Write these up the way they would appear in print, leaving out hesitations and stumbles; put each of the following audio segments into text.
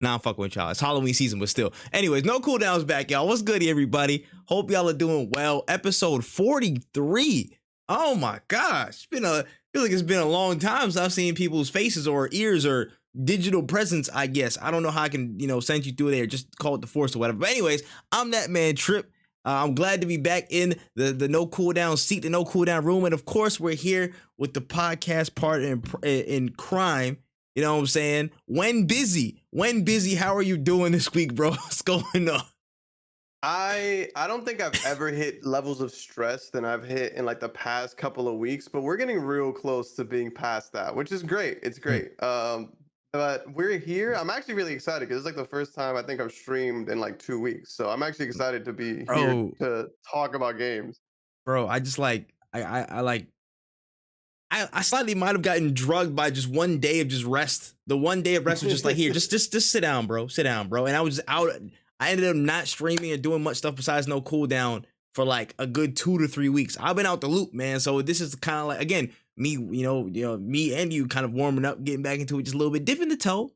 Nah, I'm fucking with y'all. It's Halloween season, but still. Anyways, no cooldowns back, y'all. What's good, everybody? Hope y'all are doing well. Episode 43. Oh my gosh. I feel like it's been a long time since I've seen people's faces or ears or digital presence, I guess. I don't know how I can, send you through there. Just call it the force or whatever. But anyways, I'm ThatManTripp. I'm glad to be back in the no cooldown seat, the no cooldown room. And of course, we're here with the podcast partner in crime. You know what I'm saying? WenEazy, how are you doing this week, bro? What's going on? I don't think I've ever hit levels of stress than I've hit in like the past couple of weeks, but we're getting real close to being past that, which is great. It's great. But we're here. I'm actually really excited because it's like the first time I think I've streamed in like 2 weeks. So I'm actually excited to be here to talk about games. Bro, I just like I slightly might have gotten drugged by just one day of just rest. The one day of rest was just like, here, just sit down, bro. Sit down, bro. And I was just out. I ended up not streaming and doing much stuff besides no cooldown for like a good 2 to 3 weeks. I've been out the loop, man. So this is kind of like, again, me, me and you kind of warming up, getting back into it just a little bit, dipping the toe.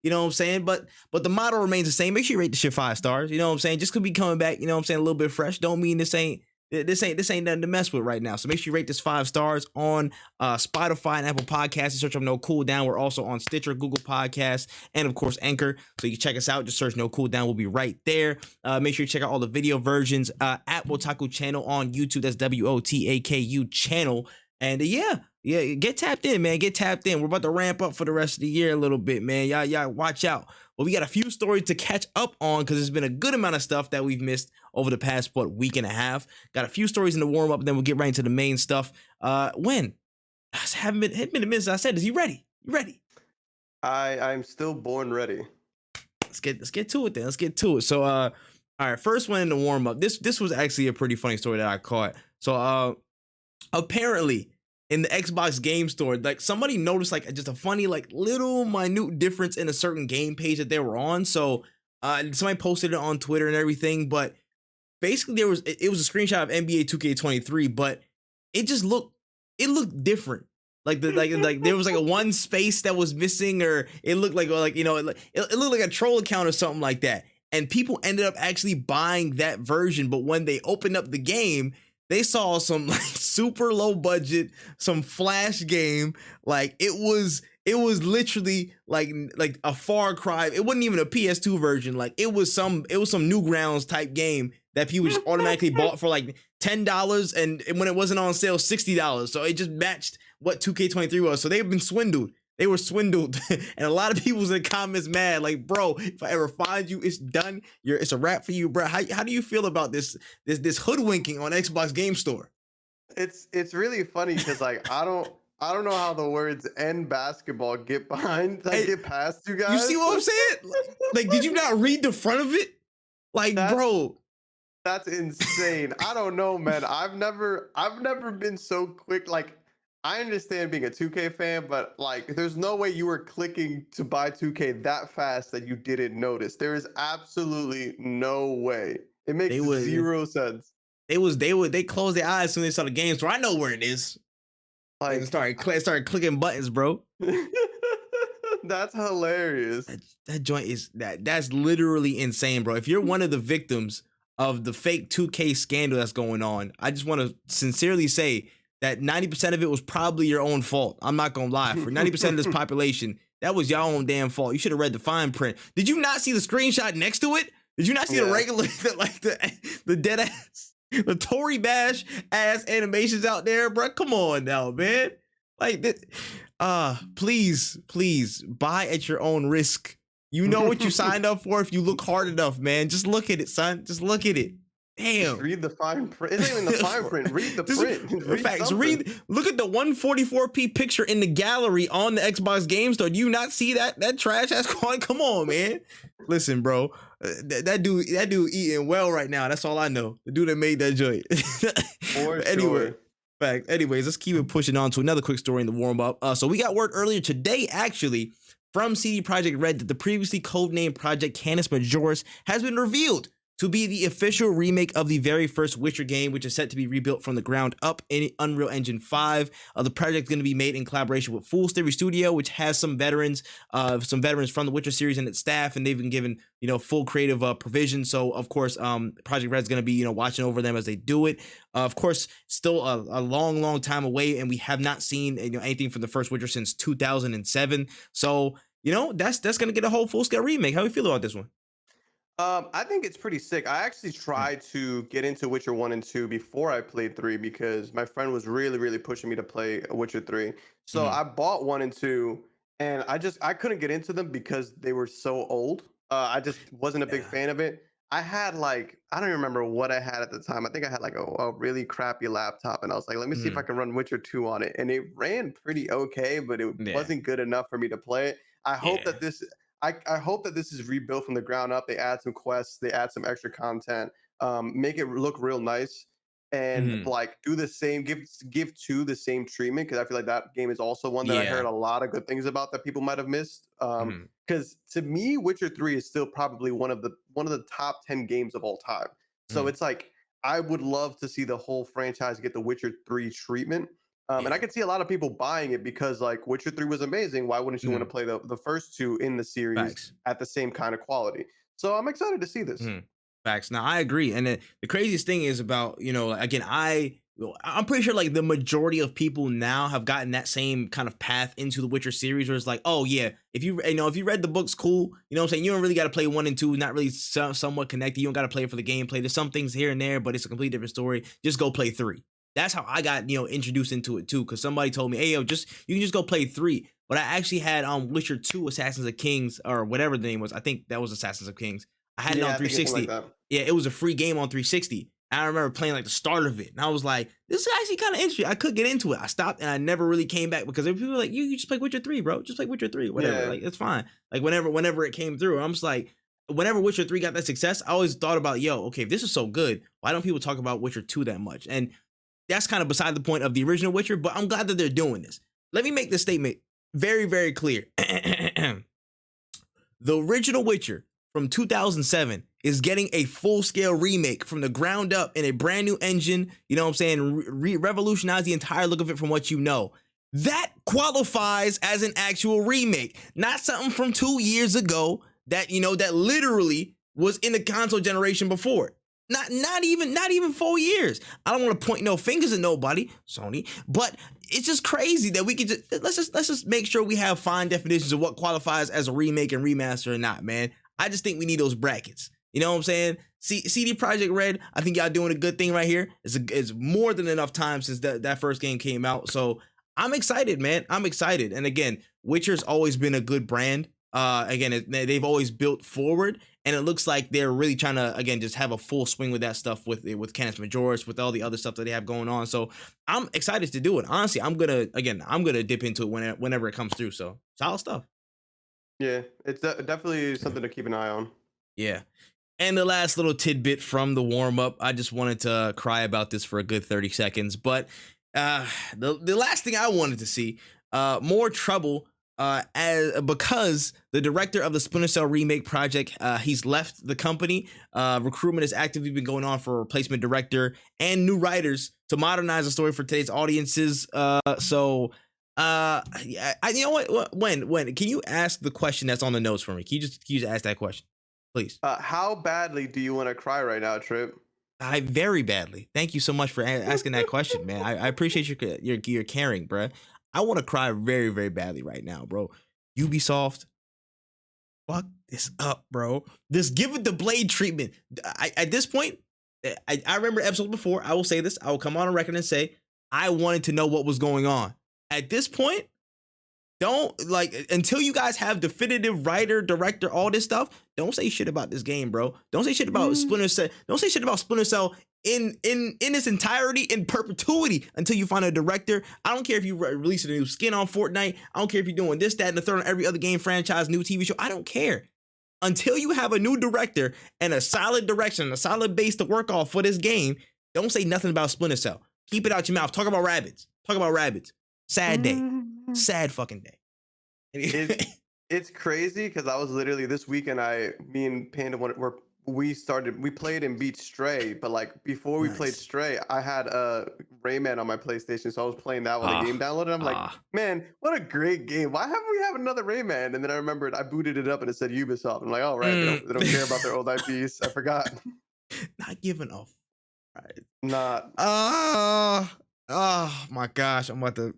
You know what I'm saying? But the motto remains the same. Make sure you rate the shit 5 stars. You know what I'm saying? Just could be coming back, you know what I'm saying, a little bit fresh. Don't mean this ain't nothing to mess with right now. So make sure you rate this 5 stars on Spotify and Apple Podcasts. Search up No Cooldown. We're also on Stitcher, Google Podcasts, and of course Anchor. So you can check us out. Just search No Cooldown. We'll be right there. Make sure you check out all the video versions at Wotaku channel on YouTube. That's WOTAKU channel. And yeah, get tapped in, man. Get tapped in. We're about to ramp up for the rest of the year a little bit, man. Y'all watch out. Well, we got a few stories to catch up on because there's been a good amount of stuff that we've missed over the past, week and a half. Got a few stories in the warm-up, and then we'll get right into the main stuff. Wen, haven't been a minute since I said, is he ready? You ready? I'm still born ready. Let's get to it then. Let's get to it. So, all right, first one in the warm-up. This was actually a pretty funny story that I caught. So, apparently, in the Xbox game store, like somebody noticed like just a funny, like little minute difference in a certain game page that they were on. So somebody posted it on Twitter and everything, but basically it was a screenshot of NBA 2K23, but it looked different. Like there was like a one space that was missing, or it looked like it looked like a troll account or something like that. And people ended up actually buying that version, but when they opened up the game, they saw some like super low budget, some flash game. Like it was literally like a Far Cry. It wasn't even a PS2 version. Like it was some Newgrounds type game that people just automatically bought for like $10, and when it wasn't on sale, $60. So it just matched what 2K23 was. So they've been swindled. They were swindled. And a lot of people's in the comments mad, like, bro, if I ever find you, it's done. It's a wrap for you, bro. How do you feel about this hoodwinking on Xbox Game Store? It's really funny because like I don't know how the words "end basketball" get past you guys. You see what I'm saying? Like, did you not read the front of it? Like, bro, that's insane. I don't know, man. I've never been so quick. Like, I understand being a 2K fan, but like, there's no way you were clicking to buy 2K that fast that you didn't notice. There is absolutely no way. It makes zero sense. They closed their eyes when they saw the game store. I know where it is. Like, started clicking buttons, bro. That's hilarious. That joint is that's literally insane, bro. If you're one of the victims of the fake 2K scandal that's going on, I just want to sincerely say that 90% of it was probably your own fault. I'm not gonna lie. For 90% of this population, that was your own damn fault. You should have read the fine print. Did you not see the screenshot next to it? Did you not see the regular, like the dead ass, the Tory Bash ass animations out there, bro? Come on now, man. Like, please buy at your own risk. You know what you signed up for if you look hard enough, man. Just look at it, son. Just look at it. Damn. Just read the fine print. It's not even the fine print. Read the print. Look at the 144p picture in the gallery on the Xbox Game Store. Do you not see that trash ass quality? Come on, man. Listen, bro. That dude eating well right now. That's all I know. The dude that made that joint. For anyway, sure. Anyways, let's keep it pushing on to another quick story in the warm up. So we got word earlier today, actually, from CD Projekt Red that the previously codenamed Project Canis Majoris has been revealed to be the official remake of the very first Witcher game, which is set to be rebuilt from the ground up in Unreal Engine 5. The project is going to be made in collaboration with Full Theory Studio, which has some veterans from the Witcher series and its staff, and they've been given, full creative provision. So of course, Project Red's going to be, watching over them as they do it. Of course, still a long time away, and we have not seen anything from the first Witcher since 2007. So that's going to get a whole full scale remake. How do you feel about this one? I think it's pretty sick. I actually tried to get into Witcher 1 and 2 before I played 3 because my friend was really pushing me to play Witcher 3. So I bought 1 and 2, and I couldn't get into them because they were so old. I just wasn't a big fan of it. I had I don't remember what I had at the time. I think I had a really crappy laptop, and I was like, let me see if I can run Witcher 2 on it. And it ran pretty okay, but it wasn't good enough for me to play it. I hope that this is rebuilt from the ground up. They add some quests, they add some extra content, make it look real nice, and do the same, give 2 the same treatment, because I feel like that game is also one that I heard a lot of good things about that people might have missed. Because to me, Witcher 3 is still probably one of the top 10 games of all time. So it's like I would love to see the whole franchise get the Witcher 3 treatment. And I could see a lot of people buying it because Witcher 3 was amazing. Why wouldn't you want to play the first 2 in the series at the same kind of quality? So I'm excited to see this. Facts. Now I agree. And the craziest thing is about, again, I'm pretty sure the majority of people now have gotten that same kind of path into the Witcher series where it's like, oh yeah, if you read the books, cool. You know what I'm saying? You don't really got to play 1 and 2, not really somewhat connected. You don't got to play it for the gameplay. There's some things here and there, but it's a completely different story. Just go play 3. That's how I got, introduced into it too. Cause somebody told me, hey, you can just go play 3. But I actually had Witcher 2 Assassins of Kings, or whatever the name was. I think that was Assassins of Kings. I had it on 360. Yeah, it was a free game on 360. I remember playing the start of it. And I was like, this is actually kind of interesting. I could get into it. I stopped and I never really came back because people were like, you just play Witcher 3, bro. Just play Witcher 3, whatever. It's fine. Whenever it came through, I'm just like, whenever Witcher 3 got that success, I always thought about, okay, if this is so good, why don't people talk about Witcher 2 that much? And that's kind of beside the point of the original Witcher, but I'm glad that they're doing this. Let me make this statement very, very clear. The original Witcher from 2007 is getting a full-scale remake from the ground up in a brand new engine, you know what I'm saying, revolutionize the entire look of it from what you know. That qualifies as an actual remake, not something from 2 years ago that, that literally was in the console generation before. Not even 4 years. I don't want to point no fingers at nobody, Sony, but it's just crazy that we could let's just make sure we have fine definitions of what qualifies as a remake and remaster or not, man. I just think we need those brackets. You know what I'm saying? CD Projekt Red, I think y'all doing a good thing right here. It's more than enough time since that first game came out. So I'm excited, man. I'm excited. And again, Witcher's always been a good brand. They've always built forward, and it looks like they're really trying to, again, just have a full swing with that stuff with Canis Majoris, with all the other stuff that they have going on. So I'm excited to do it. Honestly, I'm gonna dip into it whenever it comes through. So solid stuff. Yeah, it's definitely something to keep an eye on. Yeah. And the last little tidbit from the warm-up, I just wanted to cry about this for a good 30 seconds. But the last thing I wanted to see, more trouble because the director of the Splinter Cell remake project, he's left the company. Recruitment has actively been going on for a replacement director and new writers to modernize the story for today's audiences. You know what? When can you ask the question that's on the notes for me? Can you just ask that question, please? How badly do you want to cry right now, Tripp? I very badly. Thank you so much for asking that question, man. I appreciate your caring, bro. I want to cry very, very badly right now, bro. Ubisoft, fuck this up, bro. Just give it the Blade treatment. At this point, I remember episodes before. I will say this. I will come on a record and say I wanted to know what was going on. At this point, don't until you guys have definitive writer, director, all this stuff. Don't say shit about this game, bro. Don't say shit about Splinter Cell. Don't say shit about Splinter Cell in its entirety, in perpetuity, until you find a director. I don't care if you release a new skin on Fortnite. I don't care if you're doing this, that, and the third on every other game franchise, new TV show. I don't care. Until you have a new director and a solid direction, a solid base to work off for this game, don't say nothing about Splinter Cell. Keep it out your mouth. Talk about rabbits. Talk about rabbits. Sad day. Sad fucking day. It's crazy because I was literally this weekend. Me and Panda were we played and beat Stray, but like before we played Nice. Stray, I had Rayman on my PlayStation, so I was playing that while the game downloaded. I'm like, man, what a great game! Why haven't we have another Rayman? And then I remembered I booted it up and it said Ubisoft. I'm like, oh right, they don't care about their old IPs. I forgot. Not giving off. Right. Not. Oh my gosh, I'm about to.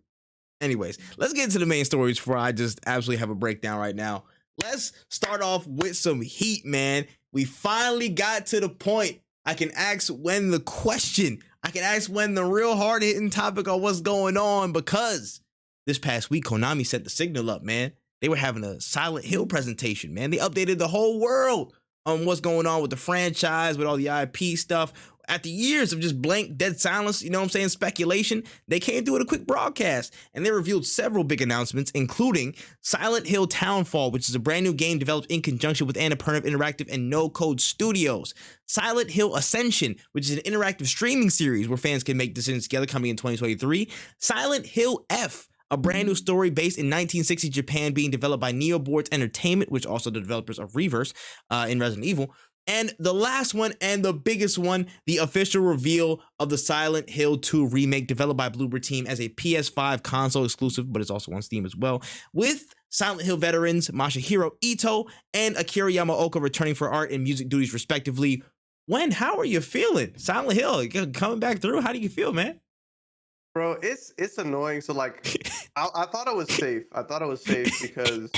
Anyways, let's get into the main stories before I just absolutely have a breakdown right now. Let's start off with some heat, man. We finally got to the point. I can ask Wen the question. I can ask Wen the real hard-hitting topic on what's going on, because this past week, Konami set the signal up, man. They were having a Silent Hill presentation, man. They updated the whole world on what's going on with the franchise, with all the IP stuff. After years of just blank, dead silence, you know what I'm saying, speculation, they came through with a quick broadcast, and they revealed several big announcements, including Silent Hill Townfall, which is a brand new game developed in conjunction with Annapurna Interactive and No Code Studios. Silent Hill Ascension, which is an interactive streaming series where fans can make decisions together, coming in 2023. Silent Hill F, a brand new story based in 1960 Japan, being developed by Neoboards Entertainment, which also the developers of Reverse in Resident Evil. And the last one, and the biggest one, the official reveal of the Silent Hill 2 remake, developed by Bloober Team as a PS5 console exclusive, but it's also on Steam as well, with Silent Hill veterans Masahiro Ito and Akira Yamaoka returning for art and music duties respectively. Wen, how are you feeling? Silent Hill coming back through. How do you feel, man? Bro, it's annoying. So like, I thought it was safe. I thought it was safe because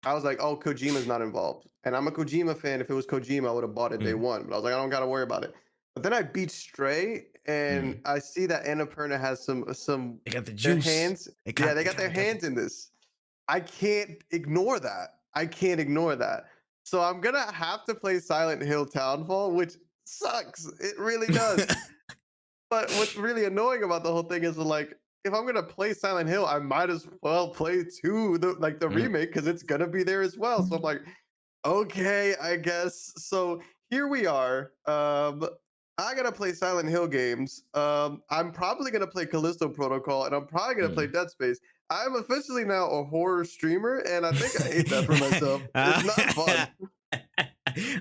I was like, oh, Kojima's not involved. And I'm a Kojima fan. If it was Kojima, I would have bought it day one. But I was like, I don't got to worry about it. But then I beat Stray, and I see that Annapurna has some. They got the juice. Their hands. They got their hands in this. I can't ignore that. I can't ignore that. So I'm gonna have to play Silent Hill Townfall, which sucks. It really does. But what's really annoying about the whole thing is like, if I'm gonna play Silent Hill, I might as well play the remake, because it's gonna be there as well. So I'm like, okay, I guess. So here we are. I gotta play Silent Hill games. I'm probably gonna play Callisto Protocol, and I'm probably gonna play Dead Space. I'm officially now a horror streamer, and I think I hate that for myself. It's not fun.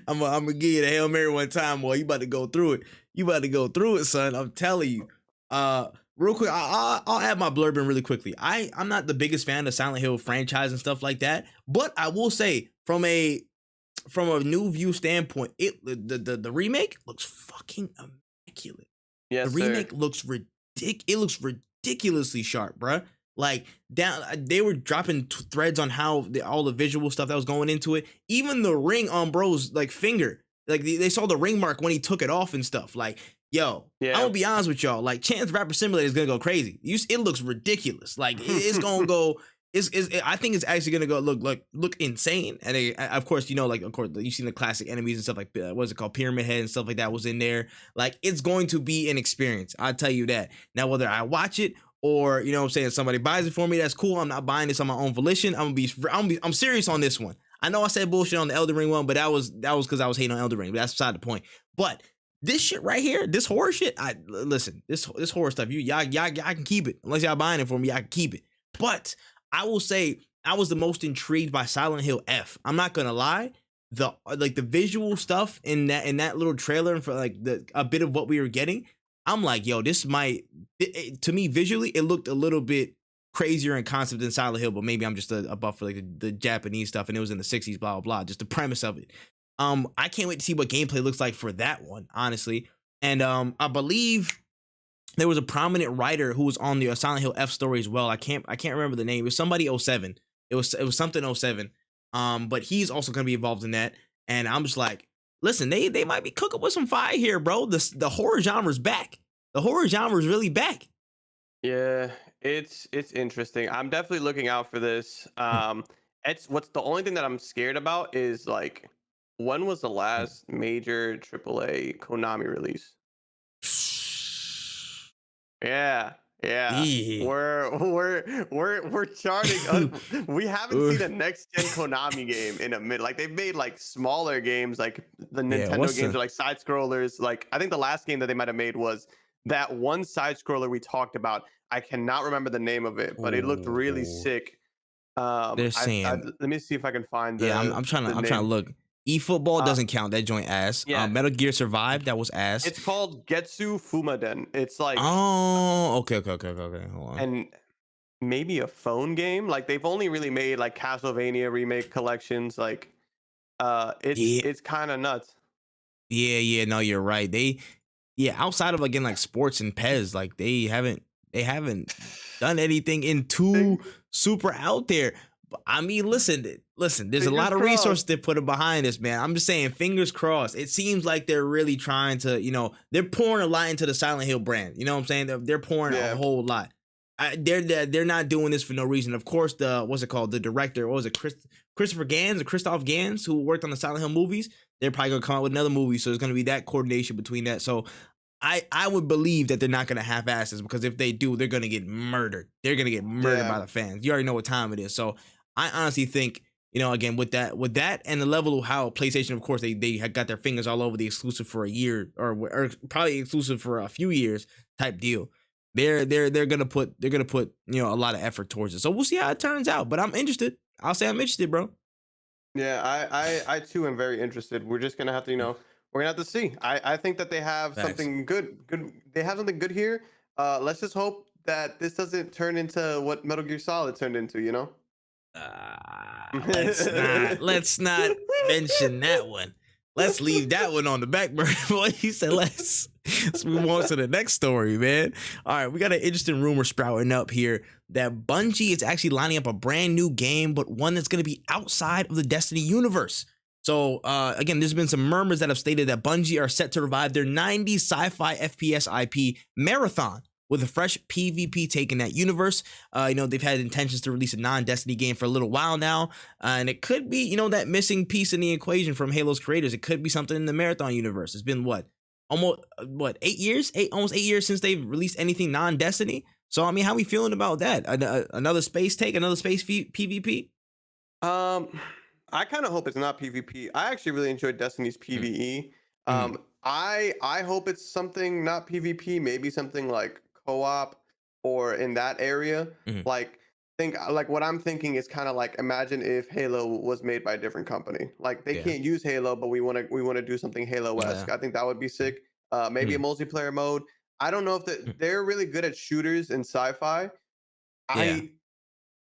I'm gonna give you the Hail Mary one time, boy. You about to go through it. You about to go through it, son. I'm telling you. Real quick, I'll add my blurb in really quickly. I'm not the biggest fan of Silent Hill franchise and stuff like that, but I will say from a new view standpoint, the remake looks fucking immaculate. Yes, the remake looks ridiculously sharp, bruh. Like they were dropping threads on how all the visual stuff that was going into it. Even the ring on bro's like finger, like they saw the ring mark when he took it off and stuff. Like, yo, I'm gonna be honest with y'all. Like, Chance Rapper Simulator is gonna go crazy. It looks ridiculous. Like it's gonna go. I think it's actually gonna go look insane. And of course, you know, like, of course, you've seen the classic enemies and stuff like what's it called, Pyramid Head and stuff like that was in there. Like, it's going to be an experience. I'll tell you that. Now, whether I watch it or, you know what I'm saying, somebody buys it for me, that's cool. I'm not buying this on my own volition. I'm serious on this one. I know I said bullshit on the Elden Ring one, but that was because I was hating on Elden Ring. But that's beside the point. But this shit right here, this horror shit, listen, this horror stuff, y'all can keep it. Unless y'all buying it for me, y'all can keep it. But I will say I was the most intrigued by Silent Hill F. I'm not gonna lie. The visual stuff in that little trailer, and for like a bit of what we were getting, I'm like, yo, this might, to me visually, it looked a little bit crazier in concept than Silent Hill, but maybe I'm just a buff for like the Japanese stuff, and it was in the 60s, blah, blah, blah, just the premise of it. I can't wait to see what gameplay looks like for that one, honestly. And I believe there was a prominent writer who was on the Silent Hill F story as well. I can't remember the name. It was somebody 07. It was something 07. But he's also gonna be involved in that. And I'm just like, listen, they might be cooking with some fire here, bro. The horror genre's back. The horror genre is really back. Yeah, it's interesting. I'm definitely looking out for this. It's what's the only thing that I'm scared about is like, when was the last major AAA Konami release? Yeah. We're charting. We haven't seen a next gen Konami game in a minute. Like, they've made like smaller games, like the Nintendo games, or like side scrollers. Like, I think the last game that they might have made was that one side scroller we talked about. I cannot remember the name of it, but it looked really sick. They're saying, let me see if I can find the. Yeah, I'm trying to look. eFootball Uh, doesn't count. That joint ass. yeah, Metal Gear Survive, that was ass. it's called Getsu Fumaden. It's like Oh, okay. Hold on. and maybe a phone game. Like they've only really made like Castlevania remake collections. Like Yeah, it's kind of nuts. yeah. No, you're right. Outside of again like sports and Pez, like they haven't done anything in too Fing- super out there. But, I mean, listen. There's a Fingers lot of resources crossed. they put behind this, man. I'm just saying, fingers crossed. It seems like they're really trying to, they're pouring a lot into the Silent Hill brand. You know what I'm saying? They're pouring a Yeah, whole lot. They're not doing this for no reason. Of course, what's it called? The director, what was it, Christopher Gans or Christoph Gans, who worked on the Silent Hill movies. They're probably gonna come out with another movie, so there's gonna be that coordination between that. So I would believe that they're not gonna half-ass this, because if they do, they're gonna get murdered. They're gonna get murdered yeah. by the fans. You already know what time it is. So I honestly think, again, with that and the level of how PlayStation, of course, they had got their fingers all over the exclusive for a year, or probably exclusive for a few years type deal. They're gonna put a lot of effort towards it. So we'll see how it turns out. But I'm interested. I'll say I'm interested, bro. Yeah, I too am very interested. We're just gonna have to, we're gonna have to see. I think that they have Facts. something good. They have something good here. Let's just hope that this doesn't turn into what Metal Gear Solid turned into. Let's not mention that one. Let's leave that one on the back burner. Boy, he said let's move on to the next story, man. All right, we got an interesting rumor sprouting up here that Bungie is actually lining up a brand new game, but one that's going to be outside of the Destiny universe. So again, there's been some murmurs that have stated that Bungie are set to revive their 90s sci-fi FPS IP Marathon with a fresh PvP take in that universe. They've had intentions to release a non-Destiny game for a little while now, and it could be, that missing piece in the equation from Halo's creators. It could be something in the Marathon universe. It's been almost 8 years, almost 8 years since they've released anything non-Destiny. So I mean, how we feeling about that? Another space take, another space PvP? I kind of hope it's not PvP. I actually really enjoyed Destiny's PvE. Mm-hmm. I hope it's something not PvP, maybe something like co-op or in that area. Mm-hmm. Like what I'm thinking is kind of like, imagine if Halo was made by a different company. Like they Yeah. can't use Halo, but we want to do something Halo-esque. Yeah. I think that would be sick. Maybe a Mm-hmm. multiplayer mode. I don't know if they're really good at shooters and sci-fi. Yeah. I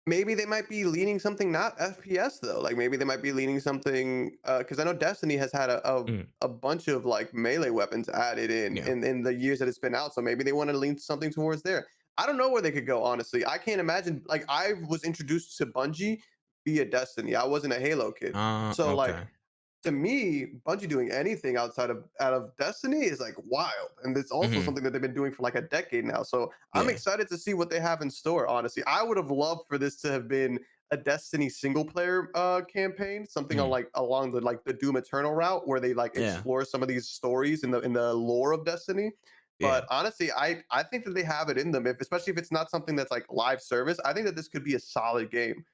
Maybe they might be leaning something not FPS though. Like maybe they might be leaning something because I know Destiny has had Mm-hmm. a bunch of like melee weapons added Yeah. in the years that it's been out. So maybe they want to lean something towards there. I don't know where they could go, honestly. I can't imagine. Like I was introduced to Bungie via Destiny. I wasn't a Halo kid. So like Okay. to me, Bungie doing anything out of Destiny is like wild, and it's also Mm-hmm. something that they've been doing for like a decade now. So I'm Yeah. excited to see what they have in store. Honestly, I would have loved for this to have been a Destiny single player campaign, something on Mm-hmm. like along the Doom Eternal route, where they like Yeah. explore some of these stories in the lore of Destiny. Yeah. But honestly, I think that they have it in them. Especially if it's not something that's like live service, I think that this could be a solid game.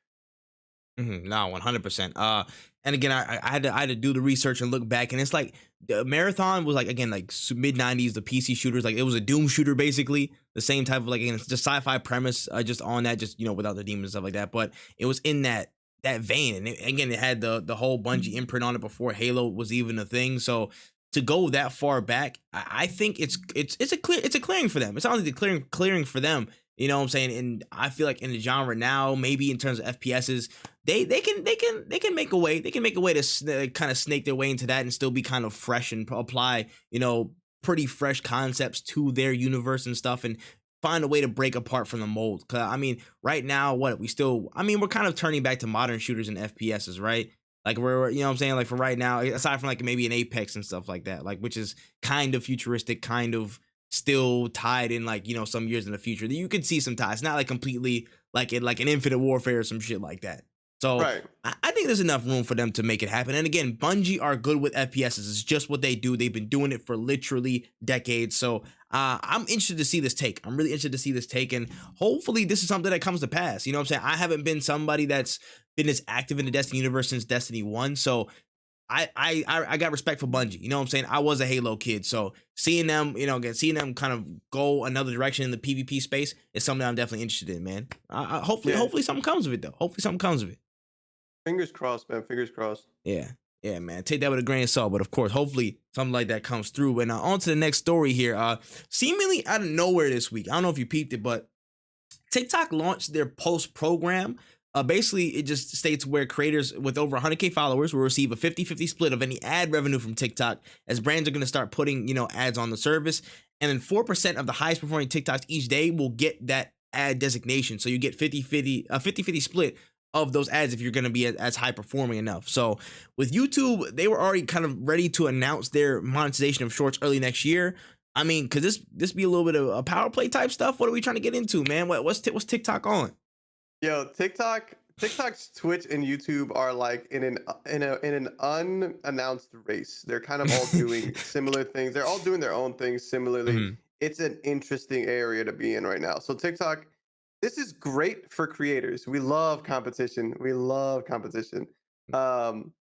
No, 100%. And again, I had to do the research and look back, and it's like the Marathon was like, again, like mid 90s, the PC shooters, like it was a Doom shooter, basically the same type of, like, again, it's just sci-fi premise, just on that, just without the demons and stuff like that. But it was in that vein, and again, it had the whole Bungie imprint on it before Halo was even a thing. So to go that far back, I think it's a clearing for them. It sounds like the clearing for them. You know what I'm saying? And I feel like in the genre now, maybe in terms of FPSs, they can make a way. They can make a way to kind of snake their way into that and still be kind of fresh and apply, pretty fresh concepts to their universe and stuff, and find a way to break apart from the mold. Cause I mean, right now, we're kind of turning back to modern shooters and FPSs, right? Like we're, you know what I'm saying? Like for right now, aside from like maybe an Apex and stuff like that, like, which is kind of futuristic, kind of still tied in, like, some years in the future. You could see some ties, not like completely like it, like an Infinite Warfare or some shit like that. So Right. I think there's enough room for them to make it happen. And again, Bungie are good with FPSs. It's just what they do. They've been doing it for literally decades. So I'm interested to see this take. I'm really interested to see this take. And hopefully this is something that comes to pass. You know what I'm saying? I haven't been somebody that's been as active in the Destiny universe since Destiny 1. So I got respect for Bungie. You know what I'm saying? I was a Halo kid. So seeing them, seeing them kind of go another direction in the PvP space is something I'm definitely interested in, man. Hopefully something comes of it, though. Hopefully something comes of it. Fingers crossed, man. Fingers crossed. Yeah. Yeah, man, take that with a grain of salt. But of course, hopefully something like that comes through. And on to the next story here. Seemingly out of nowhere this week, I don't know if you peeped it, but TikTok launched their post program. Basically, it just states where creators with over 100K followers will receive a 50-50 split of any ad revenue from TikTok, as brands are going to start putting, ads on the service. And then 4% of the highest performing TikToks each day will get that ad designation. So you get 50-50, a 50-50 split of those ads if you're going to be as high performing enough. So with YouTube, they were already kind of ready to announce their monetization of shorts early next year. I mean, could this be a little bit of a power play type stuff? What are we trying to get into, man? What's TikTok on? Yo, TikTok's Twitch and YouTube are like in an unannounced race. They're kind of all doing similar things. They're all doing their own things similarly. Mhm. It's an interesting area to be in right now. So TikTok, this is great for creators. We love competition. We love competition. Um,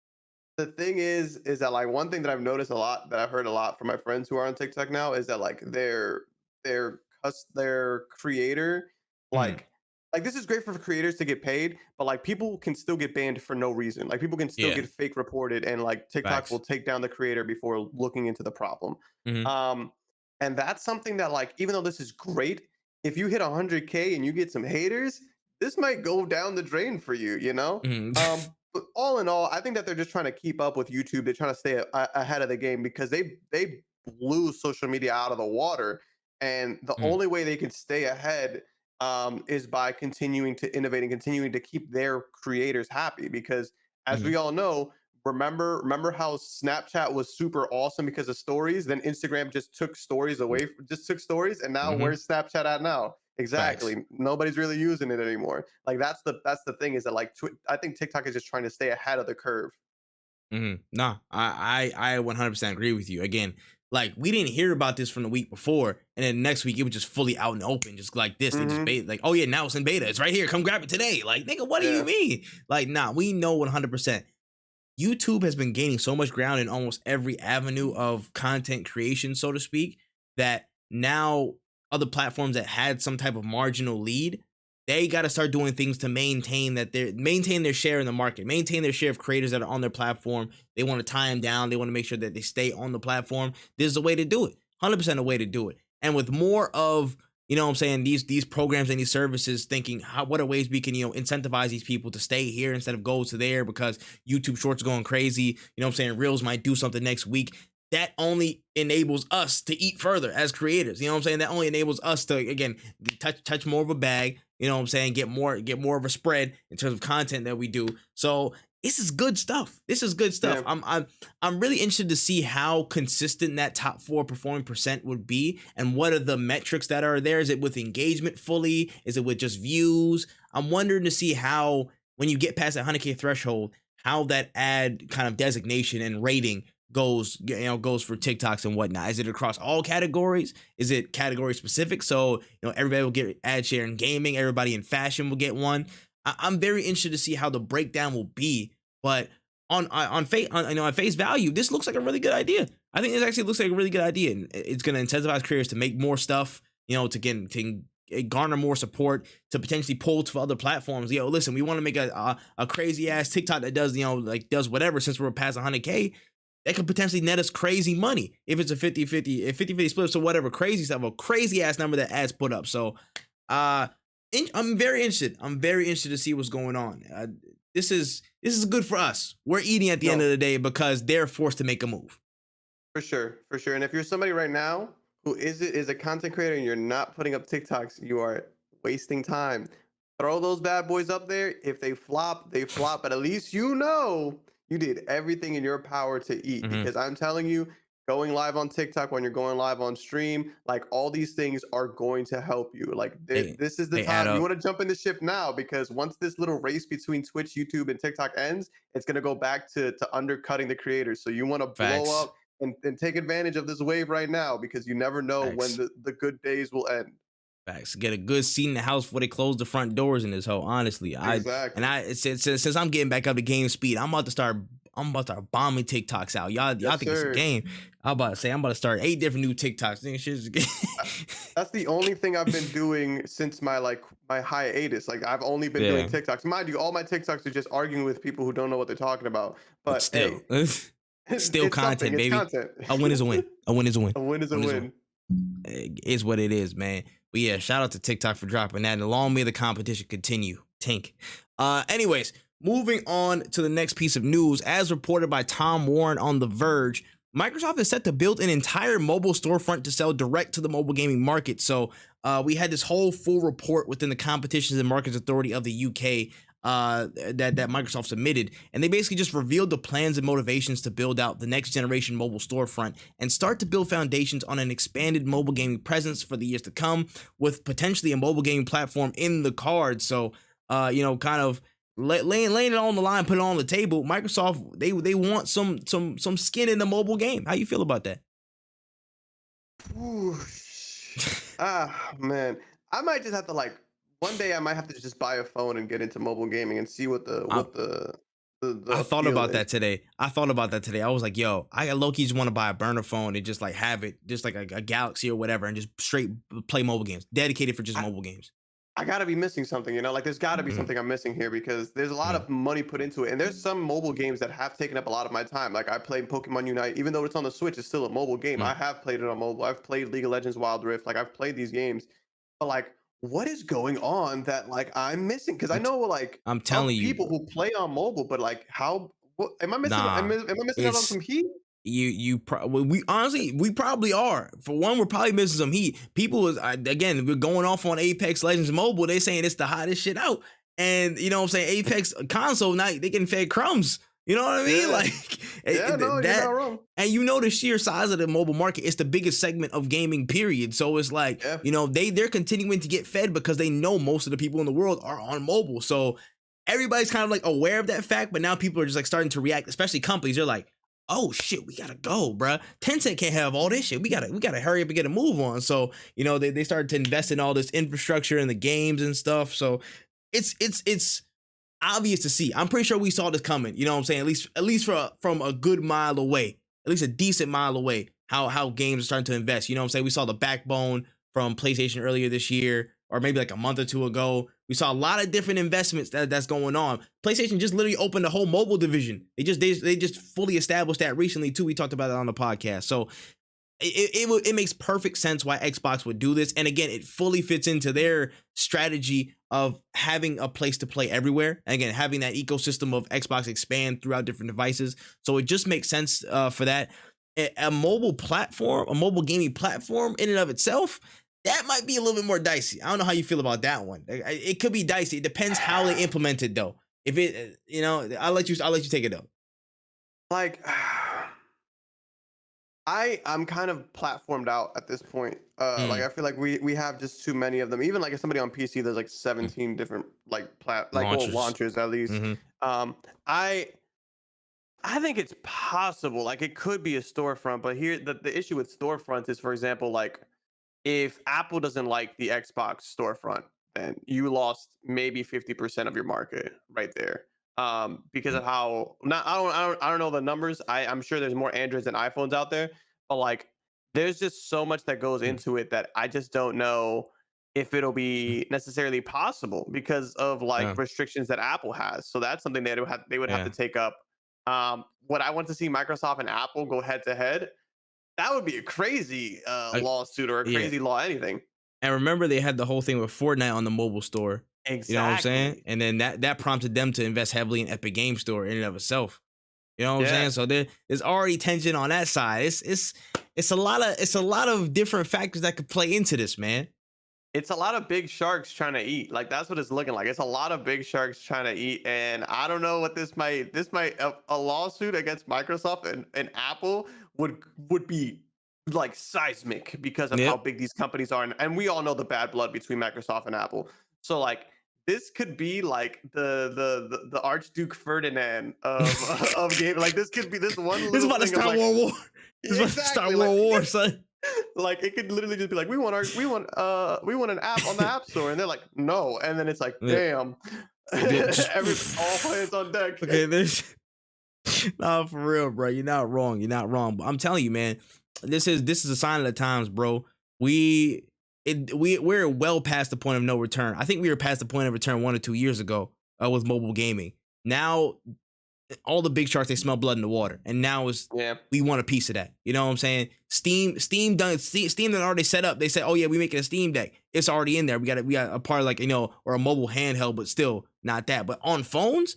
the thing is that like one thing that I've noticed a lot, that I've heard a lot from my friends who are on TikTok now, is that like their creator, Mhm. like this is great for creators to get paid, but like people can still get banned for no reason. Like people can still Yeah, get fake reported, and like TikTok will facts. take down the creator before looking into the problem. Mhm. Um, and that's something that like even though this is great, if you hit 100K and you get some haters, this might go down the drain for you, you know? Mhm. But all in all, I think that they're just trying to keep up with YouTube. They're trying to stay ahead of the game because they blew social media out of the water, and the Mhm. only way they can stay ahead is by continuing to innovate and continuing to keep their creators happy. Because as Mhm. we all know, remember how Snapchat was super awesome because of stories. Then Instagram just took stories away, just took stories, and now Mhm. where's Snapchat at now? Facts. Exactly. Nobody's really using it anymore. Like that's the thing is that like I think TikTok is just trying to stay ahead of the curve. Nah, I 100% agree with you. Again, like we didn't hear about this from the week before, and then next week it was just fully out and open, just like this. They just Hmm. bait like, oh yeah, now it's in beta. It's right here. Come grab it today. Like, nigga, what do you Yeah. mean? Like, nah, we know 100%. YouTube has been gaining so much ground in almost every avenue of content creation, so to speak, that now other platforms that had some type of marginal lead, they got to start doing things to maintain their share in the market, maintain their share of creators that are on their platform. They want to tie them down. They want to make sure that they stay on the platform. This is a way to do it. 100% a way to do it. And with more of what I'm saying, these programs and these services thinking what are ways we can, incentivize these people to stay here instead of go to there because YouTube Shorts going crazy. What I'm saying? Reels might do something next week. That only enables us to eat further as creators. You know what I'm saying? That only enables us to, again, touch more of a bag. You know what I'm saying? Get more of a spread in terms of content that we do. So this is good stuff. This is good stuff. Yeah. I'm really interested to see how consistent that top 4 performing percent would be, and what are the metrics that are there. Is it with engagement fully? Is it with just views? I'm wondering to see how, when you get past that 100K threshold, how that ad kind of designation and rating goes for TikToks and whatnot. Is it across all categories? Is it category specific? So everybody will get ad share in gaming. Everybody in fashion will get one. I'm very interested to see how the breakdown will be. But on face value, this looks like a really good idea. I think this actually looks like a really good idea, and it's going to incentivize creators to make more stuff. To garner more support, to potentially pull to other platforms. Listen, we want to make a crazy ass TikTok that does does whatever. Since we're past 100K, that could potentially net us crazy money if it's a 50-50 split. So whatever crazy stuff, a crazy ass number that ads put up. So I'm very interested. I'm very interested to see what's going on. This is good for us. We're eating at the end No, of the day because they're forced to make a move. for sure, for sure. And if you're somebody right now who is a content creator and you're not putting up TikToks, you are wasting time. Throw those bad boys up there. If they flop, they flop. But at least you know you did everything in your power to eat. Mm-hmm. Because I'm telling you, going live on TikTok when you're going live on stream, like all these things are going to help you. Like They this is the they add time you up. want to jump in the ship now, because once this little race between Twitch, YouTube, and TikTok ends, it's gonna go back to undercutting the creators. So you want to blow Facts. up and take advantage of this wave right now, because you never know when Facts. the good days will end. Facts. Get a good seat in the house before they close the front doors in this hole. Honestly, Exactly. since I'm getting back up to game speed, I'm about to start about to start bombing TikToks out. Y'all Yes, think it's a sir. game? I'm about to start 8 different new TikToks. Think shit's a game. That's the only thing I've been doing since my hiatus. Like I've only been doing Yeah, TikToks. Mind you, all my TikToks are just arguing with people who don't know what they're talking about. but But hey, still, still it's something. content, It's baby. content. A win is a win. A win is a win. A win is a Win is a win. It is what it is, man. But yeah, shout out to TikTok for dropping that. And long may the competition continue. Tink. Anyways, moving on to the next piece of news. As reported by Tom Warren on The Verge, Microsoft is set to build an entire mobile storefront to sell direct to the mobile gaming market. So we had this whole full report within the Competitions and Markets Authority of the UK that Microsoft submitted, and they basically just revealed the plans and motivations to build out the next generation mobile storefront and start to build foundations on an expanded mobile gaming presence for the years to come, with potentially a mobile gaming platform in the cards. So kind of laying it on the line, put it on the table. Microsoft, they want some skin in the mobile game. How you feel about that? Man, I might just have to one day I might have to just buy a phone and get into mobile gaming and see what the I thought appeal about is. that today. I was like, yo, I low-key just want to buy a burner phone and just like have it just like a Galaxy or whatever and just straight play mobile games, dedicated for just mobile games. I gotta be missing something, like there's gotta be something I'm missing here, because there's a lot of money put into it. And there's some mobile games that have taken up a lot of my time. Like I played Pokemon Unite, even though it's on the Switch, it's still a mobile game. I have played it on mobile. I've played League of Legends Wild Rift. Like I've played these games. But like, what is going on that like I'm missing? Because I know like I'm telling you, people who play on mobile, but like what am I missing? nah, Am I missing out on some heat? We honestly, we probably are. For one, we're probably missing some heat. People is again, we're going off on Apex Legends Mobile. They saying it's the hottest shit out, and you know what I'm saying, Apex console night, they getting fed crumbs. You know what I mean? Yeah. Like Yeah, no, you're not wrong. and you know the sheer size of the mobile market, it's the biggest segment of gaming, period. So it's like, they're continuing to get fed because they know most of the people in the world are on mobile. So everybody's kind of like aware of that fact, but now people are just like starting to react, especially companies. They're like, oh shit, we gotta go, bruh. Tencent can't have all this shit. We gotta hurry up and get a move on. So, they started to invest in all this infrastructure and the games and stuff. So it's obvious to see. I'm pretty sure we saw this coming. You know what I'm saying? At least from a good mile away, at least a decent mile away, how games are starting to invest. You know what I'm saying? We saw the Backbone from PlayStation earlier this year, or maybe like a month or two ago. We saw a lot of different investments that's going on. PlayStation just literally opened a whole mobile division. They just fully established that recently too. We talked about it on the podcast. So it makes perfect sense why Xbox would do this. And again, it fully fits into their strategy of having a place to play everywhere. And again, having that ecosystem of Xbox expand throughout different devices. So it just makes sense for that. A mobile platform, a mobile gaming platform in and of itself, that might be a little bit more dicey. I don't know how you feel about that one. It could be dicey. It depends how they implement it though. If it, I'll let you take it though. Like, I'm kind of platformed out at this point. Like I feel like we have just too many of them. Even like if somebody on PC, there's like 17 different launchers at least. I think it's possible. Like it could be a storefront, but here the issue with storefronts is, for example, like if Apple doesn't like the Xbox storefront, then you lost maybe 50% of your market right there. Because of how I don't know the numbers. I'm sure there's more Androids than iPhones out there, but like there's just so much that goes into it that I just don't know if it'll be necessarily possible because of like restrictions that Apple has. So that's something they would have to take up. What I want to see Microsoft and Apple go head to head, that would be a crazy lawsuit or a crazy law, anything. And remember, they had the whole thing with Fortnite on the mobile store. Exactly. You know what I'm saying? And then that prompted them to invest heavily in Epic Game Store in and of itself. You know what I'm saying? So there's already tension on that side. It's a lot of different factors that could play into this, man. It's a lot of big sharks trying to eat. Like that's what it's looking like. It's a lot of big sharks trying to eat, and I don't know what this might a lawsuit against Microsoft and Apple would be like seismic because of how big these companies are, and we all know the bad blood between Microsoft and Apple. So like this could be like the Archduke Ferdinand of game. Like this could be this one. This is about to start World War. This is about to start World War, son. Like it could literally just be like we want an app on the App Store, and they're like no, and then it's like damn, all hands on deck. Okay, Nah, for real, bro. You're not wrong. You're not wrong. But I'm telling you, man, this is a sign of the times, bro. We're well past the point of no return. I think we were past the point of return 1 or 2 years ago with mobile gaming. Now all the big sharks, they smell blood in the water, and now is Yeah. we want a piece of that. You know what I'm saying? Steam done already set up. They said, oh yeah, we making a Steam Deck. It's already in there. We got a part of, like, or a mobile handheld, but still not that. But on phones,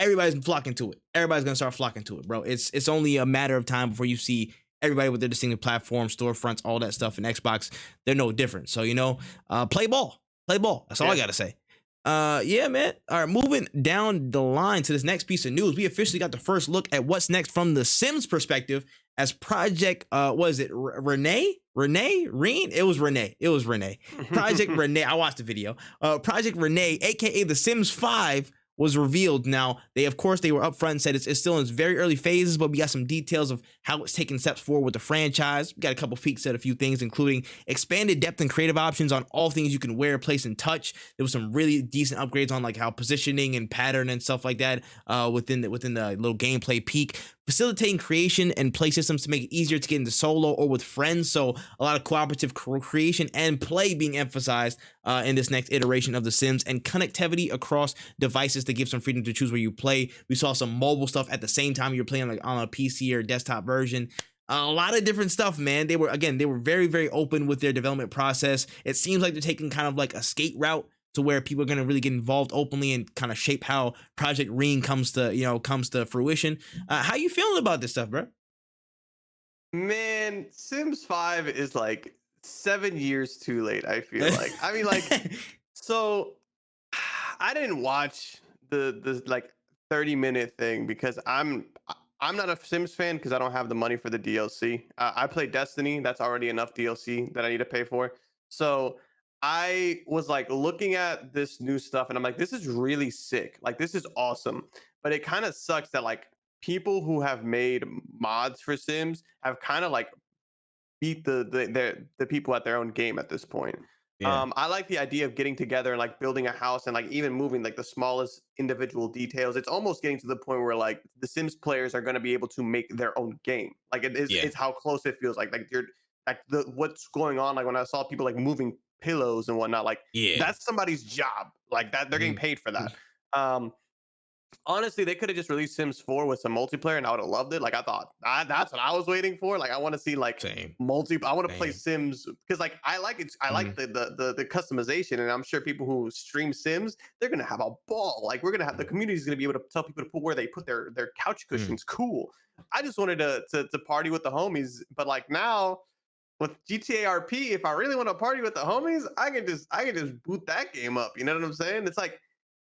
everybody's flocking to it. Everybody's gonna start flocking to it, bro. It's only a matter of time before you see everybody with their distinctive platforms, storefronts, all that stuff. And Xbox, they're no different. So play ball. That's all I gotta say. Yeah, man. All right, moving down the line to this next piece of news, we officially got the first look at what's next from the Sims perspective as Project what is it, Renee? It was Renee. Project Renee. I watched the video. Project Renee, aka The Sims 5, was revealed. Now, they were upfront and said it's still in its very early phases, but we got some details of how it's taking steps forward with the franchise. We got a couple peeks at a few things, including expanded depth and creative options on all things you can wear, place, and touch. There was some really decent upgrades on, like, how positioning and pattern and stuff like that within the little gameplay peak. Facilitating creation and play systems to make it easier to get into solo or with friends. So a lot of cooperative creation and play being emphasized in this next iteration of The Sims, and connectivity across devices to give some freedom to choose where you play. We saw some mobile stuff at the same time you're playing, like on a PC or desktop version. A lot of different stuff, man. They were very, very open with their development process. It seems like they're taking kind of like a skate route to where people are going to really get involved openly and kind of shape how Project Reen comes to fruition. How you feeling about this stuff, bro? Man, Sims 5 is like 7 years too late, I feel like. I mean, like, so I didn't watch the like 30-minute thing because I'm not a Sims fan because I don't have the money for the DLC. I play Destiny. That's already enough DLC that I need to pay for. So I was like looking at this new stuff and I'm like, this is really sick. Like, this is awesome. But it kind of sucks that, like, people who have made mods for Sims have kind of like beat the people at their own game at this point. Yeah. I like the idea of getting together and like building a house and like even moving like the smallest individual details. It's almost getting to the point where like the Sims players are going to be able to make their own game. Like, it is, Yeah. it's how close it feels. Like you're like what's going on. Like when I saw people like moving pillows and whatnot, like Yeah. that's somebody's job. Like that they're getting paid for that. Um, Honestly, they could have just released Sims 4 with some multiplayer, and I would have loved it. Like, I thought that's what I was waiting for. Like, I want to see like Same. I want to play Same. Sims because like I like it. I like the customization, and I'm sure people who stream Sims, they're gonna have a ball. Like, we're gonna have the community is gonna be able to tell people to put where they put their couch cushions. Cool. I just wanted to party with the homies, but like now with GTA RP, if I really want to party with the homies, I can just boot that game up. You know what I'm saying? It's like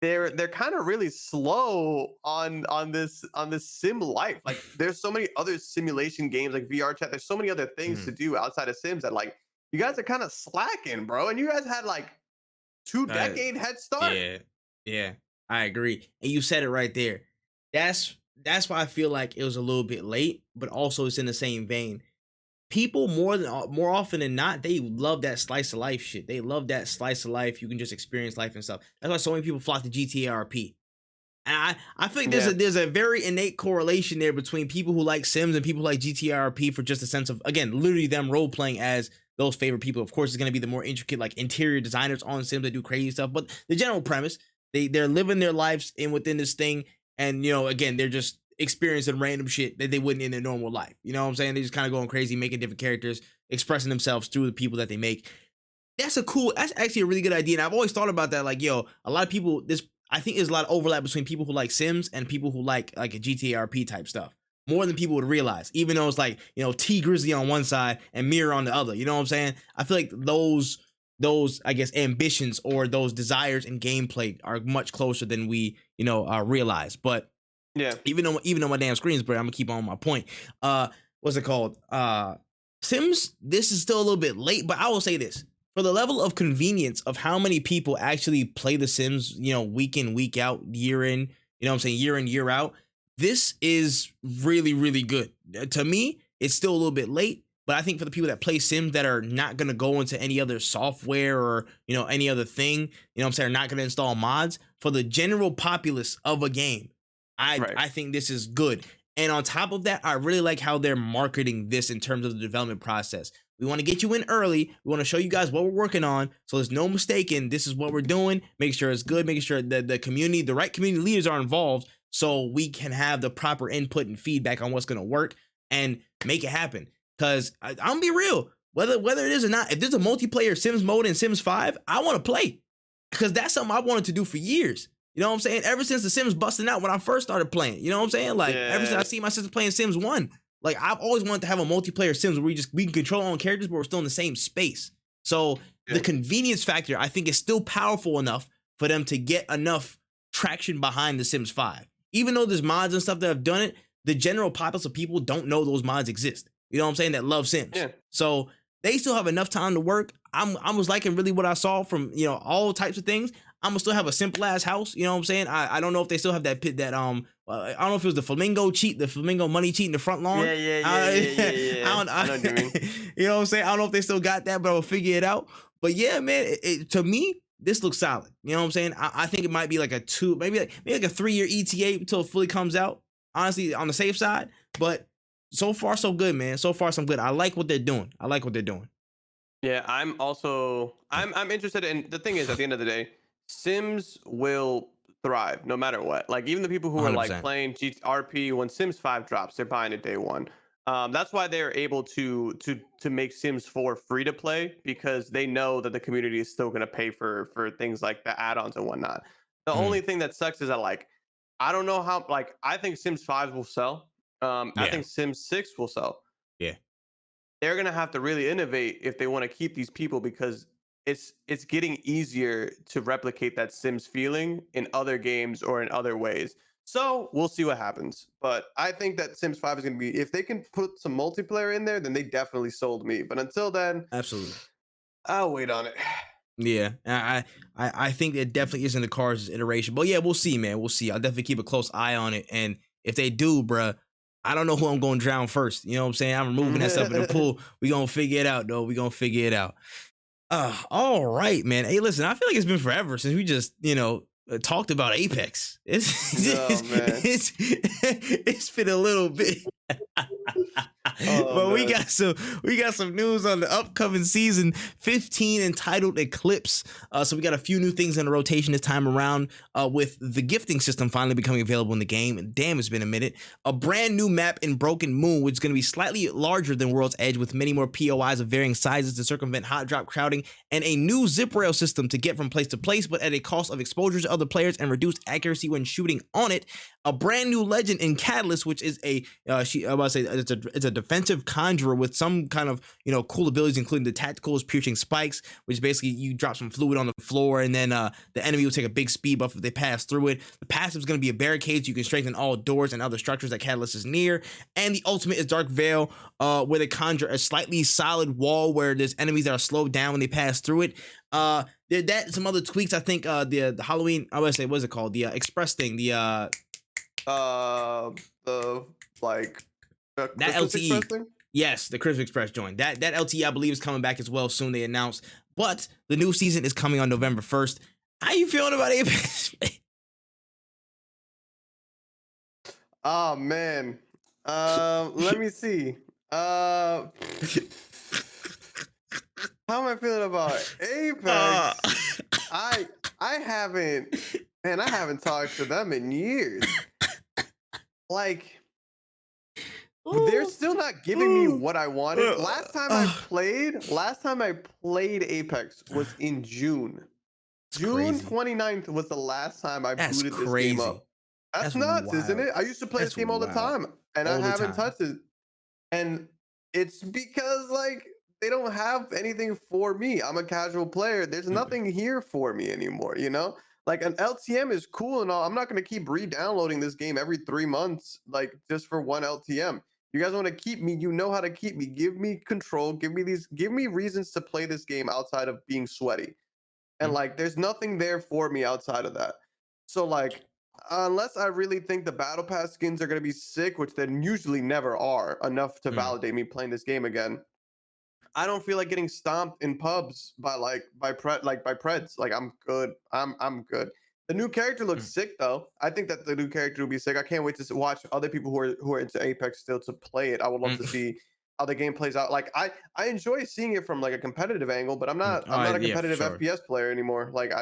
they're kind of really slow on this sim life. Like, there's so many other simulation games like VR chat. There's so many other things to do outside of Sims that, like, you guys are kind of slacking, bro. And you guys had like 2 decade head start. Yeah, I agree. And you said it right there. That's why I feel like it was a little bit late, but also it's in the same vein. People more often than not, they love that slice of life shit. They love that slice of life. You can just experience life and stuff. That's why so many people flock to GTA RP. And I feel like there's a very innate correlation there between people who like Sims and people who like GTA RP, for just a sense of, again, literally them role playing as those favorite people. Of course, it's going to be the more intricate, like, interior designers on Sims that do crazy stuff, but the general premise, they're living their lives within this thing, and again, they're just experiencing random shit that they wouldn't in their normal life. You know what I'm saying? They're just kind of going crazy, making different characters, expressing themselves through the people that they make. That's actually a really good idea. And I've always thought about that. Like, a lot of people, I think there's a lot of overlap between people who like Sims and people who like a GTA RP type stuff, more than people would realize, even though it's like, T Grizzly on one side and Mirror on the other. You know what I'm saying? I feel like those, I guess, ambitions or those desires in gameplay are much closer than we, realize. But yeah, even though my damn screen's bright, I'm gonna keep on my point. What's it called? Sims, this is still a little bit late, but I will say this. For the level of convenience of how many people actually play The Sims, week in, week out, year in, year in, year out, this is really, really good. To me, it's still a little bit late, but I think for the people that play Sims that are not gonna go into any other software or, any other thing, are not gonna install mods, for the general populace of a game, Right. I think this is good. And on top of that, I really like how they're marketing this in terms of the development process. We want to get you in early. We want to show you guys what we're working on. So there's no mistaking. This is what we're doing. Make sure it's good. Making sure that the community, the right community leaders are involved so we can have the proper input and feedback on what's going to work and make it happen. Because I'm going to be real. Whether it is or not, if there's a multiplayer Sims mode in Sims 5, I want to play. Because that's something I wanted to do for years. You know what I'm saying? Ever since the Sims busting out when I first started playing. You know what I'm saying? Like, ever since I see my sister playing Sims 1. Like, I've always wanted to have a multiplayer Sims where we can control our own characters, but we're still in the same space. So the convenience factor, I think, is still powerful enough for them to get enough traction behind the Sims 5. Even though there's mods and stuff that have done it, the general populace of people don't know those mods exist. You know what I'm saying? That love Sims. Yeah. So they still have enough time to work. I was liking really what I saw from, you know, all types of things. I'm gonna still have a simple ass house. You know what I'm saying? I don't know if they still have that pit that I don't know if it was the flamingo money cheat in the front lawn. Yeah. I know what you mean. You know what I'm saying? I don't know if they still got that, but I'll figure it out. But yeah, man, to me, this looks solid. You know what I'm saying? I think it might be like maybe like a 3-year ETA until it fully comes out. Honestly, on the safe side. But so far, so good, man. So far, so good. I like what they're doing. Yeah, I'm interested in, the thing is, at the end of the day, Sims will thrive no matter what. Like, even the people who are like 100%. playing RP when Sims 5 drops, they're buying it day one. That's why they're able to make Sims 4 free to play, because they know that the community is still going to pay for things like the add-ons and whatnot. The only thing that sucks is that, like, I don't know how, like, I think Sims 5 will sell. I Yeah. think Sims 6 will sell. Yeah. They're going to have to really innovate if they want to keep these people, because it's getting easier to replicate that Sims feeling in other games or in other ways. So we'll see what happens. But I think that Sims 5 is going to be, if they can put some multiplayer in there, then they definitely sold me. But until then, Absolutely. I'll wait on it. Yeah, I think it definitely is in the cards this iteration. But yeah, we'll see, man. We'll see. I'll definitely keep a close eye on it. And if they do, bruh, I don't know who I'm going to drown first. You know what I'm saying? I'm removing that stuff in the pool. We going to figure it out, though. We going to figure it out. All right, man. Hey, listen, I feel like it's been forever since we just, talked about Apex. It's been a little bit. But we got some news on the upcoming season 15 entitled Eclipse. So we got a few new things in the rotation this time around, with the gifting system finally becoming available in the game. And damn, it's been a minute. A brand new map in Broken Moon, which is going to be slightly larger than World's Edge, with many more POIs of varying sizes to circumvent hot drop crowding, and a new zip rail system to get from place to place, but at a cost of exposure to other players and reduced accuracy when shooting on it. A brand new legend in Catalyst, which is it's a defensive conjurer with some kind of cool abilities, including the tactical piercing spikes, which basically you drop some fluid on the floor, and then the enemy will take a big speed buff if they pass through it. The passive is going to be a barricade, so you can strengthen all doors and other structures that Catalyst is near. And the ultimate is Dark Veil, where they conjure a slightly solid wall where there's enemies that are slowed down when they pass through it. Some other tweaks. I think the Halloween, I would say, what is it called? The Express thing. The LTE thing? Yes, the Christmas Express joint. That LTE, I believe, is coming back as well soon. They announced, but the new season is coming on November 1st. How you feeling about Apex? Oh man, let me see. How am I feeling about Apex? I haven't talked to them in years. Like, they're still not giving me what I wanted. Last time I played Apex was in June. June 29th was the last time I booted this game up. That's nuts, wild. Isn't it? I used to play this game all the time, and I haven't touched it. And it's because, like, they don't have anything for me. I'm a casual player. There's nothing here for me anymore, Like, an LTM is cool and all. I'm not going to keep re-downloading this game every 3 months, like, just for one LTM. You guys want to keep me, you know how to keep me. Give me control. Give me reasons to play this game outside of being sweaty. And like, there's nothing there for me outside of that. So like, unless I really think the battle pass skins are going to be sick, which they usually never are enough to validate me playing this game again, I don't feel like getting stomped in pubs by preds. Like, I'm good. I'm good. The new character looks Mm. sick though. I think that the new character will be sick. I can't wait to watch other people who are into Apex still to play it. I would love to Mm. see how the game plays out. Like I enjoy seeing it from like a competitive angle, but Mm. I'm not a Yeah, for competitive sure. FPS player anymore. Like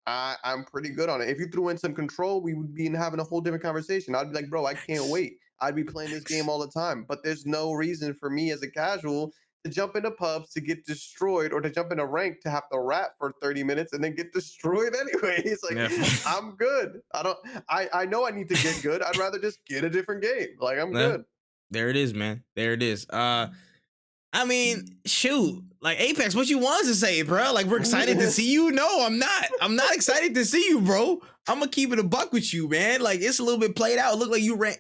I'm pretty good on it. If you threw in some control, we would be having a whole different conversation. I'd be like, bro, I can't wait. I'd be playing this game all the time. But there's no reason for me as a casual to jump into pubs to get destroyed or to jump in a rank to have to rap for 30 minutes and then get destroyed anyway. It's like Yeah. I'm good. I know I need to get good. I'd rather just get a different game. Like I'm Yeah. good. There it is, man. There it is. I mean, shoot, like Apex, what you want us to say, bro? Like we're excited to see you. No, I'm not. I'm not excited to see you, bro. I'm gonna keep it a buck with you, man. Like it's a little bit played out. It look like you ran.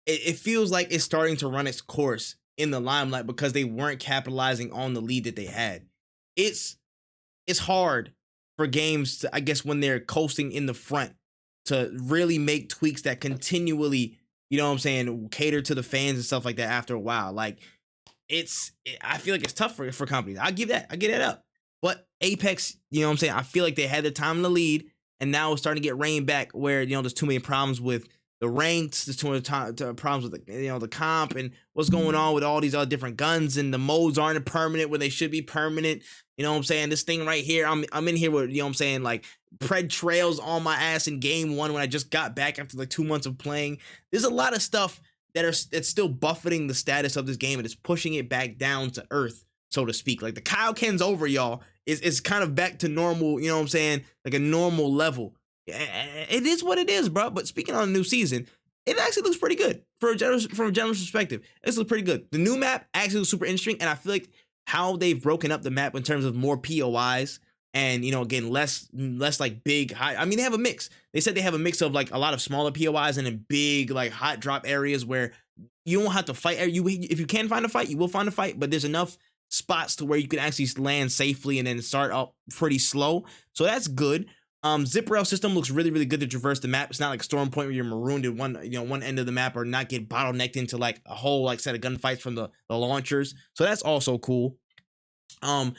It feels like it's starting to run its course in the limelight because they weren't capitalizing on the lead that they had. It's it's hard for games to, I guess, when they're coasting in the front to really make tweaks that continually, you know what I'm saying, cater to the fans and stuff like that after a while. Like I feel like it's tough for companies. I get that up. But Apex, you know what I'm saying? I feel like they had the time in the lead, and now it's starting to get reined back where, you know, there's too many problems with the ranks, there's too many problems with the, you know, the comp and what's going on with all these other different guns, and the modes aren't permanent when they should be permanent. You know what I'm saying? This thing right here, I'm in here with, you know what I'm saying, like pred trails on my ass in game one when I just got back after like 2 months of playing. There's a lot of stuff that's still buffeting the status of this game, and it's pushing it back down to earth, so to speak. Like the Kyle Ken's over, y'all. Is kind of back to normal, you know what I'm saying? Like a normal level. It is what it is, bro. But speaking on the new season, it actually looks pretty good from a general perspective. This looks pretty good. The new map actually looks super interesting, and I feel like how they've broken up the map in terms of more POIs and, you know, again, less like big high. I mean, they have a mix. They said they have a mix of like a lot of smaller POIs and in big like hot drop areas where you don't have to fight. If you can find a fight, you will find a fight, but there's enough spots to where you can actually land safely and then start up pretty slow. So that's good. Zip rail system looks really, really good to traverse the map. It's not like Storm Point where you're marooned in one end of the map or not get bottlenecked into like a whole like set of gunfights from the launchers. So that's also cool. I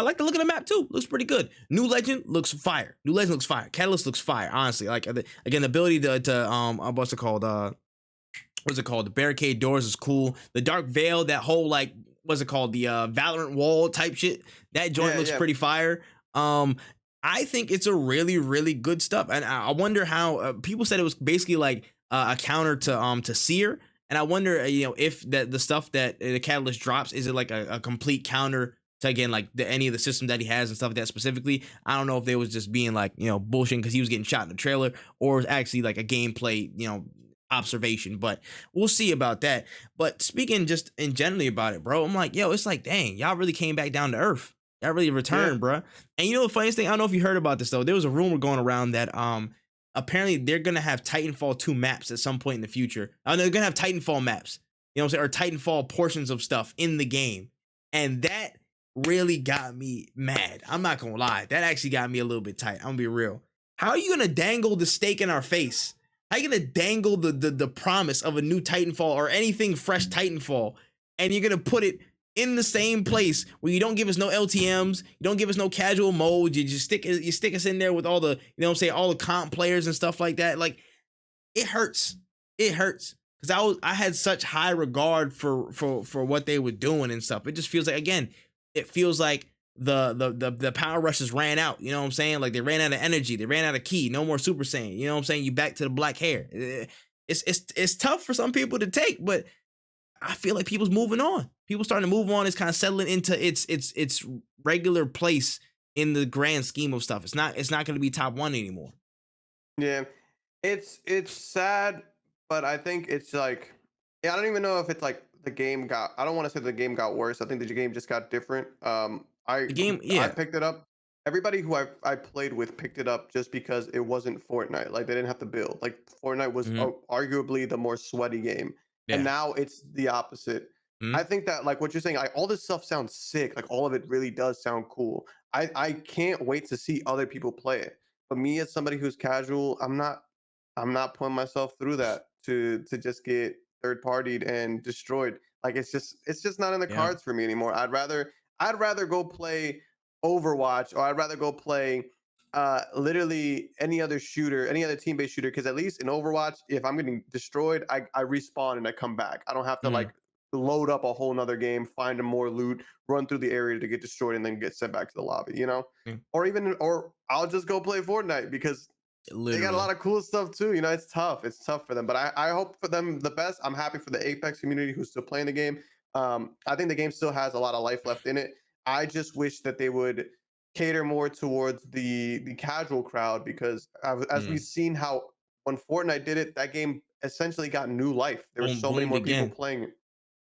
like the look of the map too. Looks pretty good. New Legend looks fire. New Legend looks fire. Catalyst looks fire. Honestly, like again, the ability to what's it called? The barricade doors is cool. The Dark Veil, that whole like what's it called? The Valorant wall type shit. That joint looks pretty fire. I think it's a really, really good stuff, and I wonder how people said it was basically like a counter to Seer, and I wonder you know if the stuff that the Catalyst drops, is it like a complete counter to, again, like any of the systems that he has and stuff like that specifically. I don't know if they was just being like, you know, bullshit because he was getting shot in the trailer, or it's actually like a gameplay, you know, observation, but we'll see about that. But speaking just in generally about it, bro, I'm like, yo, it's like, dang, y'all really came back down to earth. Y'all really returned, bro. And you know the funniest thing, I don't know if you heard about this though. There was a rumor going around that apparently they're gonna have Titanfall 2 maps at some point in the future. They're gonna have Titanfall maps, you know what I'm saying, or Titanfall portions of stuff in the game. And that really got me mad. I'm not gonna lie. That actually got me a little bit tight. I'm gonna be real. How are you gonna dangle the steak in our face? How are you gonna dangle the promise of a new Titanfall or anything fresh Titanfall, and you're gonna put it in the same place where you don't give us no LTMs, you don't give us no casual modes, you just stick us in there with all the, you know what I'm saying, all the comp players and stuff like that. Like it hurts. It hurts. Because I had such high regard for what they were doing and stuff. It just feels like, again, it feels like the power rushes ran out. You know what I'm saying? Like they ran out of energy. They ran out of ki. No more Super Saiyan. You know what I'm saying? You back to the black hair. It's tough for some people to take, but I feel like people's moving on. People starting to move on. It's kind of settling into its regular place in the grand scheme of stuff. It's not going to be top one anymore. Yeah, it's sad, but I think it's like, yeah, I don't even know if it's like the game got. I don't want to say the game got worse. I think the game just got different. The game, I yeah. picked it up. Everybody who I played with picked it up just because it wasn't Fortnite. Like they didn't have to build. Like Fortnite was arguably the more sweaty game, and Yeah. now it's the opposite. I think that like what you're saying, all this stuff sounds sick. Like all of it really does sound cool. I can't wait to see other people play it. But me as somebody who's casual, I'm not putting myself through that to just get third partied and destroyed. Like it's just not in the Yeah. cards for me anymore. I'd rather go play Overwatch, or I'd rather go play literally any other shooter, any other team-based shooter, because at least in Overwatch, if I'm getting destroyed, I respawn and I come back. I don't have to Mhm. like load up a whole nother game, find more loot, run through the area to get destroyed, and then get sent back to the lobby, you know? Yeah. Or I'll just go play Fortnite because they got a Literally. lot of cool stuff too. You know, it's tough. It's tough for them, but I hope for them the best. I'm happy for the Apex community who's still playing the game. I think the game still has a lot of life left in it. I just wish that they would cater more towards the casual crowd because as we've Mm. seen how when Fortnite did it, that game essentially got new life. There were Boom, so many boomed more people again. playing it,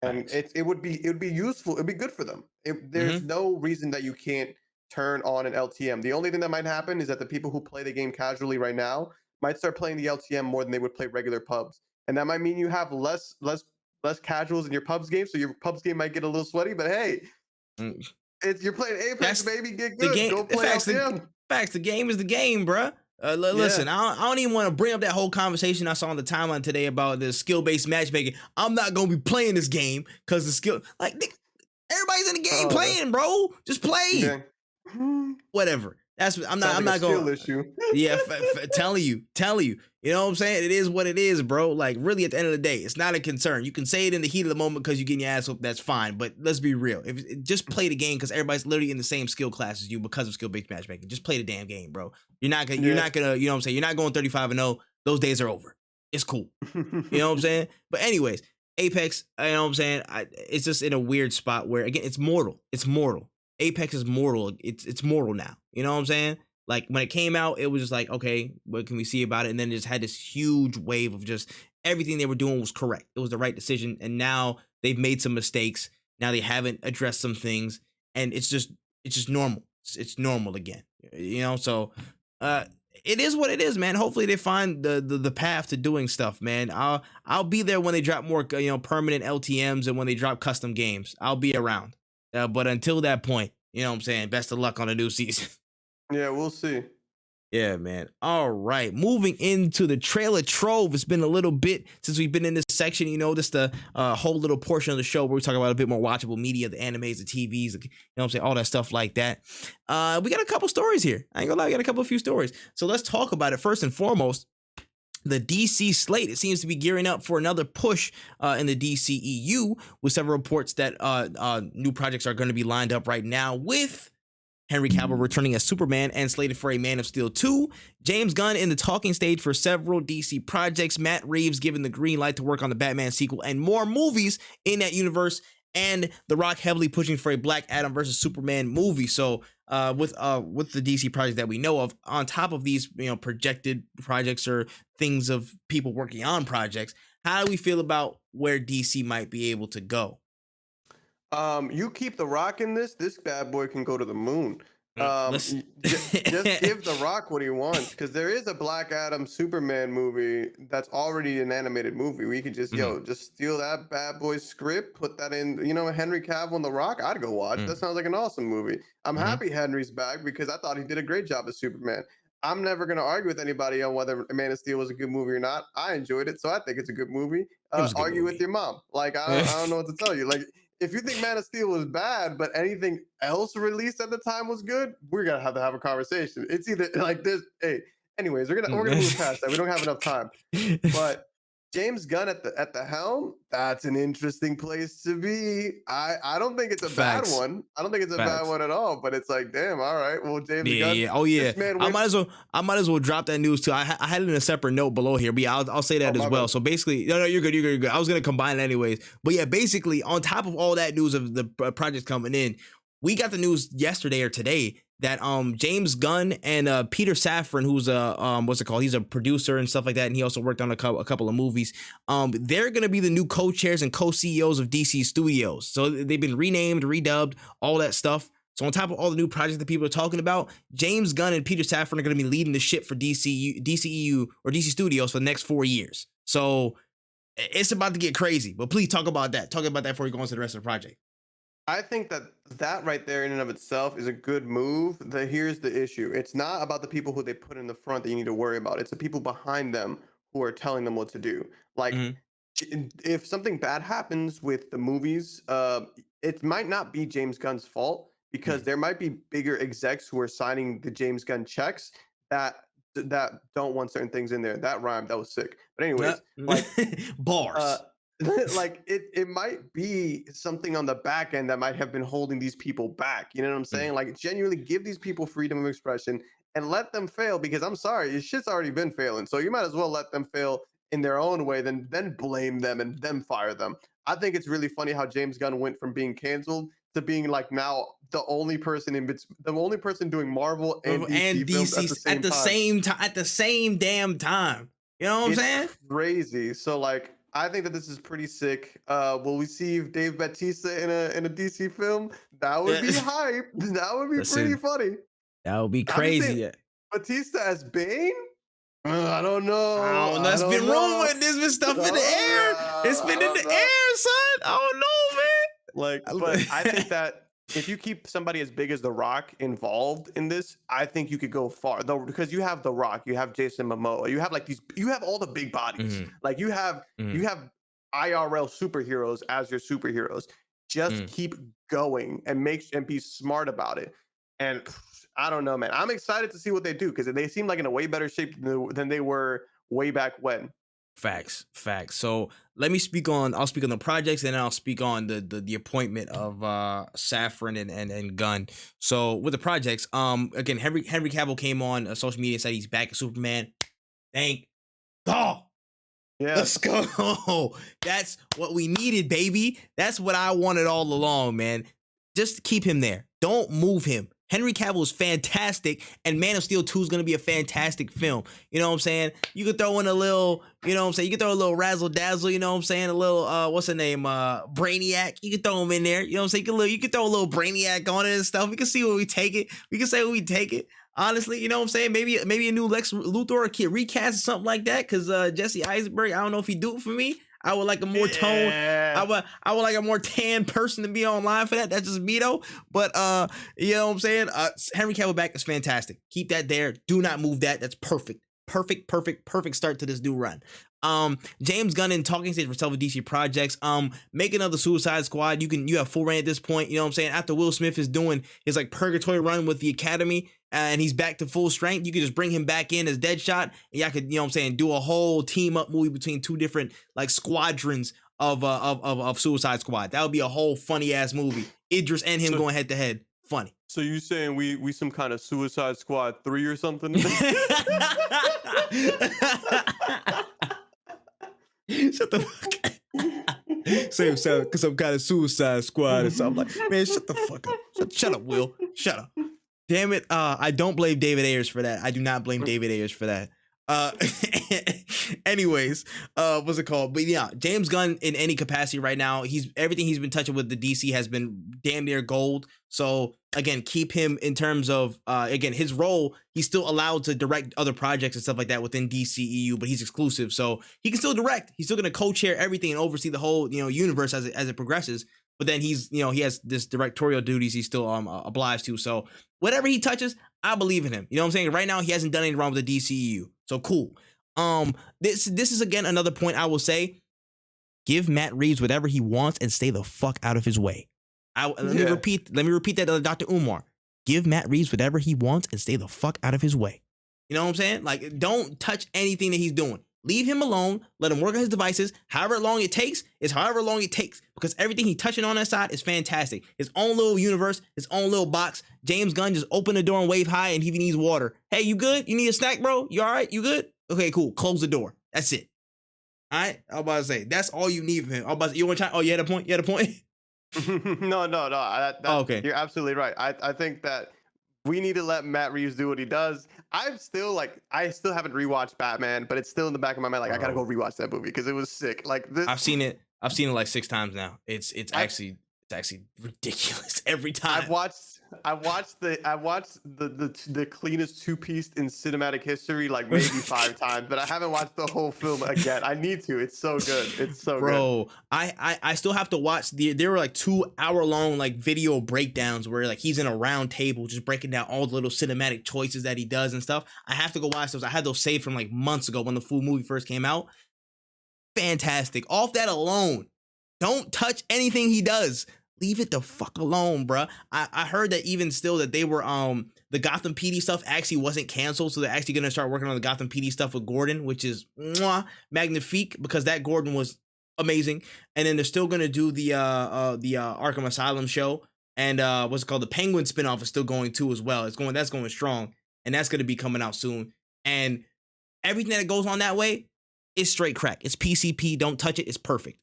and Facts. it would be useful. It'd be good for them. There's Mhm. no reason that you can't turn on an LTM. The only thing that might happen is that the people who play the game casually right now might start playing the LTM more than they would play regular pubs, and that might mean you have less casuals in your pubs game, so your pubs game might get a little sweaty. But hey, Mm. it's you're playing Apex, That's baby. Get the good. game. Go The play facts. LTM. The game is the game, bruh. Listen, Yeah. I don't even want to bring up that whole conversation I saw on the timeline today about the skill-based matchmaking. I'm not gonna be playing this game because the skill, like, everybody's in the game Oh, playing, bro. Just play. okay. Hmm. Whatever. That's I'm not. Sounds I'm like a not going. skill issue. Yeah, telling you. You know what I'm saying? It is what it is, bro. Like, really, at the end of the day, it's not a concern. You can say it in the heat of the moment because you're getting your ass whooped. That's fine. But let's be real. If just play the game because everybody's literally in the same skill class as you because of skill-based matchmaking. Just play the damn game, bro. You're not gonna. You're Yeah. not gonna. You know what I'm saying? You're not going 35-0. Those days are over. It's cool. You know what I'm saying? But anyways, Apex. You know what I'm saying? It's just in a weird spot where again, it's mortal. It's mortal. Apex is mortal. It's mortal now. You know what I'm saying? Like when it came out, it was just like, okay, what can we see about it? And then it just had this huge wave of just everything they were doing was correct. It was the right decision. And now they've made some mistakes. Now they haven't addressed some things, and it's just normal. It's normal again. You know, so uh it is what it is, man. Hopefully they find the path to doing stuff, man. I'll be there when they drop more permanent LTMs and when they drop custom games. I'll be around. But until that point, you know what I'm saying? Best of luck on the new season. Yeah, we'll see. Yeah, man. All right. Moving into the trailer trove. It's been a little bit since we've been in this section, just the whole little portion of the show where we talk about a bit more watchable media, the animes, the TVs, you know what I'm saying? All that stuff like that. We got a couple stories here. I ain't gonna lie, we got a few stories. So let's talk about it. First and foremost, the DC slate. It seems to be gearing up for another push in the DCEU with several reports that new projects are going to be lined up right now with Henry Cavill returning as Superman and slated for a Man of Steel 2. James Gunn in the talking stage for several DC projects. Matt Reeves given the green light to work on the Batman sequel and more movies in that universe. And The Rock heavily pushing for a Black Adam versus Superman movie. So with the DC projects that we know of, on top of these projected projects or things of people working on projects, how do we feel about where DC might be able to go? You keep the Rock in this bad boy can go to the moon. Listen. Just give the Rock what he wants, because there is a Black Adam Superman movie that's already an animated movie. We could just just steal that bad boy script, put that in, Henry Cavill and the Rock. I'd go watch. That sounds like an awesome movie. I'm Mhm. happy Henry's back because I thought he did a great job as Superman. I'm never gonna argue with anybody on whether Man of Steel was a good movie or not. I enjoyed it, so I think it's a good movie. It was a good Argue with movie. your mom. Like I don't know what to tell you. Like if you think Man of Steel was bad, but anything else released at the time was good, we're gonna have a conversation. It's either like this. Hey, anyways, we're gonna move past that. We don't have enough time. But James Gunn at the helm, that's an interesting place to be. I don't think it's a bad Facts. one. I don't think it's a bad Facts. one at all. But it's like, damn, all right. Well, James Yeah, Gunn, yeah. Oh, yeah. this man I went. might as well drop that news too. I had it in a separate note below here, but yeah, I'll say Oh, that as my well. bad. So basically, no, you're good, you're good. I was gonna combine it anyways, but yeah, basically, on top of all that news of the projects coming in, we got the news yesterday or today that James Gunn and Peter Safran, who's what's it called? He's a producer and stuff like that, and he also worked on a couple of movies. They're gonna be the new co-chairs and co-CEOs of DC Studios. So they've been renamed, redubbed, all that stuff. So on top of all the new projects that people are talking about, James Gunn and Peter Safran are going to be leading the ship for DCEU or DC Studios for the next 4 years. So it's about to get crazy. But please talk about that. Talk about that before we go on to the rest of the project. I think that right there in and of itself is a good move. Here's the issue. It's not about the people who they put in the front that you need to worry about. It's the people behind them who are telling them what to do. Like Mm-hmm. if something bad happens with the movies, it might not be James Gunn's fault because there might be bigger execs who are signing the James Gunn checks that don't want certain things in there. That rhymed. That was sick. But anyways, like bars. like it might be something on the back end that might have been holding these people back. You know what I'm saying? Like genuinely give these people freedom of expression and let them fail, because I'm sorry, your shit's already been failing. So you might as well let them fail in their own way, then blame them and then fire them. I think it's really funny how James Gunn went from being canceled to being like now the only person doing Marvel and DC films at the same damn time. You know what I'm saying? Crazy. So like, I think that this is pretty sick. Will we see Dave Bautista in a DC film? That would be hype. That would be pretty funny. That would be crazy. Bautista as Bane? I don't know. Oh, that's been rumored. There's been stuff in the air. It's been in the air, son. I don't know, man. Like, but I think that if you keep somebody as big as The Rock involved in this, I think you could go far. Though, because you have The Rock, you have Jason Momoa, you have like you have all the big bodies. Like you have IRL superheroes as your superheroes. Just keep going and be smart about it. And I don't know, man. I'm excited to see what they do, because they seem like in a way better shape than they were way back when. Facts. So I'll speak on the projects, and then I'll speak on the appointment of Safran and Gunn. So with the projects, again, Henry Cavill came on social media and said he's back as Superman. Thank God. Yeah. Let's go. That's what we needed, baby. That's what I wanted all along, man. Just keep him there. Don't move him. Henry Cavill is fantastic, and Man of Steel 2 is going to be a fantastic film. You know what I'm saying? You could throw in a little, you know what I'm saying? You could throw a little razzle dazzle, you know what I'm saying? A little, what's the name? Brainiac. You could throw him in there. You know what I'm saying? You could throw a little Brainiac on it and stuff. We can see where we take it. We can say where we take it. Honestly, you know what I'm saying? Maybe a new Lex Luthor or recast or something like that, because Jesse Eisenberg, I don't know if he do it for me. I would like a more tone. I would like a more tan person to be online for that. That's just me though. But you know what I'm saying? Henry Cavill back is fantastic. Keep that there. Do not move that. That's perfect. Perfect start to this new run. James Gunn in talking stage for several DC projects. Make another Suicide Squad. You have full reign at this point. You know what I'm saying? After Will Smith is doing his like purgatory run with the Academy, and he's back to full strength, you could just bring him back in as Deadshot, and y'all could, you know what I'm saying, do a whole team up movie between two different like squadrons of Suicide Squad. That would be a whole funny ass movie. Idris and him going head to head. Funny. So you saying we some kind of Suicide Squad 3 or something? Shut the fuck up. Same sound, cause some kind of Suicide Squad or something. Like, man, shut the fuck up. Shut up, Will. Shut up. Damn it. I don't blame David Ayers for that. I do not blame David Ayers for that. Anyways, what's it called? But yeah, James Gunn in any capacity right now, everything he's been touching with the DC has been damn near gold. So again, keep him in terms of again, his role, he's still allowed to direct other projects and stuff like that within DCEU, but he's exclusive, so he can still direct. He's still going to co-chair everything and oversee the whole, you know, universe as it progresses. But then he's, you know, he has this directorial duties he's still obliged to. So whatever he touches, I believe in him. You know what I'm saying? Right now, he hasn't done anything wrong with the DCEU. So cool. This is again another point I will say. Give Matt Reeves whatever he wants and stay the fuck out of his way. Let me repeat that to Dr. Umar. Give Matt Reeves whatever he wants and stay the fuck out of his way. You know what I'm saying? Like, don't touch anything that he's doing. Leave him alone. Let him work on his devices. However long it takes is however long it takes, because everything he's touching on that side is fantastic. His own little universe, his own little box. James Gunn just open the door and wave hi, and he needs water. Hey, you good? You need a snack, bro? You all right? You good? Okay, cool. Close the door. That's it. All right? I was about to say, that's all you need from him. I was about to say, you want to try? Oh, you had a point? You had a point? No. Okay. You're absolutely right. I think that we need to let Matt Reeves do what he does. I still haven't rewatched Batman, but it's still in the back of my mind. Like, I gotta go rewatch that movie because it was sick. Like this, I've seen it like 6 times now. It's actually ridiculous every time. I watched the cleanest 2-piece in cinematic history like maybe 5 times, but I haven't watched the whole film again. I need to. It's so good. It's so good. I still have to watch there were like 2-hour-long like video breakdowns where like he's in a round table just breaking down all the little cinematic choices that he does and stuff. I have to go watch those. I had those saved from like months ago when the full movie first came out. Fantastic. Off that alone, don't touch anything he does. leave it the fuck alone, bruh. I heard that even still that they were the Gotham PD stuff actually wasn't canceled, so they're actually gonna start working on the Gotham PD stuff with Gordon, which is magnifique, because that Gordon was amazing. And then they're still gonna do the Arkham Asylum show, and what's it called, the Penguin spinoff is still going too as well. That's going strong, and that's gonna be coming out soon. And everything that goes on that way is straight crack. It's PCP. Don't touch it. It's perfect.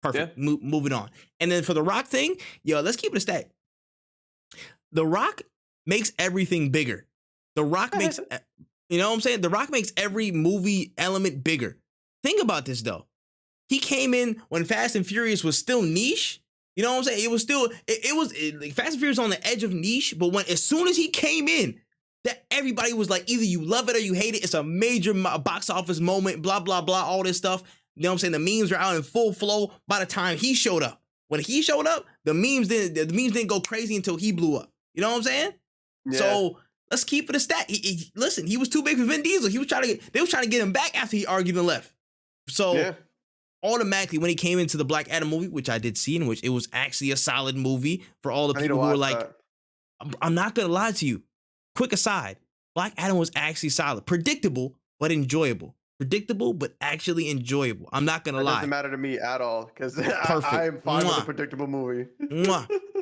Perfect. Yeah. Moving on. And then for the Rock thing, yo, let's keep it a stack. The Rock makes everything bigger. The Rock makes, you know what I'm saying? The Rock makes every movie element bigger. Think about this though. He came in when Fast and Furious was still niche. You know what I'm saying? It was still, like Fast and Furious on the edge of niche, but as soon as he came in, that everybody was like, either you love it or you hate it. It's a major box office moment, blah, blah, blah, all this stuff. You know what I'm saying? The memes are out in full flow by the time he showed up. When he showed up, the memes didn't go crazy until he blew up. You know what I'm saying? Yeah. So let's keep it a stat. Listen, he was too big for Vin Diesel. They was trying to get him back after he argued and left. So automatically, when he came into the Black Adam movie, which I did see, in which it was actually a solid movie for all the people who were like, I'm not gonna lie to you. Quick aside, Black Adam was actually solid. Predictable, but enjoyable. Predictable, but actually enjoyable. I'm not gonna lie. It doesn't matter to me at all, because I am fine with a predictable movie.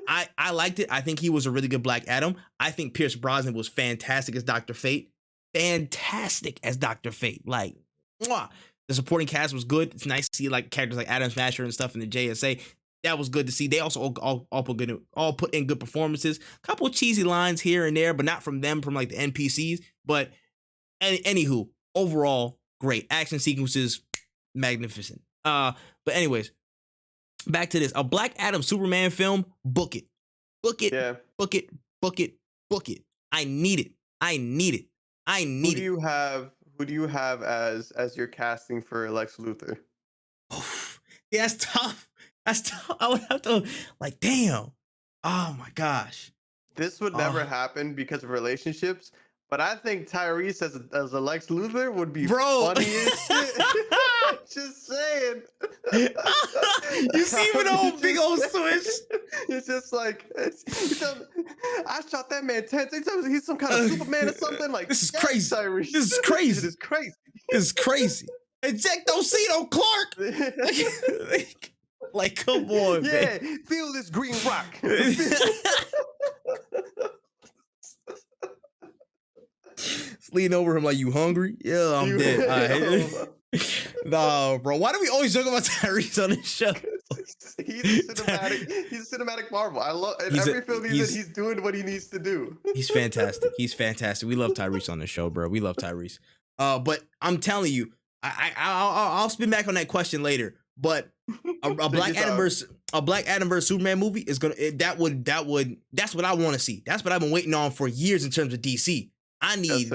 I liked it. I think he was a really good Black Adam. I think Pierce Brosnan was fantastic as Dr. Fate. Fantastic as Dr. Fate. Like, the supporting cast was good. It's nice to see like characters like Adam Smasher and stuff in the JSA. That was good to see. They also all put in good performances. A couple of cheesy lines here and there, but not from them, from like the NPCs. But anywho, overall, great. Action sequences, magnificent. But anyways, back to this. A Black Adam Superman film, book it. Book it. Yeah. Book it. Book it. Book it. I need it. I need it. I need it. Who do you have as your casting for Lex Luthor? Yeah, that's tough. That's tough. I would have to, like, damn. Oh my gosh. This would never happen because of relationships, but I think Tyrese as a Lex Luthor would be funny as shit. Just saying. You see him with the whole big old switch? It's just like, I shot that man 10 times. He's some kind of Superman or something. Like, this is crazy. Tyrese. This is crazy. This is crazy. This is crazy. Ejectocito Clark. Like, come on, man. Yeah, feel this green rock. Leaning over him like, you hungry? Yeah, I'm dead. Nah, bro. Why do we always talk about Tyrese on this show? He's a cinematic marvel. I love in every film he's doing what he needs to do. He's fantastic. He's fantastic. We love Tyrese on the show, bro. We love Tyrese. But I'm telling you, I'll spin back on that question later. But a Black Adam versus Superman movie is that's what I want to see. That's what I've been waiting on for years in terms of DC. I need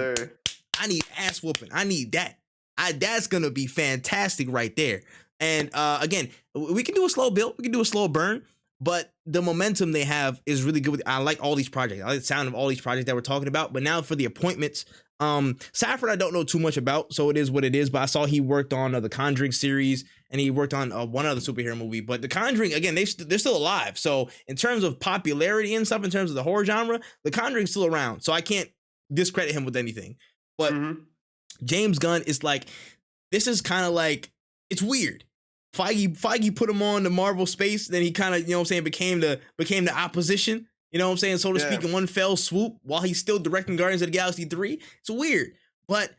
ass whooping. I need that. That's gonna be fantastic right there. And again, we can do a slow build, we can do a slow burn, but the momentum they have is really good. I like all these projects. I like the sound of all these projects that we're talking about. But now for the appointments, Safford I don't know too much about, so it is what it is. But I saw he worked on the Conjuring series, and he worked on one other superhero movie. But the Conjuring, again, they're still alive. So in terms of popularity and stuff, in terms of the horror genre, the Conjuring's still around. So I can't discredit him with anything. But James Gunn is like, this is kind of like, it's weird. Feige put him on the Marvel space, then he kind of, you know what I'm saying, became the opposition, you know what I'm saying, so to speak, in one fell swoop, while he's still directing Guardians of the Galaxy 3. It's weird. But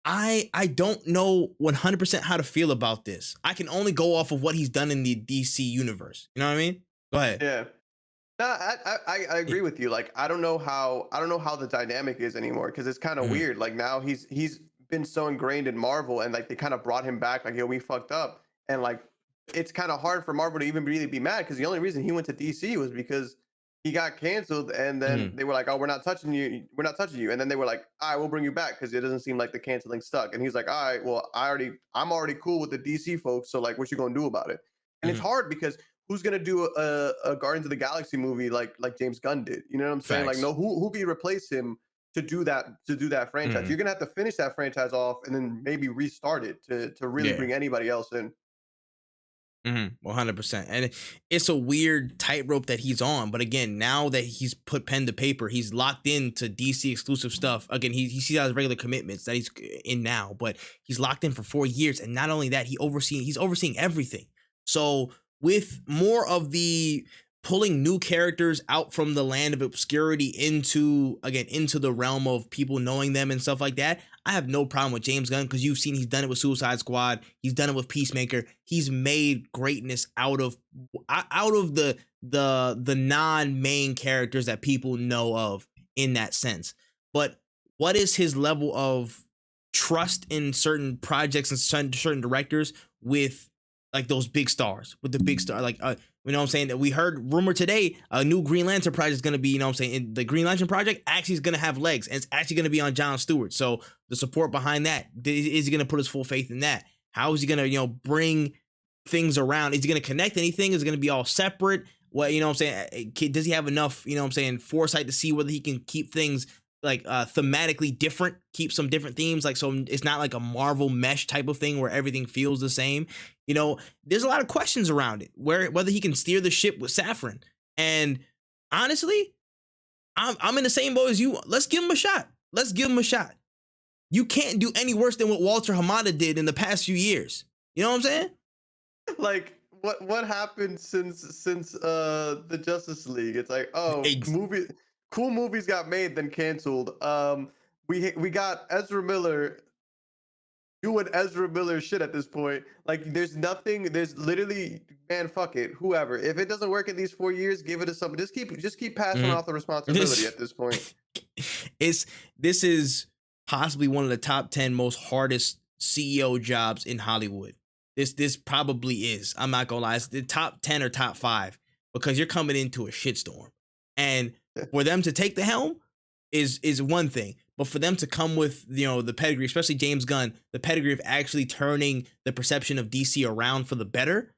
I don't know 100% how to feel about this. I can only go off of what he's done in the DC universe. You know what I mean? Go ahead. Yeah. No, I agree with you. Like, I don't know how the dynamic is anymore, because it's kind of weird. Like, now he's been so ingrained in Marvel, and like they kind of brought him back. Like, yo, we fucked up, and like it's kind of hard for Marvel to even really be mad, because the only reason he went to DC was because he got canceled, and then they were like, oh, we're not touching you, and then they were like, all right, we'll bring you back because it doesn't seem like the canceling stuck. And he's like, all right, well, I'm already cool with the DC folks, so like, what you gonna do about it? And it's hard because who's gonna do a Guardians of the Galaxy movie like James Gunn did? You know what I'm saying? Facts. Like, no, who can replace him to do that franchise? You're gonna have to finish that franchise off and then maybe restart it to really bring anybody else in. 100%. And it's a weird tightrope that he's on. But again, now that he's put pen to paper, he's locked into DC exclusive stuff. Again, he sees out his regular commitments that he's in now, but he's locked in for 4 years. And not only that, he's overseeing everything. So with more of the pulling new characters out from the land of obscurity into the realm of people knowing them and stuff like that, I have no problem with James Gunn, because you've seen he's done it with Suicide Squad, he's done it with Peacemaker, he's made greatness out of the non-main characters that people know of in that sense. But what is his level of trust in certain projects and certain directors with like those big stars, with the big star, like you know what I'm saying, that we heard rumor today, a new Green Lantern project is going to be, you know what I'm saying, the Green Lantern project actually is going to have legs, and it's actually going to be on Jon Stewart. So the support behind that, is he going to put his full faith in that? How is he going to, you know, bring things around? Is he going to connect anything? Is it going to be all separate? What, you know what I'm saying, does he have enough, you know what I'm saying, foresight to see whether he can keep things like thematically different, keep some different themes, like, so it's not like a Marvel mesh type of thing where everything feels the same. You know, there's a lot of questions around it, whether he can steer the ship with Saffron. And honestly, I'm in the same boat as you. Let's give him a shot. Let's give him a shot. You can't do any worse than what Walter Hamada did in the past few years. You know what I'm saying? Like, what happened since the Justice League? It's like, oh, cool movies got made then canceled. We got Ezra Miller doing Ezra Miller shit at this point. Like, there's literally, man, fuck it, whoever. If it doesn't work in these 4 years, give it to somebody. Just keep passing off the responsibility at this point. This is possibly one of the top 10 most hardest CEO jobs in Hollywood. This probably is. I'm not gonna lie, it's the top 10 or top 5, because you're coming into a shitstorm, and for them to take the helm is one thing, but for them to come with, you know, the pedigree, especially James Gunn, the pedigree of actually turning the perception of DC around for the better,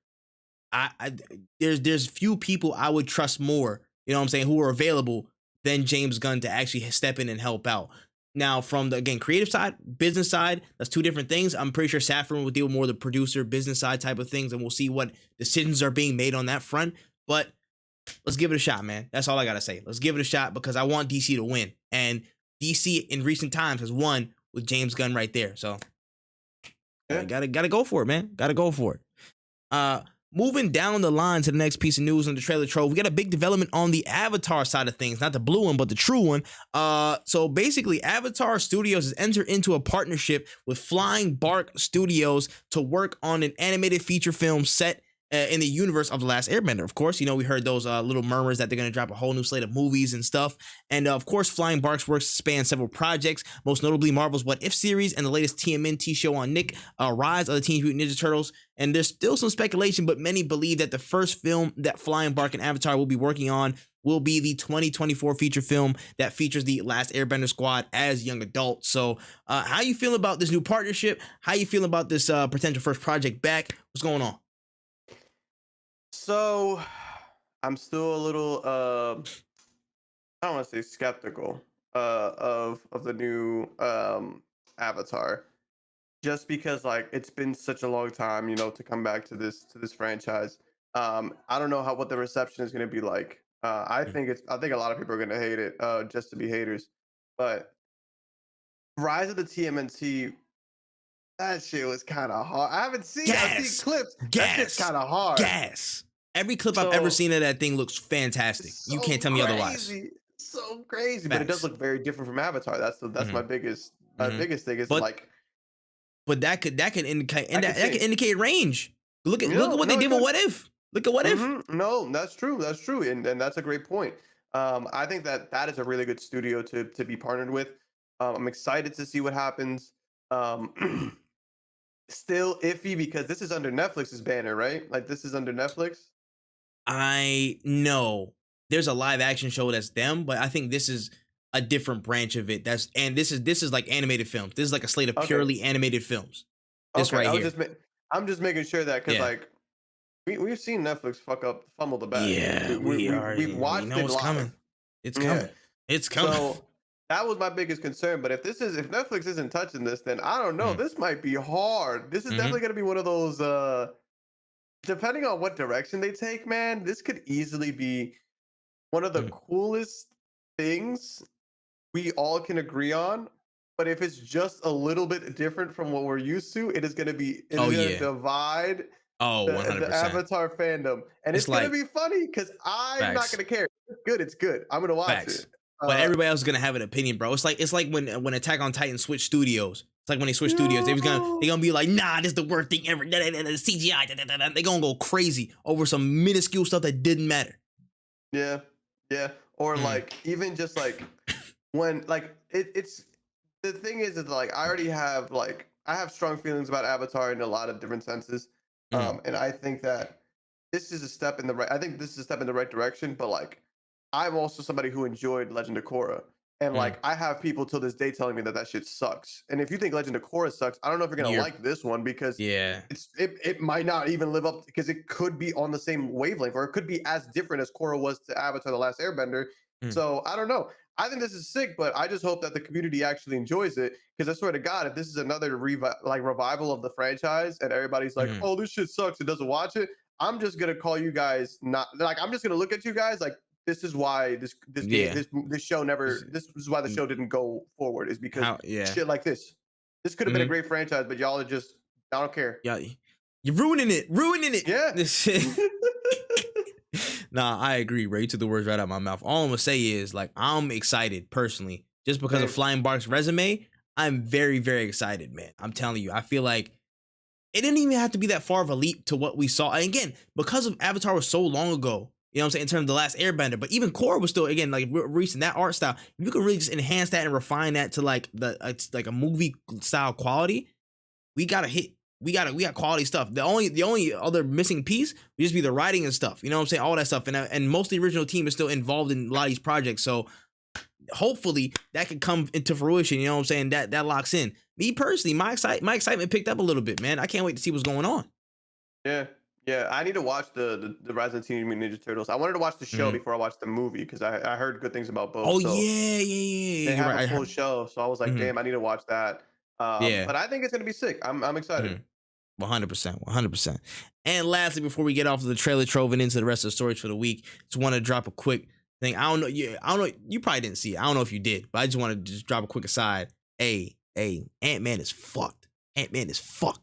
there's few people I would trust more, you know what I'm saying, who are available than James Gunn to actually step in and help out. Now, from the, again, creative side, business side, that's two different things. I'm pretty sure Saffron will deal with more of the producer, business side type of things, and we'll see what decisions are being made on that front. But let's give it a shot, man. That's all I gotta say. Let's give it a shot, because I want DC to win, and DC in recent times has won with James Gunn right there. So yeah, gotta go for it, man. Gotta go for it. Moving down the line to the next piece of news on the trailer trove, we got a big development on the Avatar side of things, not the blue one, but the true one. So basically, Avatar Studios has entered into a partnership with Flying Bark Studios to work on an animated feature film set in the universe of The Last Airbender. Of course, you know, we heard those little murmurs that they're going to drop a whole new slate of movies and stuff. And of course, Flying Bark's works span several projects, most notably Marvel's What If series and the latest TMNT show on Nick, Rise of the Teenage Mutant Ninja Turtles. And there's still some speculation, but many believe that the first film that Flying Bark and Avatar will be working on will be the 2024 feature film that features the Last Airbender squad as young adults. So how you feel about this new partnership? How you feel about this potential first project back? What's going on? So I'm still a little I don't want to say skeptical of the new Avatar, just because like it's been such a long time, you know, to come back to this franchise. I don't know what the reception is going to be like. I think a lot of people are going to hate it just to be haters. But Rise of the TMNT, that shit was kind of hard. I've seen clips. That shit's kind of hard. Every clip I've ever seen of that thing looks fantastic. So you can't tell me otherwise. So crazy, but it does look very different from Avatar. That's my biggest thing. Is like, but that could indicate that can indicate range. Look at what they did with What If. Look at What If. No, that's true, and that's a great point. I think that is a really good studio to be partnered with. I'm excited to see what happens. Still iffy because this is under Netflix's banner, right? Like, this is under Netflix. I know there's a live action show that's them, but I think this is a different branch of it. This is like animated films. This is like a slate of purely animated films. This right here. I'm just making sure that, because like we've seen Netflix fumble the bag. Yeah, we've watched it live. Coming. It's coming. Yeah. It's coming. So that was my biggest concern. But if Netflix isn't touching this, then I don't know. This might be hard. This is definitely going to be one of those depending on what direction they take, man, this could easily be one of the Mm. coolest things we all can agree on. But if it's just a little bit different from what we're used to, it Oh is gonna yeah. divide Oh, the 100%. Avatar fandom, and It's it's gonna like be funny because I'm not facts. gonna care. It's good. It's good. I'm gonna watch it. Facts. But Uh, everybody else is gonna have an opinion, bro. It's like when Attack on Titan switched studios. It's like when they switch studios, yo, they gonna be like, nah, this is the worst thing ever. CGI. They gonna go crazy over some minuscule stuff that didn't matter. yeah, yeah. Or Mm, like even just like when like it's the thing is like I already have like I have strong feelings about Avatar in a lot of different senses, mm, and I think that this is a step in the right. I think this is a step in the right direction. But like, I'm also somebody who enjoyed Legend of Korra, and mm. like I have people till this day telling me that that shit sucks. And if you think Legend of Korra sucks, I don't know if you're gonna You're like this one because yeah. it might not even live up because it could be on the same wavelength or it could be as different as Korra was to Avatar: The Last Airbender. Mm, So I don't know. I think this is sick, but I just hope that the community actually enjoys it. Because I swear to God, if this is another revival of the franchise and everybody's like, mm. "Oh, this shit sucks," and doesn't watch it, I'm just gonna call you guys not like I'm just gonna look at you guys like this is why this game Yeah. this show never It's- this is why the mm, show didn't go forward is because How yeah. shit like this. This could have been a Mm-hmm. great franchise, but y'all are just I don't care. Yeah. You're ruining it. Ruining it. Yeah. This shit. Nah, I agree, bro. You took the words right out of my mouth. All I'm gonna say is, like, I'm excited personally, just because of Same. Flying Bark's resume. I'm very, very excited, man. I'm telling you, I feel like it didn't even have to be that far of a leap to what we saw. And again, because of Avatar was so long ago, you know what I'm saying, in terms of the last Airbender, but even Korra was still, again, like recent that art style. If you can really just enhance that and refine that to like it's like a movie style quality, we got to hit. We got quality stuff. The only other missing piece would just be the writing and stuff. You know what I'm saying? All that stuff. And most of the original team is still involved in a lot of these projects. So hopefully that could come into fruition. You know what I'm saying? That locks in. Me personally, my excitement picked up a little bit, man. I can't wait to see what's going on. Yeah. Yeah. I need to watch the Rise of the Teenage Mutant Ninja Turtles. I wanted to watch the show Mhm. before I watched the movie because I heard good things about both. Oh So yeah, yeah. they You're have right. a full show. So I was like, Mhm. damn, I need to watch that. Yeah. But I think it's gonna be sick. I'm excited. 100%, 100%. And lastly, before we get off of the trailer trove and into the rest of the stories for the week, just want to drop a quick thing. I don't know. I don't know. You probably didn't see it. I don't know if you did, but I just want to just drop a quick aside. Hey, Ant-Man is fucked. Ant-Man is fucked.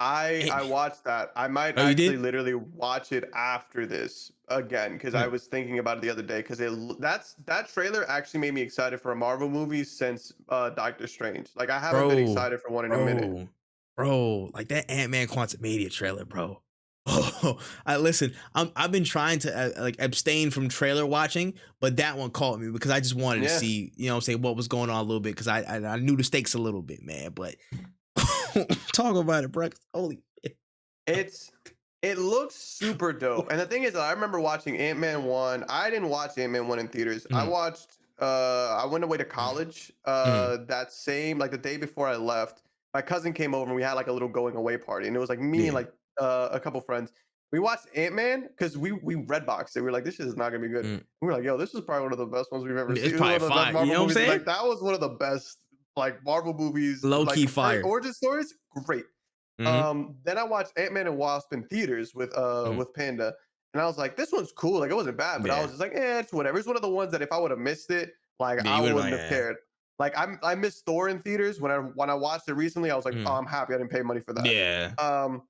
I Ant- watched that. I might oh, you actually did? literally watch it after this again because I Hmm. was thinking about it the other day because that trailer actually made me excited for a Marvel movie since Doctor Strange. Like I haven't been Bro, excited for one in a minute. bro, bro. Like that Ant-Man Quantumania trailer, bro. Oh, I listen. I've been trying to like abstain from trailer watching, but that one caught me because I just wanted to Yeah, see, you know, say what was going on a little bit because I knew the stakes a little bit, man. But talk about it, bro. Holy shit. it's it looks super dope. And the thing is, I remember watching Ant-Man 1. I didn't watch Ant-Man 1 in theaters. Mhm, I went away to college mhm, that same like the day before I left. My cousin came over and we had like a little going away party. And it was like me and yeah. like a couple friends. We watched Ant-Man because we red boxed it. We were like, this shit is not gonna be good. Mm. We were like, yo, this is probably one of the best ones we've ever seen. It's This is one probably of the best fire. You Marvel know what I'm movies. saying? Like that was one of the best like Marvel movies. Low Like key compared fire. origin stories, great. Hmm. Then I watched Ant-Man and Wasp in theaters Hmm. with Panda, and I was like, this one's cool. Like it wasn't bad, but I was Yeah. just like, it's whatever. It's one of the ones that if I would have missed it, like Yeah. I You would have wouldn't been like, have yeah. cared. Like I missed Thor in theaters when I watched it recently. I was like, oh, Mm. I'm happy I didn't pay money for that. Yeah. Um,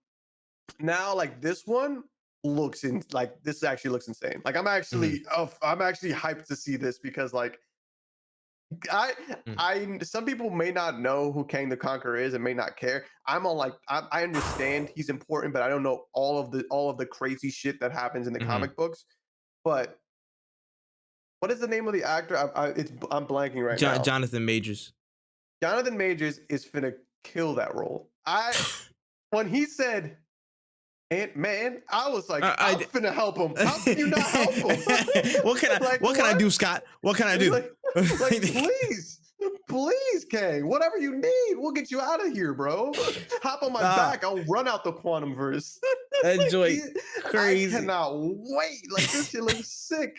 Now like this one looks in like this actually looks insane. Like Mhm, I'm actually hyped to see this because like I mm, I some people may not know who Kang the Conqueror is and may not care. I'm on like I understand he's important, but I don't know all of the crazy shit that happens in the mhm. comic books. But what is the name of the actor? I'm blanking right now. Jonathan Majors. Jonathan Majors is finna kill that role. I when he said Ant Man, I was like, I'm finna help him. How can you not help him? Like What can I what? do, Scott? What can I do? Like, like please, Kang, whatever you need, we'll get you out of here, bro. Hop on my Nah, back, I'll run out the quantum verse. that Like, joint I crazy, cannot wait. Like this shit looks sick.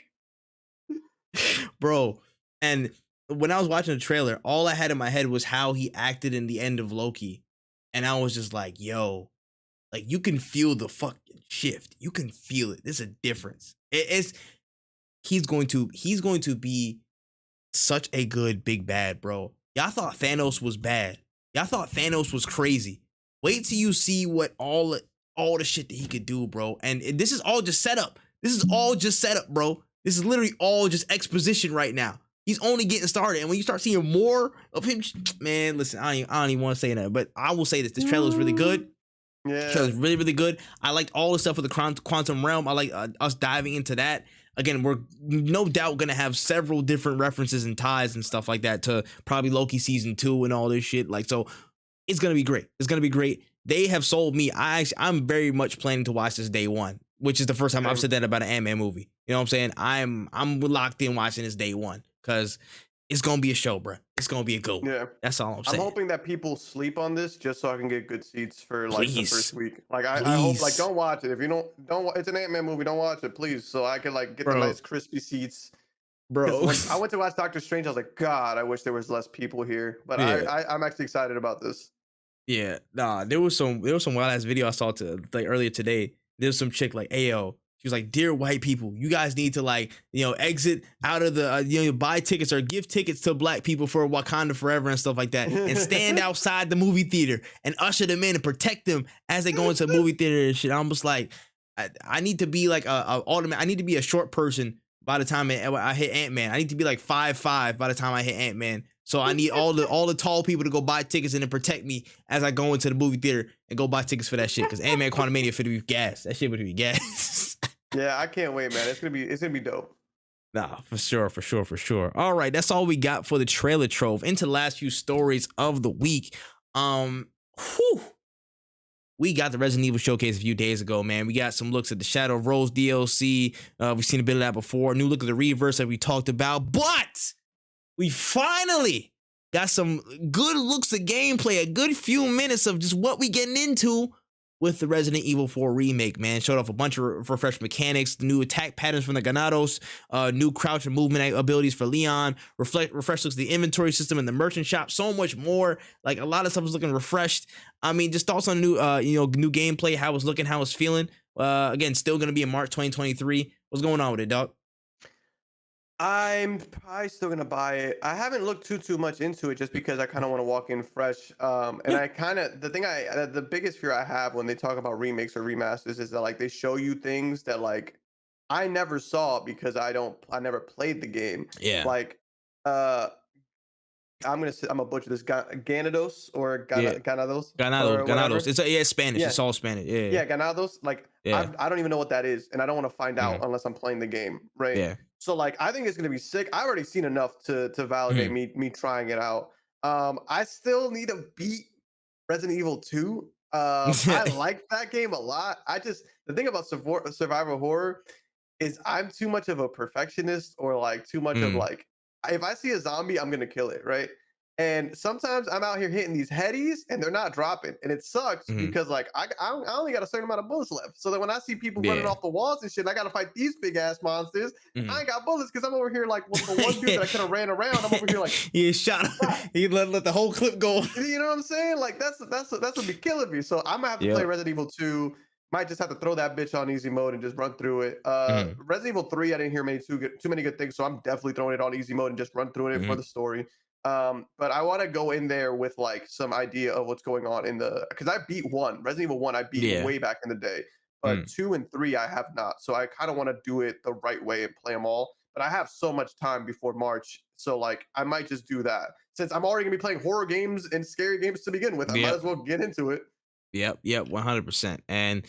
bro. And when I was watching the trailer, all I had in my head was how he acted in the end of Loki, and I was just like, yo. Like you can feel the fucking shift. You can feel it. There's a difference. He's going to be such a good big bad, bro. Y'all thought Thanos was bad. Y'all thought Thanos was crazy. Wait till you see what all the shit that he could do, bro. And this is all just setup. This is all just setup, bro. This is literally all just exposition right now. He's only getting started. And when you start seeing more of him, man, listen, I don't even want to say that, but I will say this. This trailer is really good. Yeah. The trailer is really, really good. I liked all the stuff with the quantum realm. I like us diving into that. Again, we're no doubt going to have several different references and ties and stuff like that to probably Loki season 2 and all this shit. Like, so it's going to be great. It's going to be great. They have sold me. I'm very much planning to watch this day one, which is the first time I've said that about an Ant-Man movie. You know what I'm saying? I'm locked in watching this day one because it's going to be a show, bro. It's going to be a good one. Yeah. That's all I'm saying. I'm hoping that people sleep on this just so I can get good seats for like the first week. Like I hope, like, don't watch it. If you don't, it's an Ant-Man movie. Don't watch it, please. So I can like get the nice crispy seats. Bro, when I went to watch Doctor Strange, I was like, God, I wish there was less people here. But yeah. I'm actually excited about this. Yeah, nah, there was some wild ass video I saw like earlier today. There was some chick like, ayo, she was like, dear white people, you guys need to like, exit out of the, buy tickets or give tickets to black people for Wakanda Forever and stuff like that, and stand outside the movie theater and usher them in and protect them as they go into the movie theater and shit. I'm just like, I need to be like I need to be a short person by the time I hit Ant-Man. I need to be like 5'5" by the time I hit Ant-Man. So I need all the tall people to go buy tickets and then protect me as I go into the movie theater and go buy tickets for that shit. Because Ant-Man Quantumania finna be gas. That shit would be gas. Yeah, I can't wait, man. It's gonna be dope. Nah, for sure. All right, that's all we got for the trailer trove. Into the last few stories of the week. We got the Resident Evil showcase a few days ago, man. We got some looks at the Shadow of Rose DLC. We've seen a bit of that before. New look at the Reverse that we talked about, but we finally got some good looks at gameplay, a good few minutes of just what we getting into with the Resident Evil 4 remake, man. Showed off a bunch of refreshed mechanics, new attack patterns from the Granados, new crouch and movement abilities for Leon, refreshed looks at the inventory system and the merchant shop, so much more. Like, a lot of stuff was looking refreshed. I mean, just thoughts on new gameplay, how it's looking, how it's feeling. Again, still gonna be in March 2023. What's going on with it, dog? I'm probably still gonna buy it. I haven't looked too much into it just because I kind of want to walk in fresh. And I kind of the biggest fear I have when they talk about remakes or remasters is that like they show you things that like I never saw because I never played the game. Yeah. Like I'm gonna butcher this Ganados or Ganados. Ganados. It's Spanish. Yeah. It's all Spanish. Yeah. Ganados. Like I don't even know what that is, and I don't want to find out unless I'm playing the game, right? Yeah. So like I think it's gonna be sick. I've already seen enough to validate me trying it out. I still need to beat Resident Evil 2. I like that game a lot. The thing about survival horror is I'm too much of a perfectionist, or like too much of like, if I see a zombie, I'm gonna kill it, right? And sometimes I'm out here hitting these headies and they're not dropping, and it sucks because like I only got a certain amount of bullets left. So that when I see people running off the walls and shit, and I gotta fight these big ass monsters. I ain't got bullets because I'm over here like the one dude that I could have ran around. I'm over here like he shot. He let the whole clip go. You know what I'm saying? Like that's what be killing me. So I'm gonna have to play Resident Evil 2. Might just have to throw that bitch on easy mode and just run through it. Resident Evil 3, I didn't hear too many good things, so I'm definitely throwing it on easy mode and just run through it for the story. But I want to go in there with like some idea of what's going on because I beat Resident Evil 1, I beat way back in the day, but 2 and 3 I have not. So I kind of want to do it the right way and play them all. But I have so much time before March, so like I might just do that. Since I'm already gonna be playing horror games and scary games to begin with, I might as well get into it. Yep, 100%. And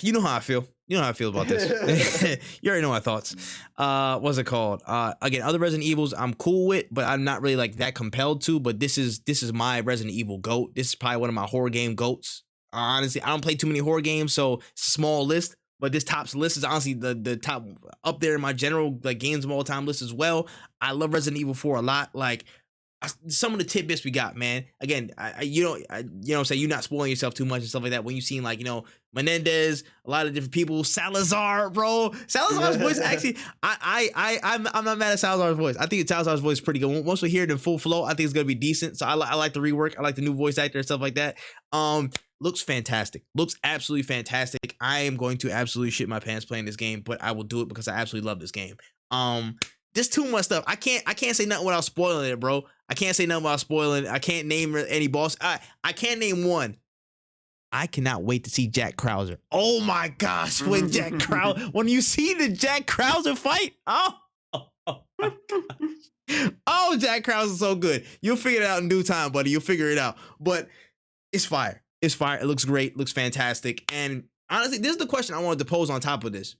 you know how I feel. You know how I feel about this. You already know my thoughts. What's it called? Again, other Resident Evils I'm cool with, but I'm not really like that compelled to. But this is my Resident Evil GOAT. This is probably one of my horror game GOATs. Honestly, I don't play too many horror games, so it's a small list. But this top list is honestly the top up there in my general like games of all time list as well. I love Resident Evil 4 a lot. Like, some of the tidbits we got, man. Again, you know what I'm saying, you're not spoiling yourself too much and stuff like that. When you seen like, you know, Menendez, a lot of different people, Salazar, bro. Salazar's voice actually, I'm not mad at Salazar's voice. I think Salazar's voice is pretty good. Once we hear it in full flow, I think it's gonna be decent. So I like the rework. I like the new voice actor and stuff like that. Looks fantastic. Looks absolutely fantastic. I am going to absolutely shit my pants playing this game, but I will do it because I absolutely love this game. There's too much stuff. I can't say nothing without spoiling it, bro. I can't say nothing without spoiling. I can't name any boss. I can't name one. I cannot wait to see Jack Krauser. Oh my gosh, when you see the Jack Krauser fight, oh my gosh. Oh, Jack Krauser's so good. You'll figure it out in due time, buddy. You'll figure it out. But it's fire. It's fire. It looks great. Looks fantastic. And honestly, this is the question I wanted to pose on top of this.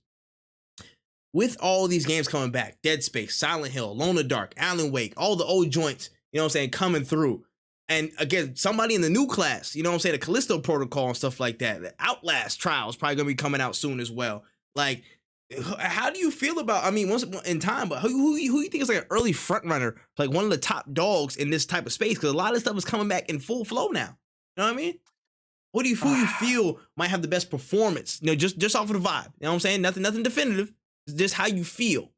With all these games coming back, Dead Space, Silent Hill, Alone in the Dark, Alan Wake, all the old joints, you know what I'm saying, coming through. And again, somebody in the new class, you know what I'm saying, the Callisto Protocol and stuff like that. The Outlast trial is probably going to be coming out soon as well. Like, how do you feel about, I mean, once in time, but who you think is like an early front runner, like one of the top dogs in this type of space? Because a lot of stuff is coming back in full flow now. You know what I mean? Who you feel might have the best performance? You know, just off of the vibe. You know what I'm saying? Nothing definitive. Just how you feel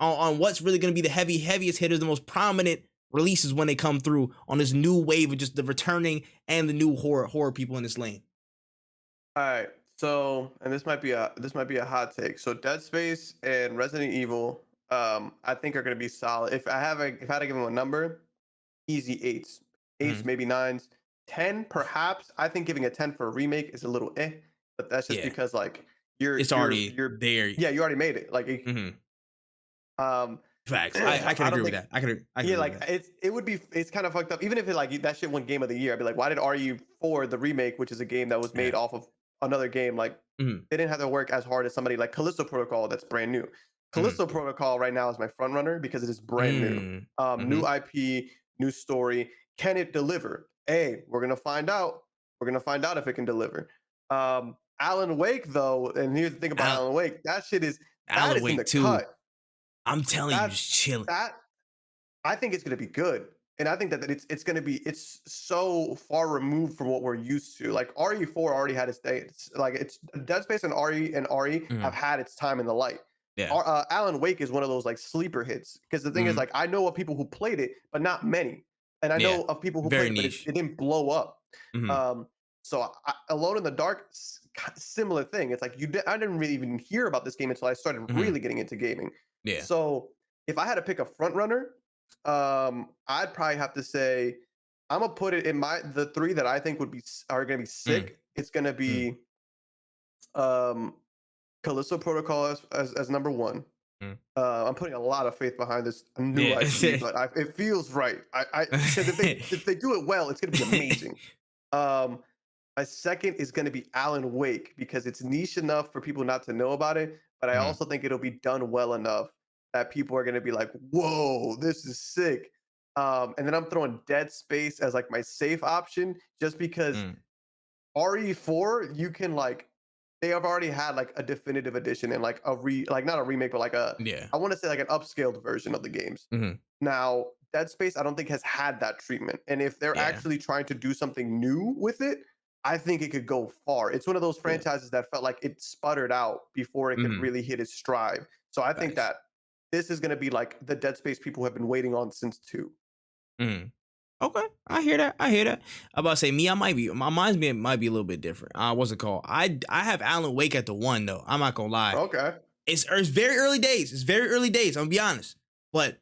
on what's really going to be the heaviest hitters, the most prominent releases when they come through on this new wave of just the returning and the new horror people in this lane. All right, so and this might be a hot take. So Dead Space and Resident Evil, I think are going to be solid. If I had to give them a number, easy 8s, maybe 9s, 10 perhaps. I think giving a 10 for a remake is a little but that's just because like. You're there. Yeah, you already made it. Like, facts. I can agree with that. I can. Like it's kind of fucked up. Even if it like that shit won Game of the Year, I'd be like, why did RE4 the remake, which is a game that was made off of another game, like they didn't have to work as hard as somebody like Callisto Protocol that's brand new. Callisto Protocol right now is my front runner because it is brand new. New IP, new story. Can it deliver? Hey, we're gonna find out. We're gonna find out if it can deliver. Alan Wake, though, and here's the thing about Alan Wake, that shit is Alan Wake in the too. cut. I'm telling you, it's chilling. I think it's gonna be good, and I think that it's so far removed from what we're used to. Like RE4 already had its day. It's like it's Dead Space and RE have had its time in the light. Yeah. Alan Wake is one of those like sleeper hits because the thing is like I know of people who played it, but not many, and I know of people who played it, but it didn't blow up. So Alone in the Dark, similar thing. It's like I didn't really even hear about this game until I started really getting into gaming. Yeah. So if I had to pick a front runner, I'd probably have to say I'm gonna put it in the 3 that I think are gonna be sick. It's gonna be Callisto Protocol as number 1. I'm putting a lot of faith behind this new IP, but it feels right. Because if they do it well, it's gonna be amazing. My second is going to be Alan Wake because it's niche enough for people not to know about it, but I also think it'll be done well enough that people are going to be like, "Whoa, this is sick." And then I'm throwing Dead Space as like my safe option, just because RE4 you can like they have already had like a definitive edition and like not a remake, but like I want to say like an upscaled version of the games. Now Dead Space I don't think has had that treatment, and if they're actually trying to do something new with it, I think it could go far. It's one of those franchises that felt like it sputtered out before it could really hit its stride. So I think that this is going to be like the Dead Space people have been waiting on since 2. Okay, I hear that. I'm about to say my mind's might be a little bit different. What's it called? I have Alan Wake at the 1 though. I'm not gonna lie. Okay. It's very early days. I'm gonna be honest, but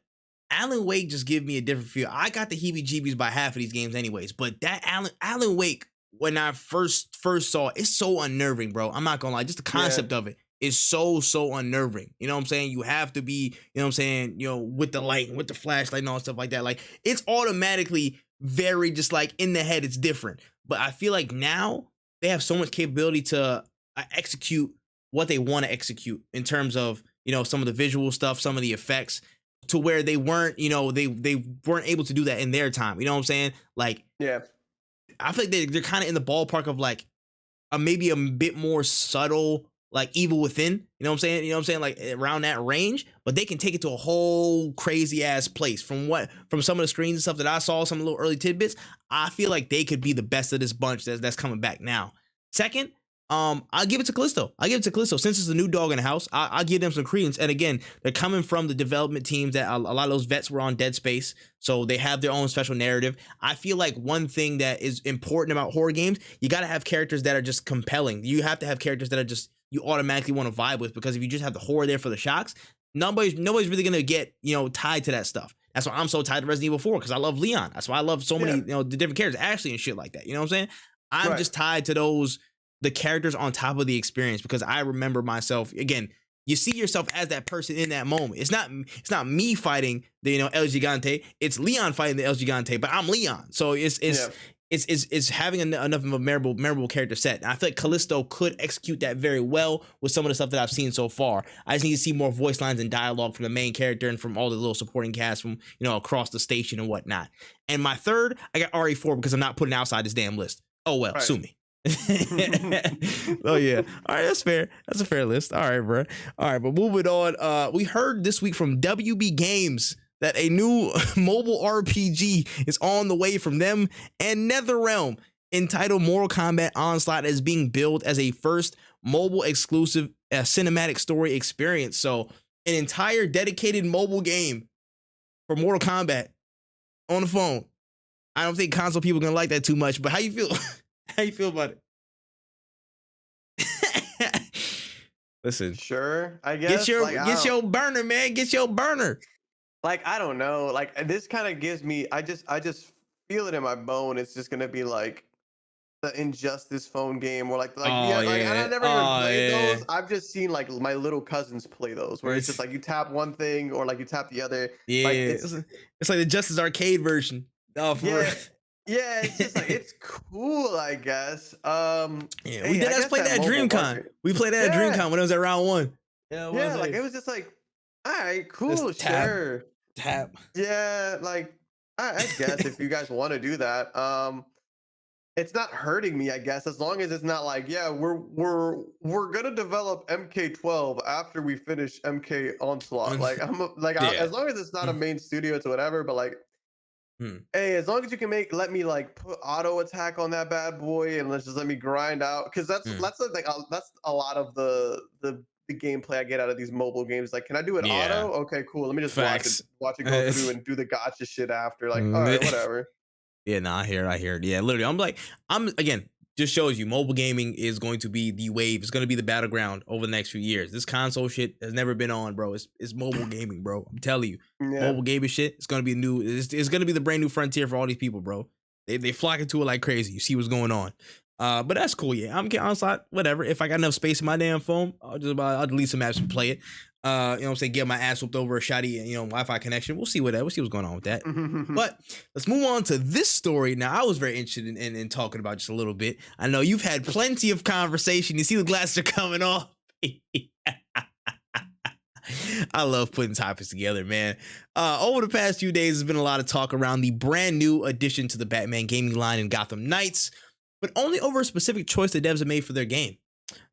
Alan Wake just give me a different feel. I got the heebie-jeebies by half of these games anyways, but that Alan Wake, when I first saw it, it's so unnerving, bro. I'm not gonna lie. Just the concept of it is so unnerving. You know what I'm saying? You have to be, you know what I'm saying, with the light, with the flashlight and all stuff like that. Like, it's automatically very just like in the head, it's different. But I feel like now they have so much capability to execute what they want to execute in terms of, some of the visual stuff, some of the effects, to where they weren't, they weren't able to do that in their time. You know what I'm saying? Like, yeah. I feel like they're kind of in the ballpark of like maybe a bit more subtle like Evil Within, you know what I'm saying? You know what I'm saying? Like around that range, but they can take it to a whole crazy ass place. From some of the screens and stuff that I saw, some little early tidbits, I feel like they could be the best of this bunch that's coming back now. Second, I'll give it to Callisto. Since it's a new dog in the house. I'll give them some credence. And again, they're coming from the development teams that a lot of those vets were on Dead Space, so they have their own special narrative. I feel like one thing that is important about horror games, you got to have characters that are just compelling. You have to have characters that are just you automatically want to vibe with, because if you just have the horror there for the shocks, nobody's really gonna get tied to that stuff. That's why I'm so tied to Resident Evil 4, because I love Leon. That's why I love so many the different characters, Ashley and shit like that. You know what I'm saying? I'm just tied to the characters on top of the experience, because I remember myself again. You see yourself as that person in that moment. It's not me fighting the El Gigante. It's Leon fighting the El Gigante, but I'm Leon. So it's having enough of a memorable character set. And I feel like Callisto could execute that very well with some of the stuff that I've seen so far. I just need to see more voice lines and dialogue from the main character and from all the little supporting cast from across the station and whatnot. And my third, I got RE4, because I'm not putting outside this damn list. Oh well, sue me. Oh yeah, all right, that's fair. That's a fair list. All right, bro. All right, but moving on. We heard this week from WB Games that a new mobile RPG is on the way from them and NetherRealm, entitled Mortal Kombat Onslaught, is being billed as a first mobile exclusive cinematic story experience. So an entire dedicated mobile game for Mortal Kombat on the phone. I don't think console people are gonna like that too much, but how you feel? How you feel about it? Listen, sure, I guess. Get your burner, man. Get your burner. Like, I don't know. Like, this kind of gives me. I just feel it in my bone. It's just gonna be like the Injustice phone game, or and I never even played those. I've just seen like my little cousins play those, where it's just like you tap one thing or like you tap the other. Yeah, it's like the Justice Arcade version. Oh, for real. Yeah, it's just like it's cool, I guess. Yeah, we did play that at DreamCon. We played that at DreamCon when it was at round 1. Yeah, like it was just like, all right, cool, sure. Tap. Yeah, like I guess if you guys want to do that, it's not hurting me, I guess, as long as it's not like, yeah, we're gonna develop MK12 after we finish MK Onslaught. Like as long as it's not a main studio, it's whatever. But like, hey, as long as you can let me like put auto attack on that bad boy, and let's just let me grind out, because that's a lot of the gameplay I get out of these mobile games. Like, can I do it auto? Okay, cool. Let me just watch it go through and do the gotcha shit after. Like, all right, whatever. Yeah, no, I hear it. Yeah, literally, I'm again, just shows you mobile gaming is going to be the wave. It's going to be the battleground over the next few years. This console shit has never been on, bro. It's mobile gaming, bro. I'm telling you, mobile gaming shit. It's going to be it's going to be the brand new frontier for all these people, bro. They flock into it like crazy. You see what's going on. But that's cool. Yeah, I'm getting outside. Whatever. If I got enough space in my damn phone, I'll delete some apps and play it. You know what I'm saying? Get my ass whooped over a shoddy, Wi-Fi connection. We'll see what's going on with that. But let's move on to this story. Now, I was very interested in talking about just a little bit. I know you've had plenty of conversation. You see the glasses are coming off. I love putting topics together, man. Over the past few days, there's been a lot of talk around the brand new addition to the Batman gaming line in Gotham Knights, but only over a specific choice the devs have made for their game.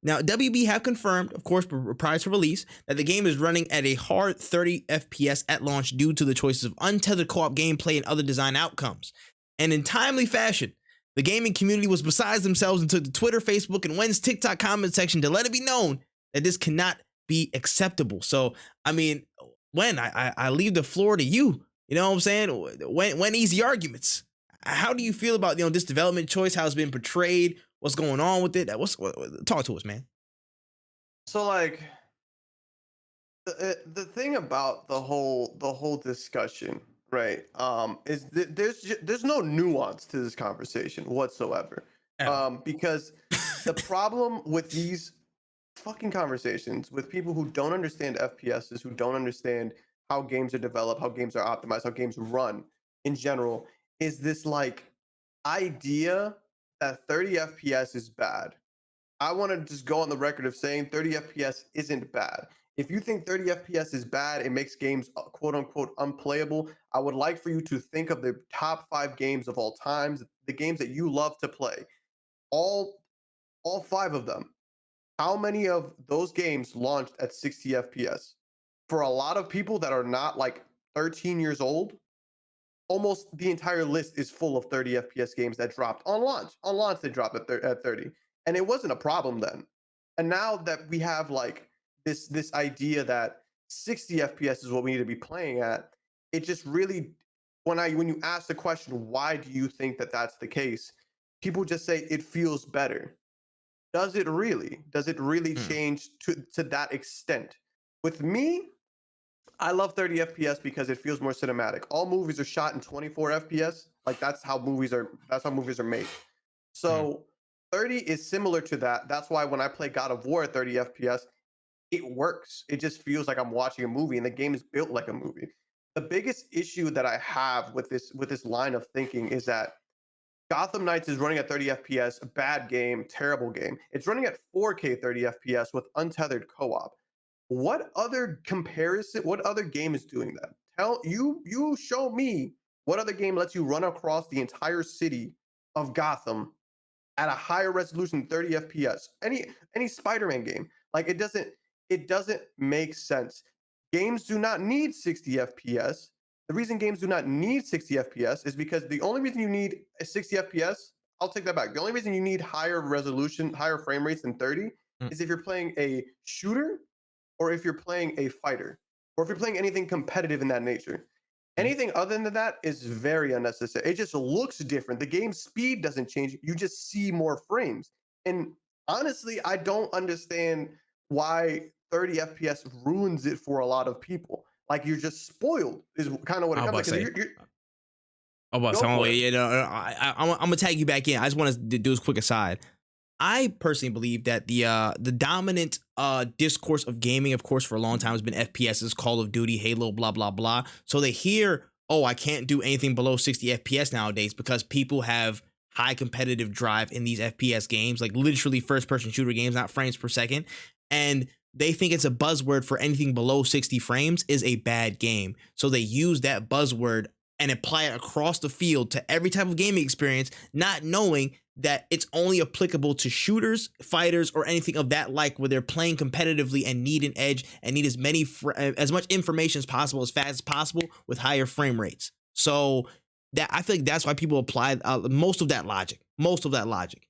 Now, WB have confirmed, of course, prior to release, that the game is running at a hard 30 FPS at launch due to the choices of untethered co-op gameplay and other design outcomes. And in timely fashion, the gaming community was beside themselves and took to Twitter, Facebook, and Wen's TikTok comment section to let it be known that this cannot be acceptable. So, I mean, Wen, I leave the floor to you. You know what I'm saying? WenEazy arguments. How do you feel about this development choice? How it's been portrayed? What's going on with it? Talk to us, man. So like the thing about the whole discussion, right? Is there's no nuance to this conversation whatsoever. Because the problem with these fucking conversations with people who don't understand FPSs, who don't understand how games are developed, how games are optimized, how games run in general, is this like idea that 30 FPS is bad. I want to just go on the record of saying 30 FPS isn't bad. If you think 30 FPS is bad, it makes games quote unquote unplayable, I would like for you to think of the top 5 games of all times, the games that you love to play. All 5 of them how many of those games launched at 60 FPS? For a lot of people that are not like 13 years old, almost the entire list is full of 30 FPS games that dropped on launch. On launch, they dropped at 30, and it wasn't a problem then. And now that we have like this idea that 60 FPS is what we need to be playing at, it just really when you ask the question, why do you think that that's the case? People just say it feels better. Does it really? Does it really Hmm. change to that extent? With me, I love 30 FPS because it feels more cinematic. All movies are shot in 24 FPS. Like that's how movies are made. Hmm. So 30 is similar to that. That's why when I play God of War at 30 FPS, it works. It just feels like I'm watching a movie and the game is built like a movie. The biggest issue that I have with this line of thinking is that Gotham Knights is running at 30 FPS, a bad game, terrible game. It's running at 4K 30 FPS with untethered co-op. What other comparison, what other game is doing that? You show me what other game lets you run across the entire city of Gotham at a higher resolution 30 FPS. Any Spider-Man game. Like it doesn't make sense. Games do not need 60 FPS. The reason games do not need 60 FPS is because the only reason you need a 60 FPS, I'll take that back. The only reason you need higher resolution, higher frame rates than 30 Hmm. is if you're playing a shooter or if you're playing a fighter or if you're playing anything competitive in that nature. Hmm. Anything other than that is very unnecessary. It just looks different. The game speed doesn't change. You just see more frames. And honestly, I don't understand why 30 FPS ruins it for a lot of people. Like you're just spoiled is kind of what I it was comes about like. to Because say. you're I was about to go say. Oh, for it. yeah, no, I'm gonna tag you back in. I just want to do this quick aside. I personally believe that the dominant discourse of gaming, of course, for a long time has been FPSs, Call of Duty, Halo, blah blah blah. So they hear, oh, I can't do anything below 60 FPS nowadays because people have high competitive drive in these FPS games, like literally first person shooter games, not frames per second, and they think it's a buzzword for anything below 60 frames is a bad game. So they use that buzzword and apply it across the field to every type of gaming experience, not knowing that it's only applicable to shooters, fighters, or anything of that like where they're playing competitively and need an edge and need as much information as possible, as fast as possible with higher frame rates. So that I feel like that's why people apply most of that logic. Most of that logic.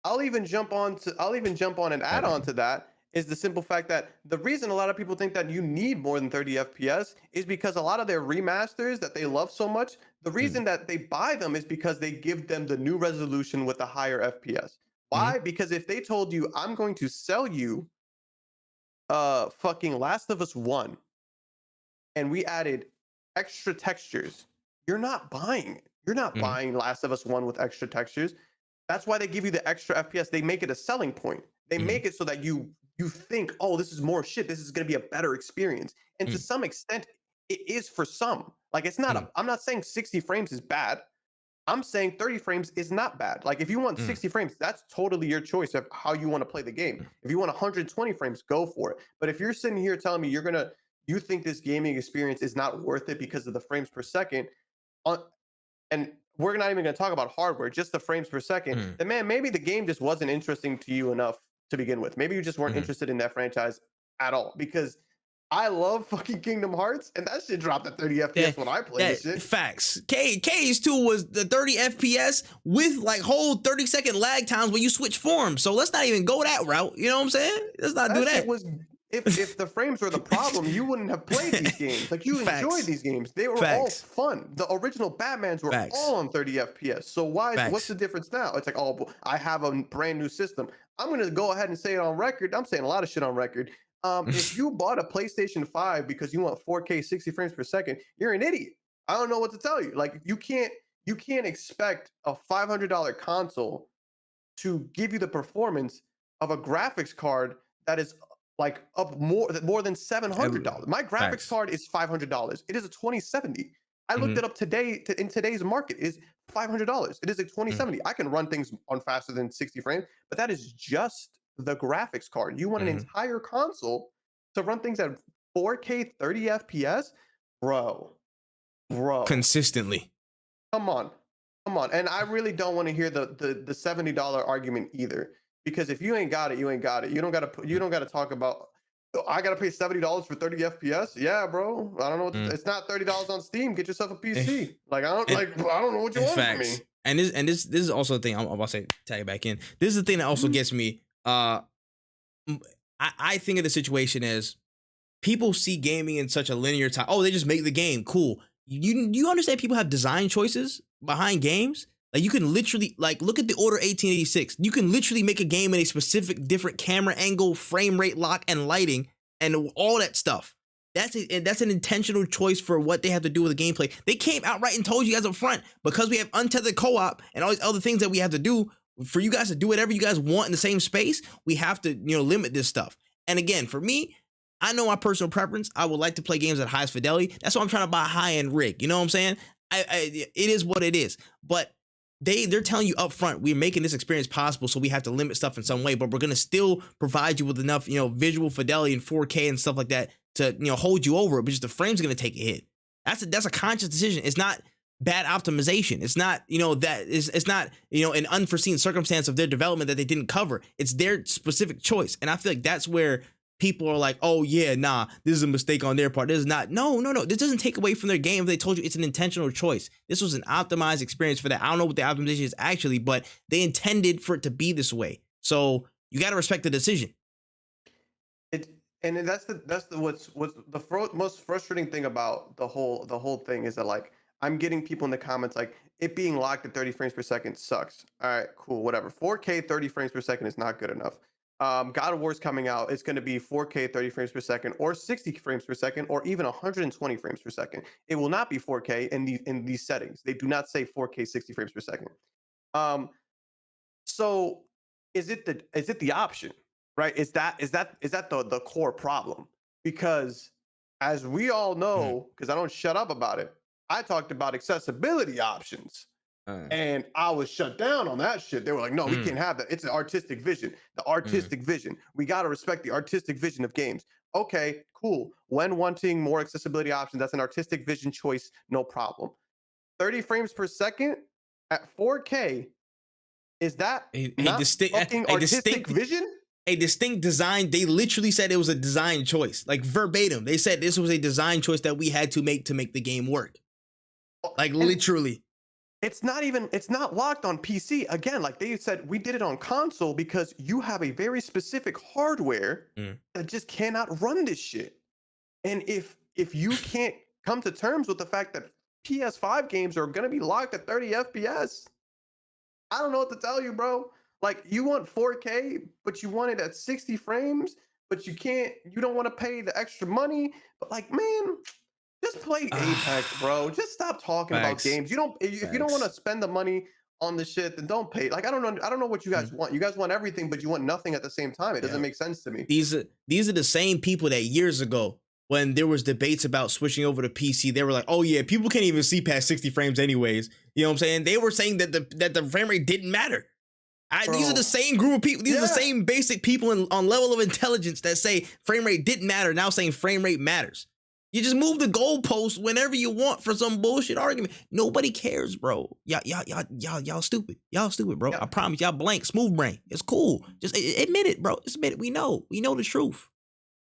I'll even jump on and add Right. on to that is the simple fact that the reason a lot of people think that you need more than 30 FPS is because a lot of their remasters that they love so much, the Mm. reason that they buy them is because they give them the new resolution with the higher FPS. Mm-hmm. Why? Because if they told you I'm going to sell you fucking Last of Us 1 and we added extra textures, you're not buying it. You're not Mm-hmm. buying Last of Us 1 with extra textures. That's why they give you the extra FPS. They make it a selling point. They Mm-hmm. make it so that you think, oh, this is more shit. This is going to be a better experience. And to Mm-hmm. some extent, it is for some. Like it's not. Mm-hmm. I'm not saying 60 frames is bad. I'm saying 30 frames is not bad. Like if you want 60 frames, that's totally your choice of how you want to play the game. If you want 120 frames, go for it. But if you're sitting here telling me you think this gaming experience is not worth it because of the frames per second, on and we're not even going to talk about hardware, just the frames per second, Mm-hmm. then man, maybe the game just wasn't interesting to you enough to begin with. Maybe you just weren't Mm-hmm. interested in that franchise at all. Because I love fucking Kingdom Hearts, and that shit dropped at 30 FPS That when I played this that shit. facts. K's too was the 30 FPS with like whole 30-second lag times when you switch forms. So let's not even go that route. You know what I'm saying? Let's not do That shit that. was if the frames were the problem, you wouldn't have played these games. Like you enjoyed Facts. these games. They were all Facts. fun. The original Batmans were Facts. all on 30 FPS. So what's Facts. the difference now? It's like, oh, I have a brand new system. I'm gonna go ahead and say it on record. I'm saying a lot of shit on record. If you bought a PlayStation 5 because you want 4K 60 frames per second, you're an idiot. I don't know what to tell you. Like you can't expect a $500 console to give you the performance of a graphics card that is like up more than $700. My graphics Facts. card is $500. It is a 2070. I looked Mm-hmm. it up today in today's market is $500. It is a Mm-hmm. 2070. I can run things on faster than 60 frames, but that is just the graphics card. You want an Mm-hmm. entire console to run things at 4K 30 FPS? Bro, bro. Consistently. Come on. Come on. And I really don't want to hear the $70 argument either. because if you ain't got it, you ain't got it. You don't gotta you don't gotta talk about, "Oh, I gotta pay $70 for 30 FPS. Yeah, bro. I don't know. Mm. It's not $30 on Steam. Get yourself a Eh, PC. Like And, I don't know what you want from facts. me. And this is also the thing I'm about to say, tag it back in. This is the thing that also Mhm. gets me. I think of the situation as people see gaming in such a linear time. Oh, they just make the game cool. You understand people have design choices behind games? Like you can literally like look at the Order 1886. You can literally make a game in a specific different camera angle, frame rate lock, and lighting, and all that stuff. That's an intentional choice for what they have to do with the gameplay. They came outright and told you guys up front, because we have untethered co-op and all these other things that we have to do for you guys to do whatever you guys want in the same space. We have to limit this stuff. And again, for me, I know my personal preference. I would like to play games at highest fidelity. That's why I'm trying to buy a high-end rig. You know what I'm saying? It is what it is. But they're telling you up front, we're making this experience possible, so we have to limit stuff in some way, but we're gonna still provide you with enough, visual fidelity and 4K and stuff like that to hold you over it. But just the frame's gonna take a hit. That's a conscious decision. It's not bad optimization. It's not it's not an unforeseen circumstance of their development that they didn't cover. It's their specific choice, and I feel like that's where people are like, oh yeah, nah, this is a mistake on their part. This is not. No. This doesn't take away from their game if they told you it's an intentional choice. This was an optimized experience for that. I don't know what the optimization is actually, but they intended for it to be this way. So you got to respect the decision. And that's the what's the most frustrating thing about the whole thing is that, like, I'm getting people in the comments like, it being locked at 30 frames per second sucks. All right, cool, whatever. 4K 30 frames per second is not good enough. God of War's coming out. It's going to be 4K 30 frames per second, or 60 frames per second, or even 120 frames per second. It will not be 4K in these settings. They do not say 4K 60 frames per second. Um, so is it the option, right? Is that the core problem? Because as we all Mm, know, because I don't shut up about it, I talked about accessibility options, uh, and I was shut down on that shit. They were like, no, we mm, can't have that. It's an artistic vision. The mm. artistic vision. We got to respect the artistic vision of games. Okay, cool. When wanting more accessibility options, that's an artistic vision choice, no problem. 30 frames per second at 4K, is that A not distinct, fucking artistic vision? a distinct design. They literally said it was a design choice, like verbatim. They said this was a design choice that we had to make the game work. Like And literally. it's not locked on PC. Again, like they said, we did it on console because you have a very specific hardware Mm. that just cannot run this shit. And if you can't come to terms with the fact that PS5 games are gonna be locked at 30 FPS, I don't know what to tell you, bro. Like, you want 4K, but you want it at 60 frames, but you don't want to pay the extra money. But like, man, just play Apex, bro. Just stop talking about Facts. games. You don't if you don't want to Facts. spend the money on the shit, then don't pay. Like, I don't know what you guys Mm. want. You guys want everything, but you want nothing at the same time. It doesn't Yeah. make sense to me. These are the same people that years ago, when there was debates about switching over to PC, they were like, "Oh yeah, people can't even see past 60 frames anyways." You know what I'm saying? They were saying that the frame rate didn't matter. These are the Bro. same group of people. These are the Yeah. same basic people on level of intelligence that say frame rate didn't matter. Now saying frame rate matters. You just move the goalpost whenever you want for some bullshit argument. Nobody cares, bro. Y'all stupid. Y'all stupid, bro. Yeah. I promise. Y'all blank, smooth brain. It's cool. Just admit it, bro. Just admit it. We know the truth.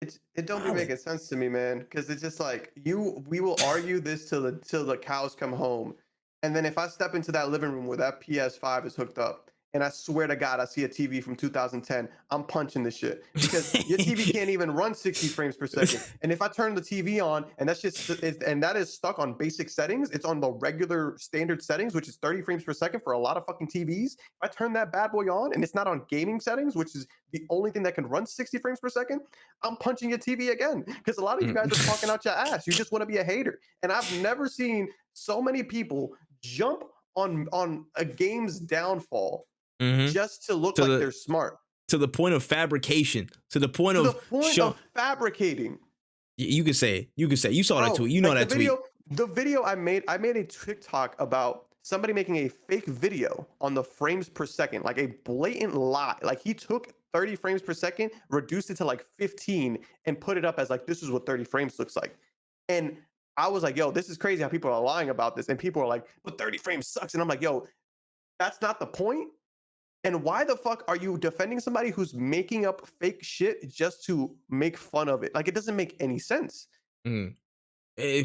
It don't be Violent. making sense to me, man. Because it's just like, we will argue this till the cows come home, and then if I step into that living room where that PS5 is hooked up, and I swear to God I see a TV from 2010, I'm punching this shit, because your TV can't even run 60 frames per second. And if I turn the TV on and that is stuck on basic settings, it's on the regular standard settings, which is 30 frames per second for a lot of fucking TVs. If I turn that bad boy on and it's not on gaming settings, which is the only thing that can run 60 frames per second, I'm punching your TV again, because a lot of you guys are talking out your ass. You just want to be a hater. And I've never seen so many people jump on a game's downfall Mhm. just to look To like the they're smart. to the point of fabrication. To the point To the of point show. of fabricating. You could say it. You could say it. You saw that Bro, tweet. You know like that tweet. the video I made a TikTok about somebody making a fake video on the frames per second, like a blatant lie. Like, he took 30 frames per second, reduced it to like 15, and put it up as like, this is what 30 frames looks like. And I was like, yo, this is crazy how people are lying about this. And people are like, but 30 frames sucks. And I'm like, yo, that's not the point. And why the fuck are you defending somebody who's making up fake shit just to make fun of it? Like, it doesn't make any sense. Mm. Eh,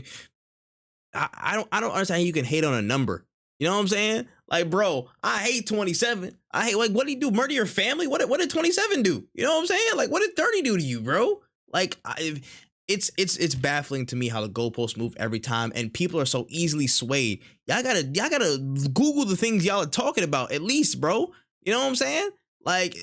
I don't understand how you can hate on a number. You know what I'm saying? Like, bro, I hate 27. I hate, like, what did he do? Murder your family? What did 27 do? You know what I'm saying? Like, what did 30 do to you, bro? Like, it's baffling to me how the goalposts move every time, and people are so easily swayed. Y'all gotta Google the things y'all are talking about at least, bro. You know what I'm saying? Like,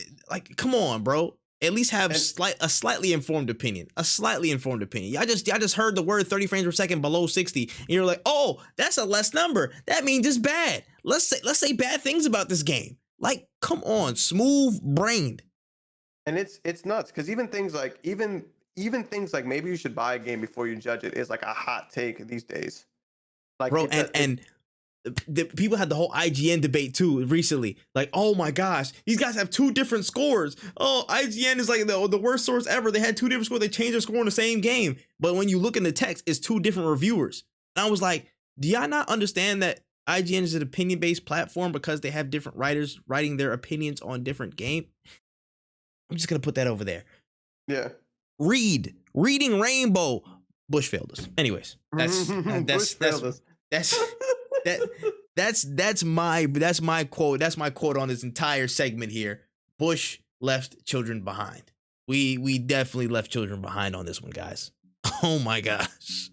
come on, bro. At least have a slightly informed opinion. A slightly informed opinion. Y'all just heard the word 30 frames per second below 60, and you're like, oh, that's a less number. That means it's bad. Let's say bad things about this game. Like, come on, smooth brained. And it's nuts because even things like even things like maybe you should buy a game before you judge it is like a hot take these days. Like, bro, and the people had the whole IGN debate too recently. Like, oh my gosh, these guys have two different scores. Oh, IGN is like the worst source ever. They had two different scores. They changed their score in the same game. But when you look in the text, it's two different reviewers. And I was like, do y'all not understand that IGN is an opinion-based platform because they have different writers writing their opinions on different game? I'm just gonna put that over there. Yeah. Reading Rainbow. Bush failed us. Anyways, that's my quote. That's my quote on this entire segment here. Bush left children behind. We definitely left children behind on this one, guys. Oh my gosh.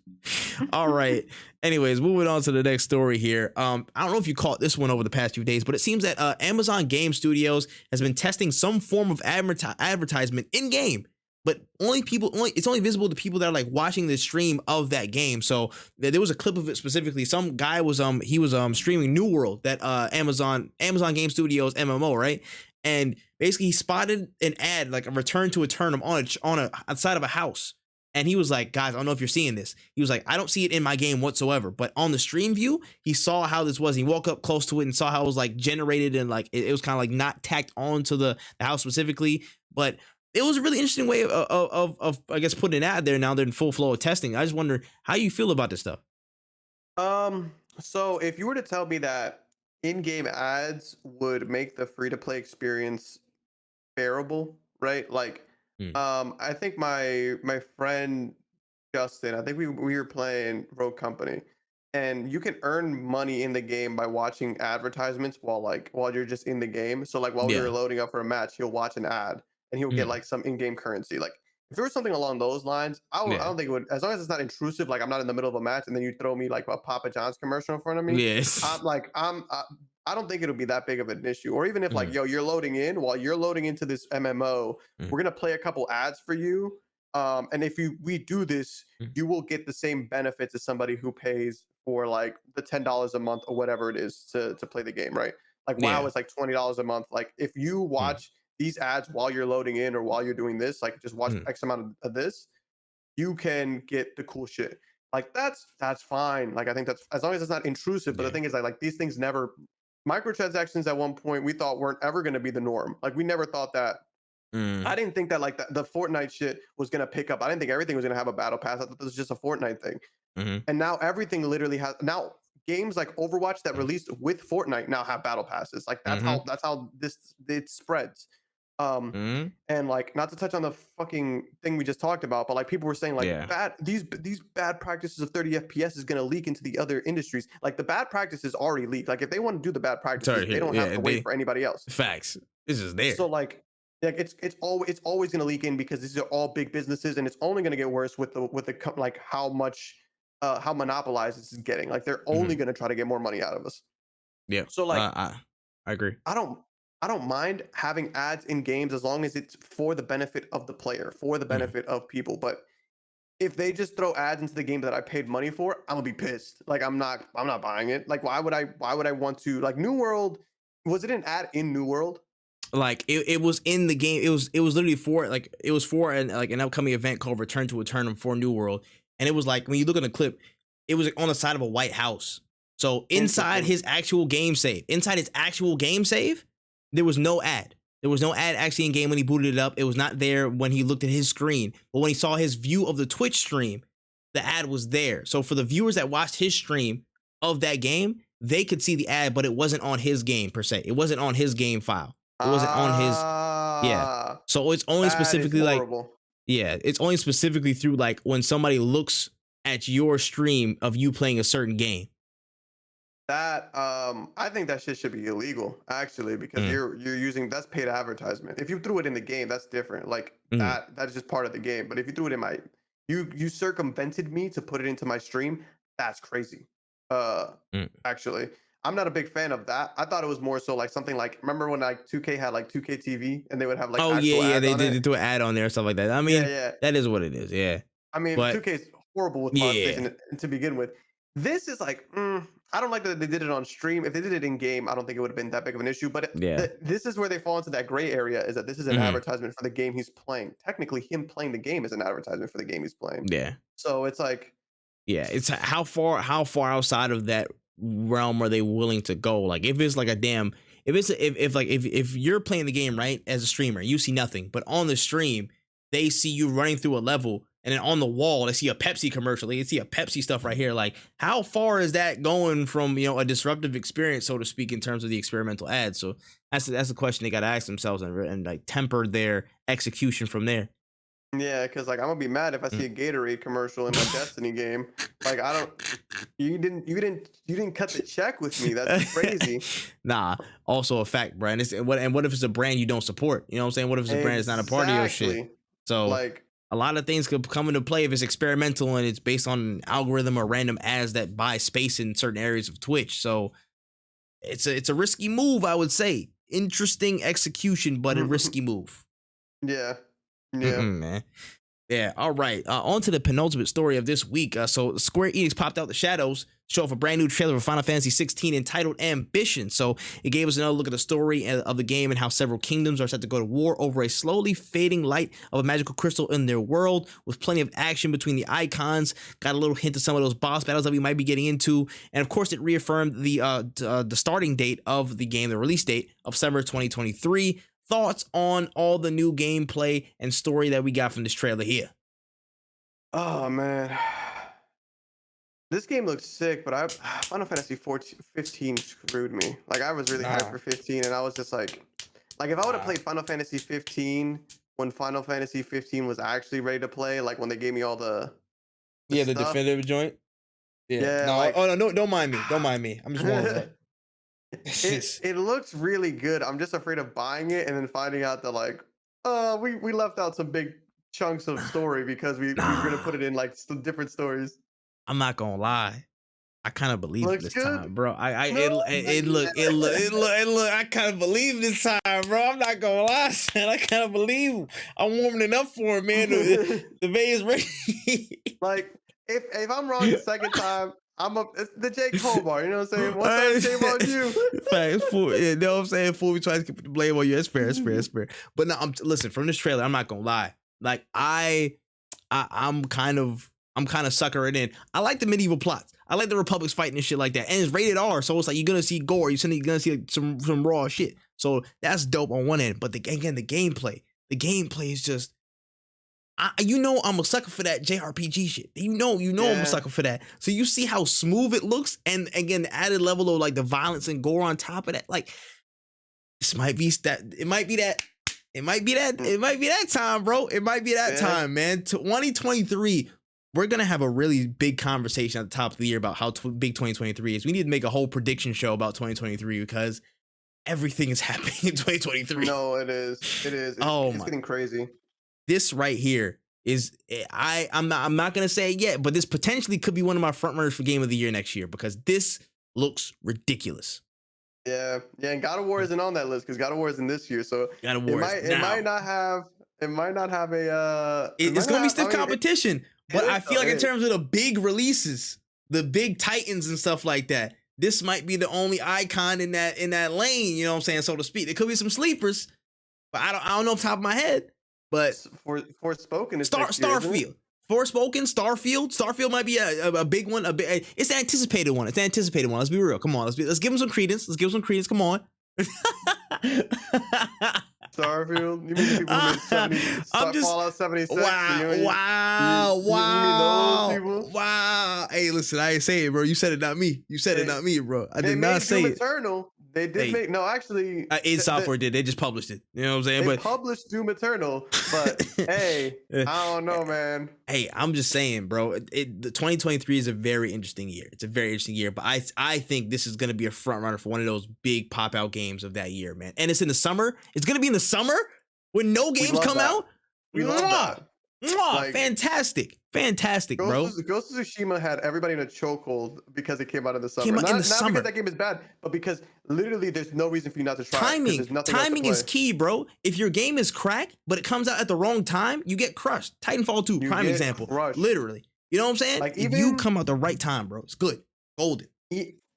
All right. Anyways, moving on to the next story here. I don't know if you caught this one over the past few days, but it seems that Amazon Game Studios has been testing some form of advertisement in game. But it's only visible to people that are like watching the stream of that game. So there was a clip of it specifically. Some guy was streaming New World, that Amazon Game Studios MMO, right? And basically he spotted an ad, like a return to Eternum on a outside of a house. And he was like, guys, I don't know if you're seeing this. He was like, I don't see it in my game whatsoever. But on the stream view, he saw how this was. He walked up close to it and saw how it was like generated, and like it was kind of like not tacked onto the house specifically. But it was a really interesting way of I guess putting an ad there. Now they're in full flow of testing. I just wonder how you feel about this stuff. So if you were to tell me that in-game ads would make the free-to-play experience bearable, right? Like, I think my friend Justin, I think we were playing Rogue Company, and you can earn money in the game by watching advertisements while you're just in the game. So like while we were loading up for a match, he'll watch an ad and he'll get like some in-game currency. Like if there was something along those lines, I don't think it would, as long as it's not intrusive. Like I'm not in the middle of a match and then you throw me like a Papa John's commercial in front of me. Yes. I don't think it'll be that big of an issue. Or even if like, yo, you're loading in, while you're loading into this MMO, we're gonna play a couple ads for you. And if we do this, you will get the same benefits as somebody who pays for like the $10 a month or whatever it is to play the game, right? Like WoW is like $20 a month. Like if you watch these ads while you're loading in or while you're doing this, like just watch X amount of this, you can get the cool shit. Like that's fine. Like I think that's, as long as it's not intrusive. But the thing is like these things never, microtransactions at one point we thought weren't ever going to be the norm. Like we never thought that. I didn't think that like the Fortnite shit was going to pick up. I didn't think everything was going to have a battle pass. I thought this was just a Fortnite thing. And now everything literally has, now games like Overwatch that released with Fortnite now have battle passes. Like that's how it spreads. And like, not to touch on the fucking thing we just talked about, but like people were saying like these bad practices of 30 FPS is going to leak into the other industries. Like the bad practices already leaked. Like if they want to do the bad practices, they don't have to wait for anybody else. Facts. This is there. So like it's always going to leak in because these are all big businesses, and it's only going to get worse with the like how much how monopolized this is getting. Like they're only going to try to get more money out of us. Yeah. So like I agree. I don't mind having ads in games as long as it's for the benefit of the player, for the benefit of people. But if they just throw ads into the game that I paid money for, I'm gonna be pissed. Like I'm not buying it. Like why would I want to, like New World, was it an ad in New World? Like it was in the game. It was literally for like, it was for an upcoming event called Return to Eternum for New World. And it was like, when you look at the clip, it was like on the side of a white house. So inside his actual game save, there was no ad. There was no ad actually in game when he booted it up. It was not there when he looked at his screen. But when he saw his view of the Twitch stream, the ad was there. So for the viewers that watched his stream of that game, they could see the ad, but it wasn't on his game per se. It wasn't on his game file. It wasn't on his. Yeah. So it's only That is specifically like, horrible. yeah, it's only specifically through like when somebody looks at your stream of you playing a certain game. That I think that shit should be illegal actually, because you're using, that's paid advertisement. If you threw it in the game, that's different. Like that's just part of the game. But if you threw it in my, you circumvented me to put it into my stream, that's crazy. Actually, I'm not a big fan of that. I thought it was more so like something like, remember when like 2K had like 2K TV and they would have like Oh actual yeah, ads they on did it? do an ad on there or stuff like that. I mean, Yeah. that is what it is. Yeah, I mean, but 2K is horrible with monetization to begin with. This is like, I don't like that they did it on stream. If they did it in game, I don't think it would have been that big of an issue. But this is where they fall into that gray area, is that this is an advertisement for the game he's playing. Technically, him playing the game is an advertisement for the game he's playing. Yeah. So it's like, yeah, it's how far outside of that realm are they willing to go? Like if it's like a damn, if you're playing the game right as a streamer, you see nothing, but on the stream they see you running through a level, and then on the wall they see a Pepsi commercial, they see a Pepsi stuff right here. Like how far is that going from, you know, a disruptive experience, so to speak, in terms of the experimental ads? So that's the question they got to ask themselves, and like temper their execution from there. yeah, because like I'm gonna be mad if I see a Gatorade commercial in my Destiny game. Like you didn't cut the check with me. That's crazy. Nah, also a fact, Brian. And what if it's a brand you don't support? You know what I'm saying? What if it's a brand that's not a part of your shit? So like a lot of things could come into play if it's experimental and it's based on an algorithm or random ads that buy space in certain areas of Twitch. So it's a risky move, I would say. Interesting execution, but a risky move. Yeah. Yeah, man. Yeah. All right. On to the penultimate story of this week. So Square Enix popped out the shadows, show off a brand new trailer for Final Fantasy 16 entitled Ambition. So it gave us another look at the story of the game and how several kingdoms are set to go to war over a slowly fading light of a magical crystal in their world, with plenty of action between the icons. Got a little hint of some of those boss battles that we might be getting into, and of course, it reaffirmed the starting date of the game, the release date of summer 2023. Thoughts on all the new gameplay and story that we got from this trailer here? Oh man, this game looks sick, but Final Fantasy 15 screwed me. Like I was really hyped for 15, and I was just like if I would have played Final Fantasy 15 when Final Fantasy 15 was actually ready to play, like when they gave me all the the definitive joint. Yeah. No, like, no, don't mind me. I'm just warming up. It looks really good. I'm just afraid of buying it and then finding out that like, we left out some big chunks of story because we were gonna put it in like some different stories. I'm not gonna lie, I kind of believe it this time, bro. It look. I kind of believe this time, bro. I'm not gonna lie, man. I kind of believe. I'm warming up for it, man. The Bay is ready. Like if I'm wrong the second time, it's the J. Cole bar, you know what I'm saying? What's up, shame on you? Facts, fool. Yeah, you know what I'm saying? Fool, we try to keep the blame on you. It's fair. But no, listen, from this trailer, I'm not gonna lie. Like I'm kind of suckering in. I like the medieval plots. I like the Republics fighting and shit like that. And it's rated R, so it's like you're gonna see gore. You're gonna see like, some raw shit. So that's dope on one end. But the gameplay is just. I'm a sucker for that JRPG shit. You know I'm a sucker for that. So you see how smooth it looks, and again, the added level of like the violence and gore on top of that. Like this might be that. It might be that. It might be that time, bro. It might be that time, man. 2023. We're gonna have a really big conversation at the top of the year about how big 2023 is. We need to make a whole prediction show about 2023 because everything is happening in 2023. No, it is. It's getting crazy. This right here is I'm not gonna say it yet, but this potentially could be one of my front runners for Game of the Year next year because this looks ridiculous. Yeah, and God of War isn't on that list because God of War is in this year, so God of War it might not have a. It's gonna be stiff competition, but I feel like in terms of the big releases, the big titans and stuff like that, this might be the only icon in that lane. You know what I'm saying, so to speak. There could be some sleepers, but I don't know off the top of my head. But Forspoken is Starfield. Forspoken, Starfield might be a big one. It's the anticipated one. Let's be real. Come on. Let's give them some credence. Come on. Starfield. You mean the people who made Fallout 76? Wow. Hey, listen, I ain't saying it, bro. You said it, not me. Bro. I did not say it. Eternal. They did Hey, make no actually. id Software did. They just published it. You know what I'm saying? They But published Doom Eternal, but hey, I don't know, man. hey, I'm just saying, bro. The 2023 is a very interesting year. It's a very interesting year, but I think this is gonna be a front runner for one of those big pop out games of that year, man. And it's in the summer. It's gonna be in the summer when no games come out. We love that. Like, fantastic, bro. Ghost of Tsushima had everybody in a chokehold because it came out in the summer. Came out in the summer. Because that game is bad, but because literally there's no reason for you not to try it. Timing is key, bro. If your game is cracked, but it comes out at the wrong time, you get crushed. Titanfall 2, prime example. Crushed. Literally. You know what I'm saying? Like, if you come out the right time, bro, it's good. Golden.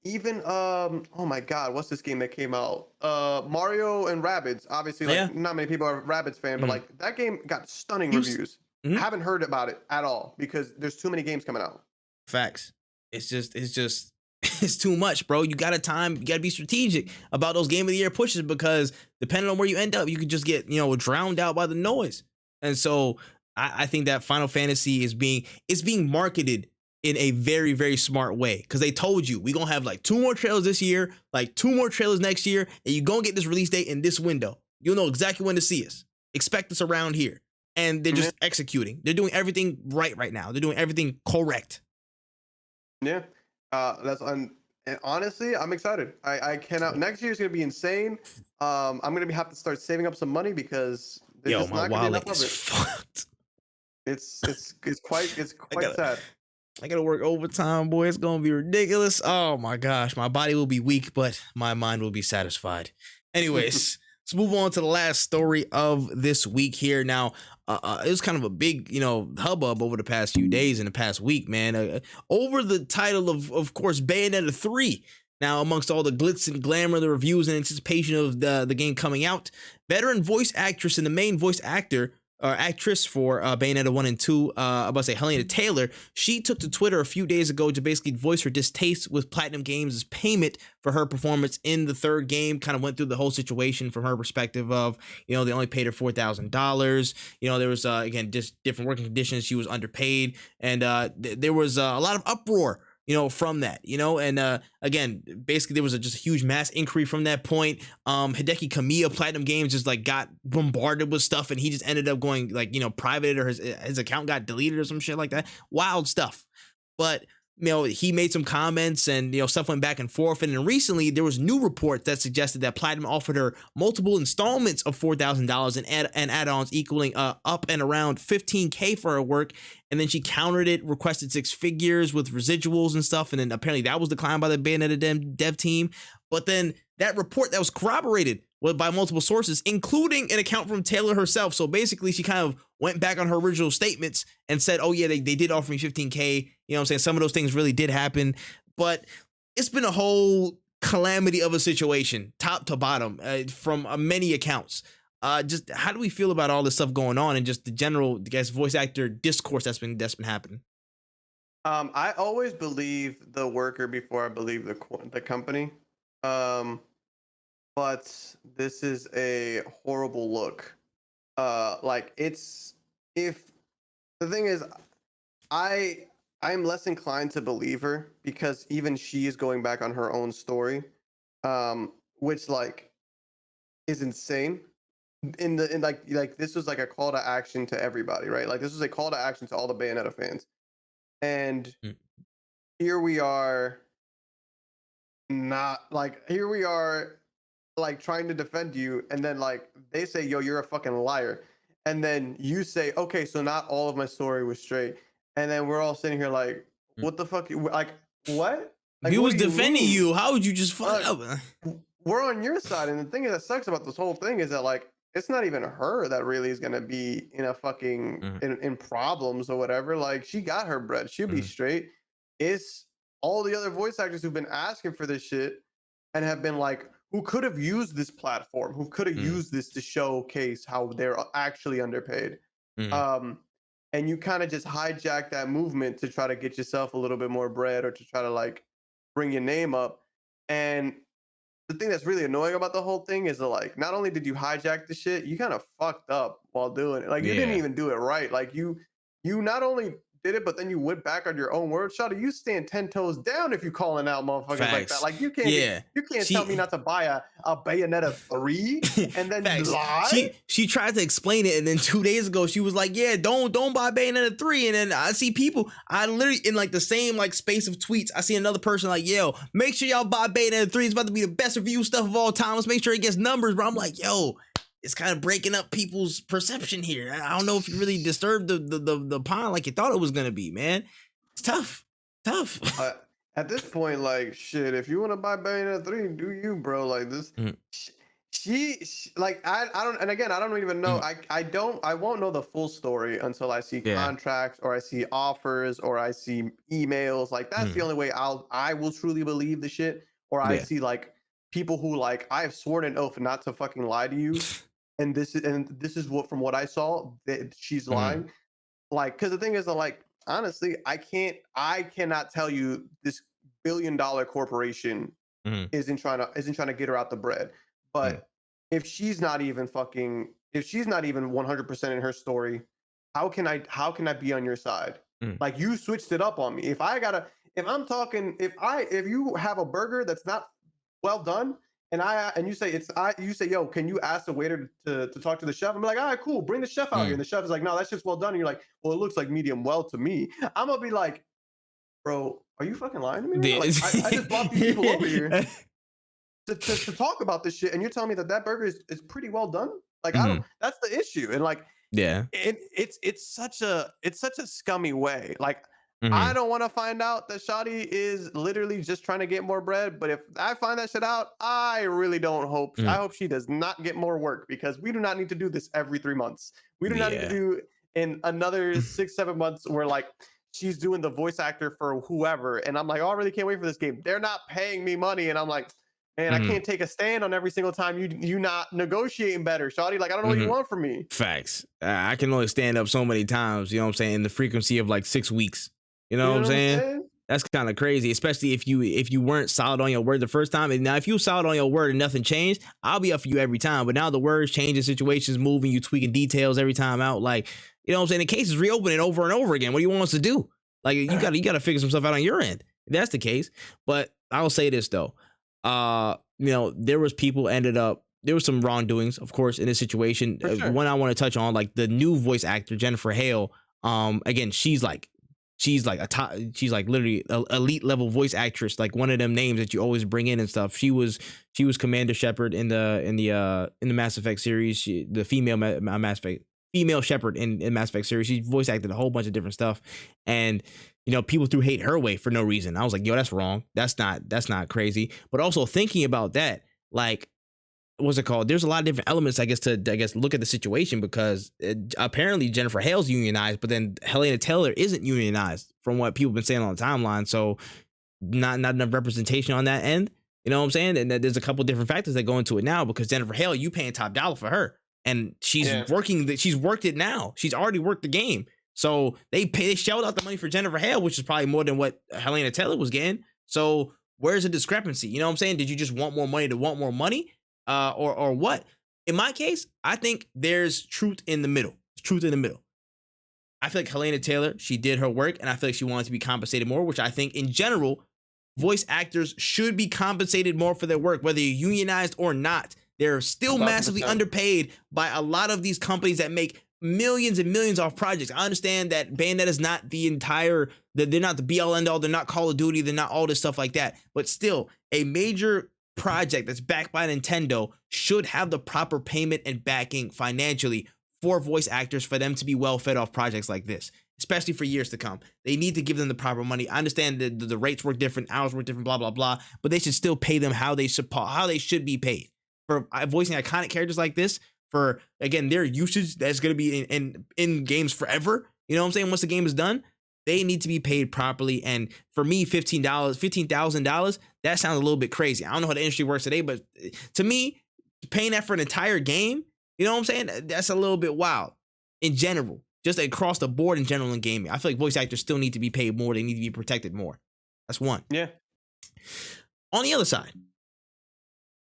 Even oh my god, what's this game that came out? Mario and Rabbids. Obviously, like not many people are Rabbids fan, but like that game got stunning reviews. Haven't heard about it at all because there's too many games coming out. Facts. It's it's too much, bro. You gotta be strategic about those game of the year pushes because depending on where you end up, you could just get, drowned out by the noise. And so I think that Final Fantasy is being marketed in a very, very smart way because they told you we're gonna have like 2 more trailers this year, like 2 more trailers next year, and you're gonna get this release date in this window. You'll know exactly when to see us. Expect us around here. And they're just executing. They're doing everything right now. They're doing everything correct. Yeah. Honestly, I'm excited. I cannot. Next year is gonna be insane. I'm gonna have to start saving up some money because my wallet is fucked. It's quite sad. I gotta work overtime, boy. It's gonna be ridiculous. Oh my gosh, my body will be weak, but my mind will be satisfied. Anyways, let's move on to the last story of this week here. Now, it was kind of a big, hubbub over the past few days and the past week, man. Over the title of course, Bayonetta 3. Now, amongst all the glitz and glamour, the reviews and anticipation of the game coming out, veteran voice actress and the main voice actor or actress for Bayonetta 1 and 2, Helena Taylor, she took to Twitter a few days ago to basically voice her distaste with Platinum Games' payment for her performance in the third game. Kind of went through the whole situation from her perspective of, they only paid her $4,000. There was, again, just different working conditions. She was underpaid. And there was a lot of uproar from that, and again, basically there was just a huge mass inquiry from that point. Hideki Kamiya, Platinum Games, just like got bombarded with stuff, and he just ended up going private, or his account got deleted or some shit like that. Wild stuff. But he made some comments and stuff went back and forth. And then recently there was new reports that suggested that Platinum offered her multiple installments of $4,000 and add-ons equaling up and around $15,000 for her work. And then she countered it, requested 6 figures with residuals and stuff. And then apparently that was declined by the Bayonetta dev team. But then that report that was corroborated by multiple sources, including an account from Taylor herself. So basically she kind of went back on her original statements and said, oh yeah, they did offer me $15,000. You know what I'm saying? Some of those things really did happen, but it's been a whole calamity of a situation, top to bottom, from many accounts. Just how do we feel about all this stuff going on and just the general, I guess, voice actor discourse that's been happening? I always believe the worker before I believe the company. But this is a horrible look. If the thing is, I'm less inclined to believe her because even she is going back on her own story, which is insane. This was like a call to action to everybody, right? Like this was a call to action to all the Bayonetta fans, and here we are, trying to defend you, and then they say, yo, you're a fucking liar, and then you say, okay, so not all of my story was straight, and then we're all sitting here like, what the fuck, what? He was defending you. How would you just fuck up? We're on your side, and the thing that sucks about this whole thing is that it's not even her that really is gonna be in a fucking in problems or whatever. She got her bread, she'll be straight. It's all the other voice actors who've been asking for this shit and have been who could have used this platform, who could have used this to showcase how they're actually underpaid. And you kind of just hijack that movement to try to get yourself a little bit more bread or to try to bring your name up. And the thing that's really annoying about the whole thing is that not only did you hijack the shit, you kind of fucked up while doing it. You didn't even do it right. You not only did it, but then you went back on your own word. Shawty, you stand 10 toes down if you calling out motherfuckers like that. Facts. Like you can't tell me not to buy a Bayonetta 3 and then Facts. lie. She tried to explain it, and then 2 days ago she was like, "Yeah, don't buy Bayonetta 3." And then I see people, I literally in like the same like space of tweets, I see another person like, "Yo, make sure y'all buy Bayonetta 3. It's about to be the best review stuff of all time. Let's make sure it gets numbers." Bro, I'm like, yo, it's kind of breaking up people's perception here. I don't know if you really disturbed the pond like you thought it was gonna be, man. It's tough. At this point, like shit, if you want to buy Bayonetta 3, do you, bro? Like this, she like I don't, and again, I don't even know. I won't know the full story until I see contracts or I see offers or I see emails. Like that's the only way I will truly believe the shit. Or I see like people who like I have sworn an oath not to fucking lie to you. And this is what from what I saw that she's lying. Like, because the thing is that like honestly, I cannot tell you this billion-dollar corporation isn't trying to get her out the bread. But if she's not even 100% in her story, how can I be on your side? Like you switched it up on me. If you have a burger that's not well done, and you say yo, can you ask the waiter to talk to the chef? I'm like, all right, cool, bring the chef out here. And the chef is like, no, that's just well done. And you're like, well, it looks like medium well to me. I'm gonna be like, bro, are you fucking lying to me? Like, I just brought these people over here to talk about this shit, and you're telling me that burger is pretty well done. Like I don't. That's the issue, and like it's such a scummy way. Like I don't want to find out that Shawty is literally just trying to get more bread. But if I find that shit out, I really don't hope. I hope she does not get more work, because we do not need to do this every 3 months. We do not need to do in another 6-7 months where like she's doing the voice actor for whoever, and I'm like, oh, I really can't wait for this game. They're not paying me money, and I'm like, man, I can't take a stand on every single time you not negotiating better, Shawty. Like I don't know what you want from me. Facts. I can only stand up so many times. You know what I'm saying? In the frequency of like 6 weeks. You know what I'm saying? That's kind of crazy, especially if you weren't solid on your word the first time. And now if you solid on your word and nothing changed, I'll be up for you every time. But now the words changing, situations moving, you tweaking details every time out. Like, you know what I'm saying? The case is reopening over and over again. What do you want us to do? Like you gotta figure some stuff out on your end. If that's the case. But I will say this though. You know, there was some wrongdoings, of course, in this situation. One I want to touch on, like the new voice actor, Jennifer Hale. Again, she's like literally an elite level voice actress, like one of them names that you always bring in and stuff. She was Commander Shepard in the Mass Effect series. The female Shepard in Mass Effect series. She voice acted a whole bunch of different stuff, and you know, people threw hate her way for no reason. I was like, yo, that's wrong. That's not crazy. But also thinking about that, like, what's it called? There's a lot of different elements, I guess, to look at the situation, because apparently Jennifer Hale's unionized, but then Helena Taylor isn't unionized from what people have been saying on the timeline. So not enough representation on that end. You know what I'm saying? And there's a couple different factors that go into it now, because Jennifer Hale, you paying top dollar for her, and she's she's worked it now. She's already worked the game. So they shelled out the money for Jennifer Hale, which is probably more than what Helena Taylor was getting. So where's the discrepancy? You know what I'm saying? Did you just want more money to want more money? Or what? In my case, I think there's truth in the middle. I feel like Helena Taylor, she did her work, and I feel like she wanted to be compensated more, which I think in general, voice actors should be compensated more for their work, whether you're unionized or not. They're still 100%. Massively underpaid by a lot of these companies that make millions and millions off projects. I understand that Bayonetta is not they're not the be all end all. They're not Call of Duty. They're not all this stuff like that. But still, a major project that's backed by Nintendo should have the proper payment and backing financially for voice actors, for them to be well fed off projects like this, especially for years to come. They need to give them the proper money. I understand that the rates work different, hours work different, blah, blah, blah, but they should still pay them how they should be paid for voicing iconic characters like this. For, again, their usage that's going to be in games forever. You know what I'm saying? Once the game is done, they need to be paid properly. And for me, $15,000, that sounds a little bit crazy. I don't know how the industry works today, but to me, paying that for an entire game, you know what I'm saying? That's a little bit wild in general, just across the board in general in gaming. I feel like voice actors still need to be paid more. They need to be protected more. That's one. Yeah. On the other side,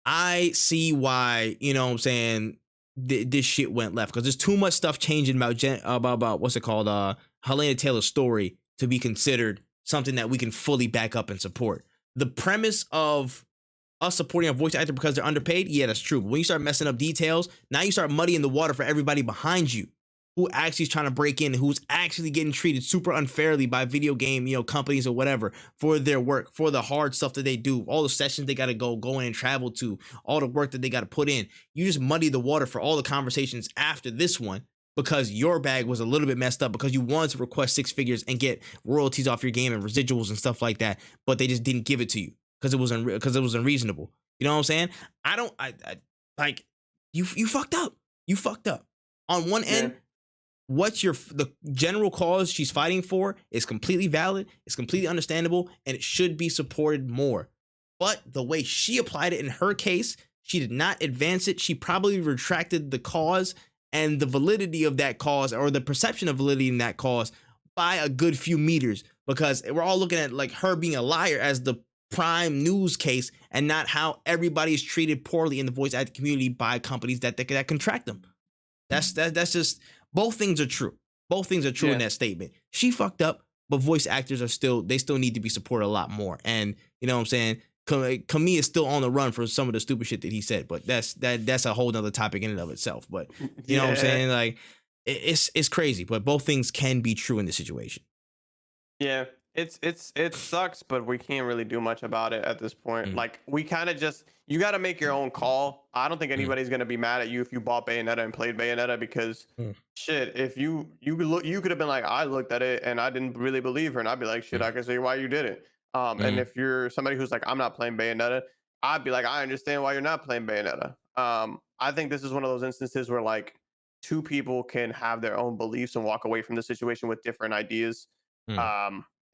I see why, you know what I'm saying, this shit went left, because there's too much stuff changing about what's it called, Helena Taylor's story to be considered something that we can fully back up and support. The premise of us supporting a voice actor because they're underpaid, yeah, that's true. But when you start messing up details, now you start muddying the water for everybody behind you who actually is trying to break in, who's actually getting treated super unfairly by video game, companies or whatever for their work, for the hard stuff that they do, all the sessions they got to go in and travel to, all the work that they got to put in. You just muddy the water for all the conversations after this one because your bag was a little bit messed up because you wanted to request 6 figures and get royalties off your game and residuals and stuff like that, but they just didn't give it to you because it was unreasonable. You know what I'm saying? I like you fucked up. You fucked up. On one end, what's the general cause she's fighting for is completely valid, it's completely understandable, and it should be supported more. But the way she applied it in her case, she did not advance it. She probably retracted the cause and the validity of that cause, or the perception of validity in that cause, by a good few meters, because we're all looking at like her being a liar as the prime news case and not how everybody is treated poorly in the voice acting community by companies that contract them. That's just, both things are true. Both things are true in that statement. She fucked up, but voice actors still need to be supported a lot more. And you know what I'm saying? Kxngviii is still on the run for some of the stupid shit that he said, but that's a whole nother topic in and of itself. But you know what I'm saying? Like it's crazy, but both things can be true in this situation. Yeah. It sucks, but we can't really do much about it at this point. Like we kind of you got to make your own call. I don't think anybody's gonna be mad at you if you bought Bayonetta and played Bayonetta, because shit, if you could have been like, I looked at it and I didn't really believe her, and I'd be like, shit, I can see why you did it. And if you're somebody who's like, I'm not playing Bayonetta, I'd be like, I understand why you're not playing Bayonetta. I think this is one of those instances where like 2 people can have their own beliefs and walk away from the situation with different ideas.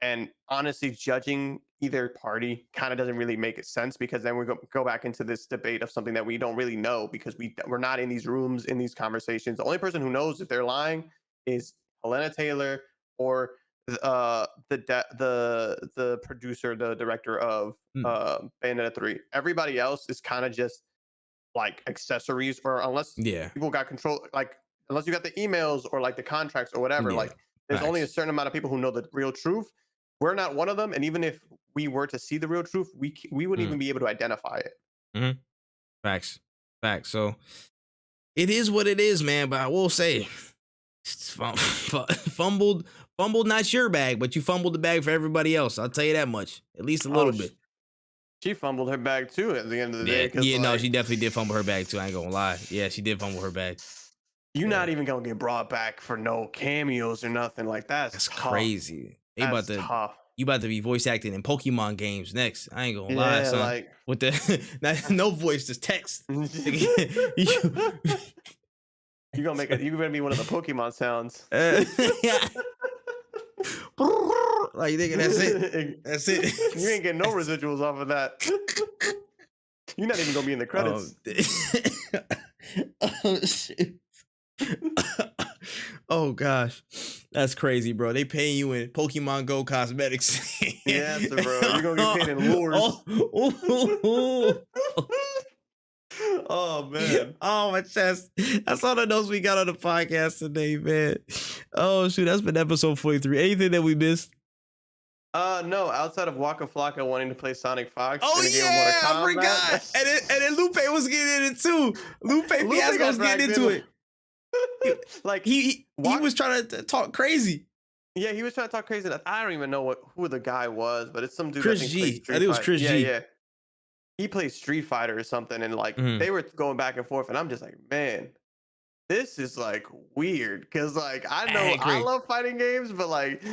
And honestly, judging either party kind of doesn't really make sense, because then we go back into this debate of something that we don't really know, because we're not in these rooms, in these conversations. The only person who knows if they're lying is Helena Taylor or the producer, the director of Bayonetta 3. Everybody else is kind of just like accessories, or unless people got control, like unless you got the emails or like the contracts or whatever, like there's only a certain amount of people who know the real truth. We're not one of them, and even if we were to see the real truth, we wouldn't even be able to identify it. Facts. So it is what it is, man. But I will say, fumbled not your bag, but you fumbled the bag for everybody else. I'll tell you that much, at least a little bit. She fumbled her bag too at the end of the day. Yeah, no, she definitely did fumble her bag too. I ain't gonna lie. Yeah, she did fumble her bag. You're not even gonna get brought back for no cameos or nothing like that. That's crazy. That's tough. You about to be voice acting in Pokemon games next. I ain't gonna lie, son. Like, with the no voice, just text. You're gonna be one of the Pokemon sounds. Like, nigga, that's it. That's it. You ain't getting no residuals off of that. You're not even gonna be in the credits. Oh shit. Oh gosh, that's crazy, bro. They paying you in Pokemon Go cosmetics. Yeah, so, bro. You're gonna get paid in lures. Oh man. Oh, my chest. That's all the notes we got on the podcast today, man. Oh shoot, that's been episode 43. Anything that we missed? No, outside of Waka Flocka wanting to play Sonic Fox. Oh yeah, I forgot. And then Lupe was getting in it too. Lupe Fiasco was getting into it. Like he was trying to talk crazy. Yeah, he was trying to talk crazy. I don't even know who the guy was, but it's some dude. Chris G. I think it was Chris G. Yeah. He plays Street Fighter or something, and like they were going back and forth, and I'm just like, man, this is like weird, because like I know I love fighting games, but like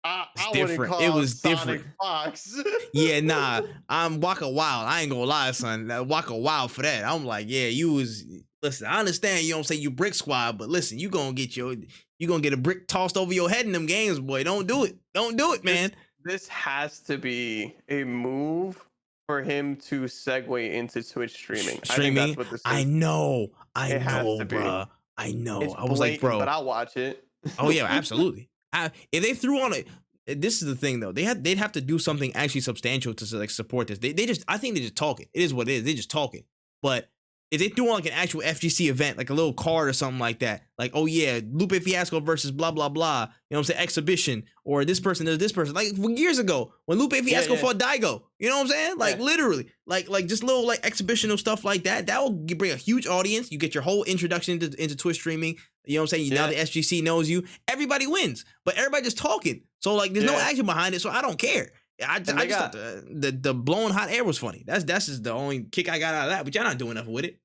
I different. Call it was Sonic different. Fox. Yeah, nah. I'm Waka Wild. I ain't gonna lie, son. Waka Wild for that. I'm like, yeah, you was. Listen, I understand you don't say you brick squad, but listen, you gonna get a brick tossed over your head in them games, boy. Don't do it. Don't do it, man. This has to be a move for him to segue into Twitch streaming. I think that's what this is. I know, bro. I know. It's I was like, bro, but I'll watch it. Oh yeah, absolutely. If they threw on it, this is the thing though. They'd have to do something actually substantial to like support this. I think they just talking. It is what it is. They just talking. But if they threw on like an actual FGC event, like a little card or something like that, like, oh yeah, Lupe Fiasco versus blah blah blah, you know what I'm saying, exhibition, or this person does this person, like years ago when Lupe Fiasco fought Daigo, you know what I'm saying, like literally, like just little like exhibitional stuff like that. That will bring a huge audience. You get your whole introduction into Twitch streaming. You know what I'm saying? Now the SGC knows you. Everybody wins, but everybody just talking. So like, there's no action behind it. So I don't care. I just thought the blowing hot air was funny. That's just the only kick I got out of that. But y'all not doing nothing with it.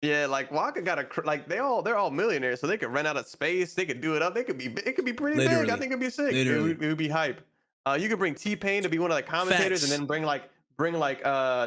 Yeah, like Waka got they're all millionaires, so they could rent out of space. They could do it up. It could be pretty big. I think it'd be sick. It would be hype. You could bring T-Pain to be one of the commentators, and then bring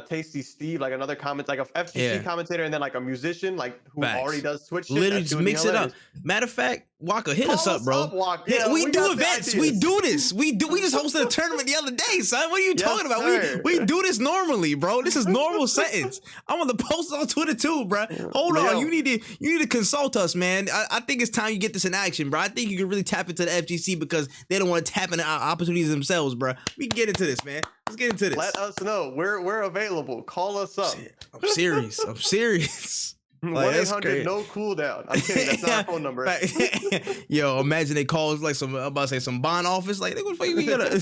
Tasty Steve, like another like a FGC commentator, and then like a musician like who already does Twitch shit. Literally just mix it up. Matter of fact, Waka, hit us up, bro. Yeah, we do events. We do this. We just hosted a tournament the other day, son. What are you talking about? We do this normally, bro. This is normal sentence. I'm on the post on Twitter too, bro. Hold on. You need to consult us, man. I think it's time you get this in action, bro. I think you can really tap into the FGC because they don't want to tap into our opportunities themselves, bro. We can get into this, man. Let's get into this. Let us know. We're available. Call us up. I'm serious. 1-800 no cooldown. I'm kidding. That's not our phone number. Yo, imagine they call us like I'm about to say some bond office. Like, what the fuck you gonna?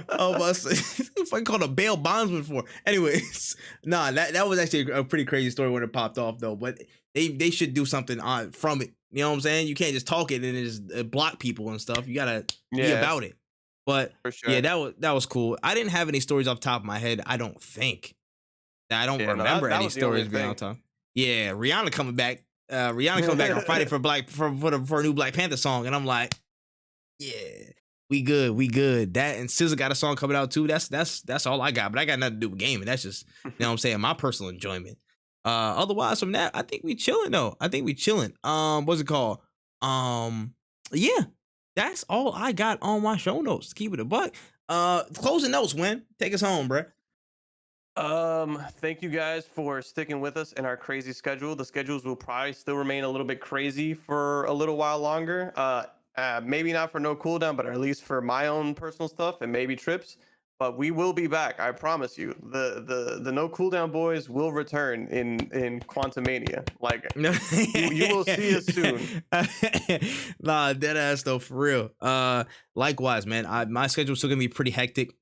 Oh, about to say, what the fuck called a bail bondsman for? Anyways, nah, that was actually a pretty crazy story when it popped off though. But they should do something on from it. You know what I'm saying? You can't just talk it and just block people and stuff. You gotta be about it. But for sure. Yeah, that was cool. I didn't have any stories off the top of my head. I don't think. I don't remember any stories being on top. Yeah, Rihanna coming back. Rihanna coming back on Friday for a new Black Panther song, and I'm like, yeah, we good. That and SZA got a song coming out too. That's all I got. But I got nothing to do with gaming. That's just, you know what I'm saying, my personal enjoyment. Otherwise from that, I think we chilling though. What's it called? Yeah, that's all I got on my show notes. Keep it a buck. Closing notes, Wen. Take us home, bruh. Thank you guys for sticking with us in our crazy schedule. The schedules will probably still remain a little bit crazy for a little while longer. Maybe not for no cooldown, but at least for my own personal stuff and maybe trips. But we will be back. I promise you. The no cooldown boys will return in Quantumania. Like you will see us soon. Nah, dead ass though, for real. Likewise, man. My schedule's still gonna be pretty hectic.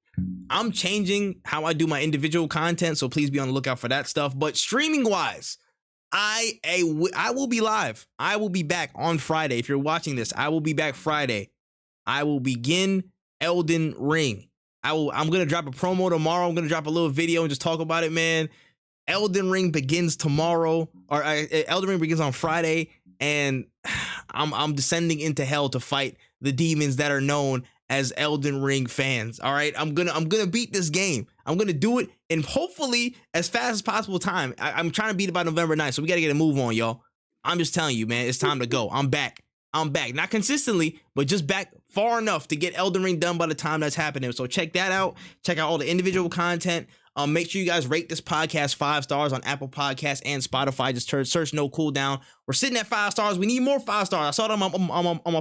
I'm changing how I do my individual content, so please be on the lookout for that stuff. But streaming wise, I will be live. I will be back on Friday. If you're watching this, I will be back Friday. I will begin Elden Ring. I'm gonna drop a promo tomorrow. I'm gonna drop a little video and just talk about it, man. Elden Ring begins tomorrow, or Elden Ring begins on Friday, and I'm descending into hell to fight the demons that are known as Elden Ring fans. All right, I'm gonna beat this game. I'm gonna do it in hopefully as fast as possible time. I'm trying to beat it by November 9th, so we gotta get a move on, y'all. I'm just telling you, man, it's time to go. I'm back. Not consistently, but just back far enough to get Elden Ring done by the time that's happening. So check that out. Check out all the individual content. Make sure you guys rate this podcast 5 stars on Apple Podcasts and Spotify. Just search No Cooldown. We're sitting at 5 stars. We need more 5 stars. I saw it on my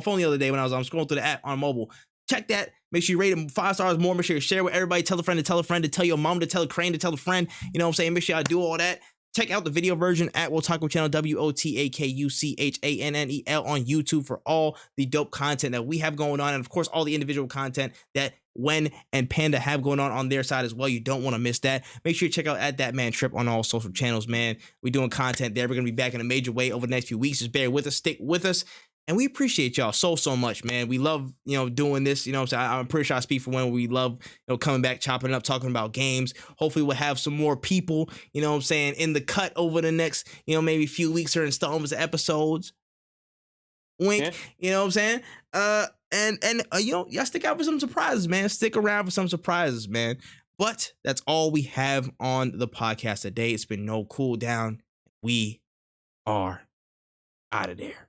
phone the other day when I was scrolling through the app on mobile. Check that. Make sure you rate them 5 stars more. Make sure you share with everybody. Tell a friend to tell a friend to tell your mom to tell a crane to tell a friend. You know what I'm saying? Make sure y'all do all that. Check out the video version at Wotaku channel, WOTAKUCHANNEL on YouTube for all the dope content that we have going on. And of course, all the individual content that Wen and Panda have going on their side as well. You don't want to miss that. Make sure you check out at ThatManTripp on all social channels, man. We're doing content there. We're going to be back in a major way over the next few weeks. Just bear with us, stick with us. And we appreciate y'all so much, man. We love, doing this. You know what I'm saying? I'm pretty sure I speak for when we love, coming back, chopping it up, talking about games. Hopefully we'll have some more people, you know what I'm saying, in the cut over the next, maybe few weeks or installments of episodes. Wink, yeah. You know what I'm saying? Y'all stick out for some surprises, man. Stick around for some surprises, man. But that's all we have on the podcast today. It's been No Cooldown. We are out of there.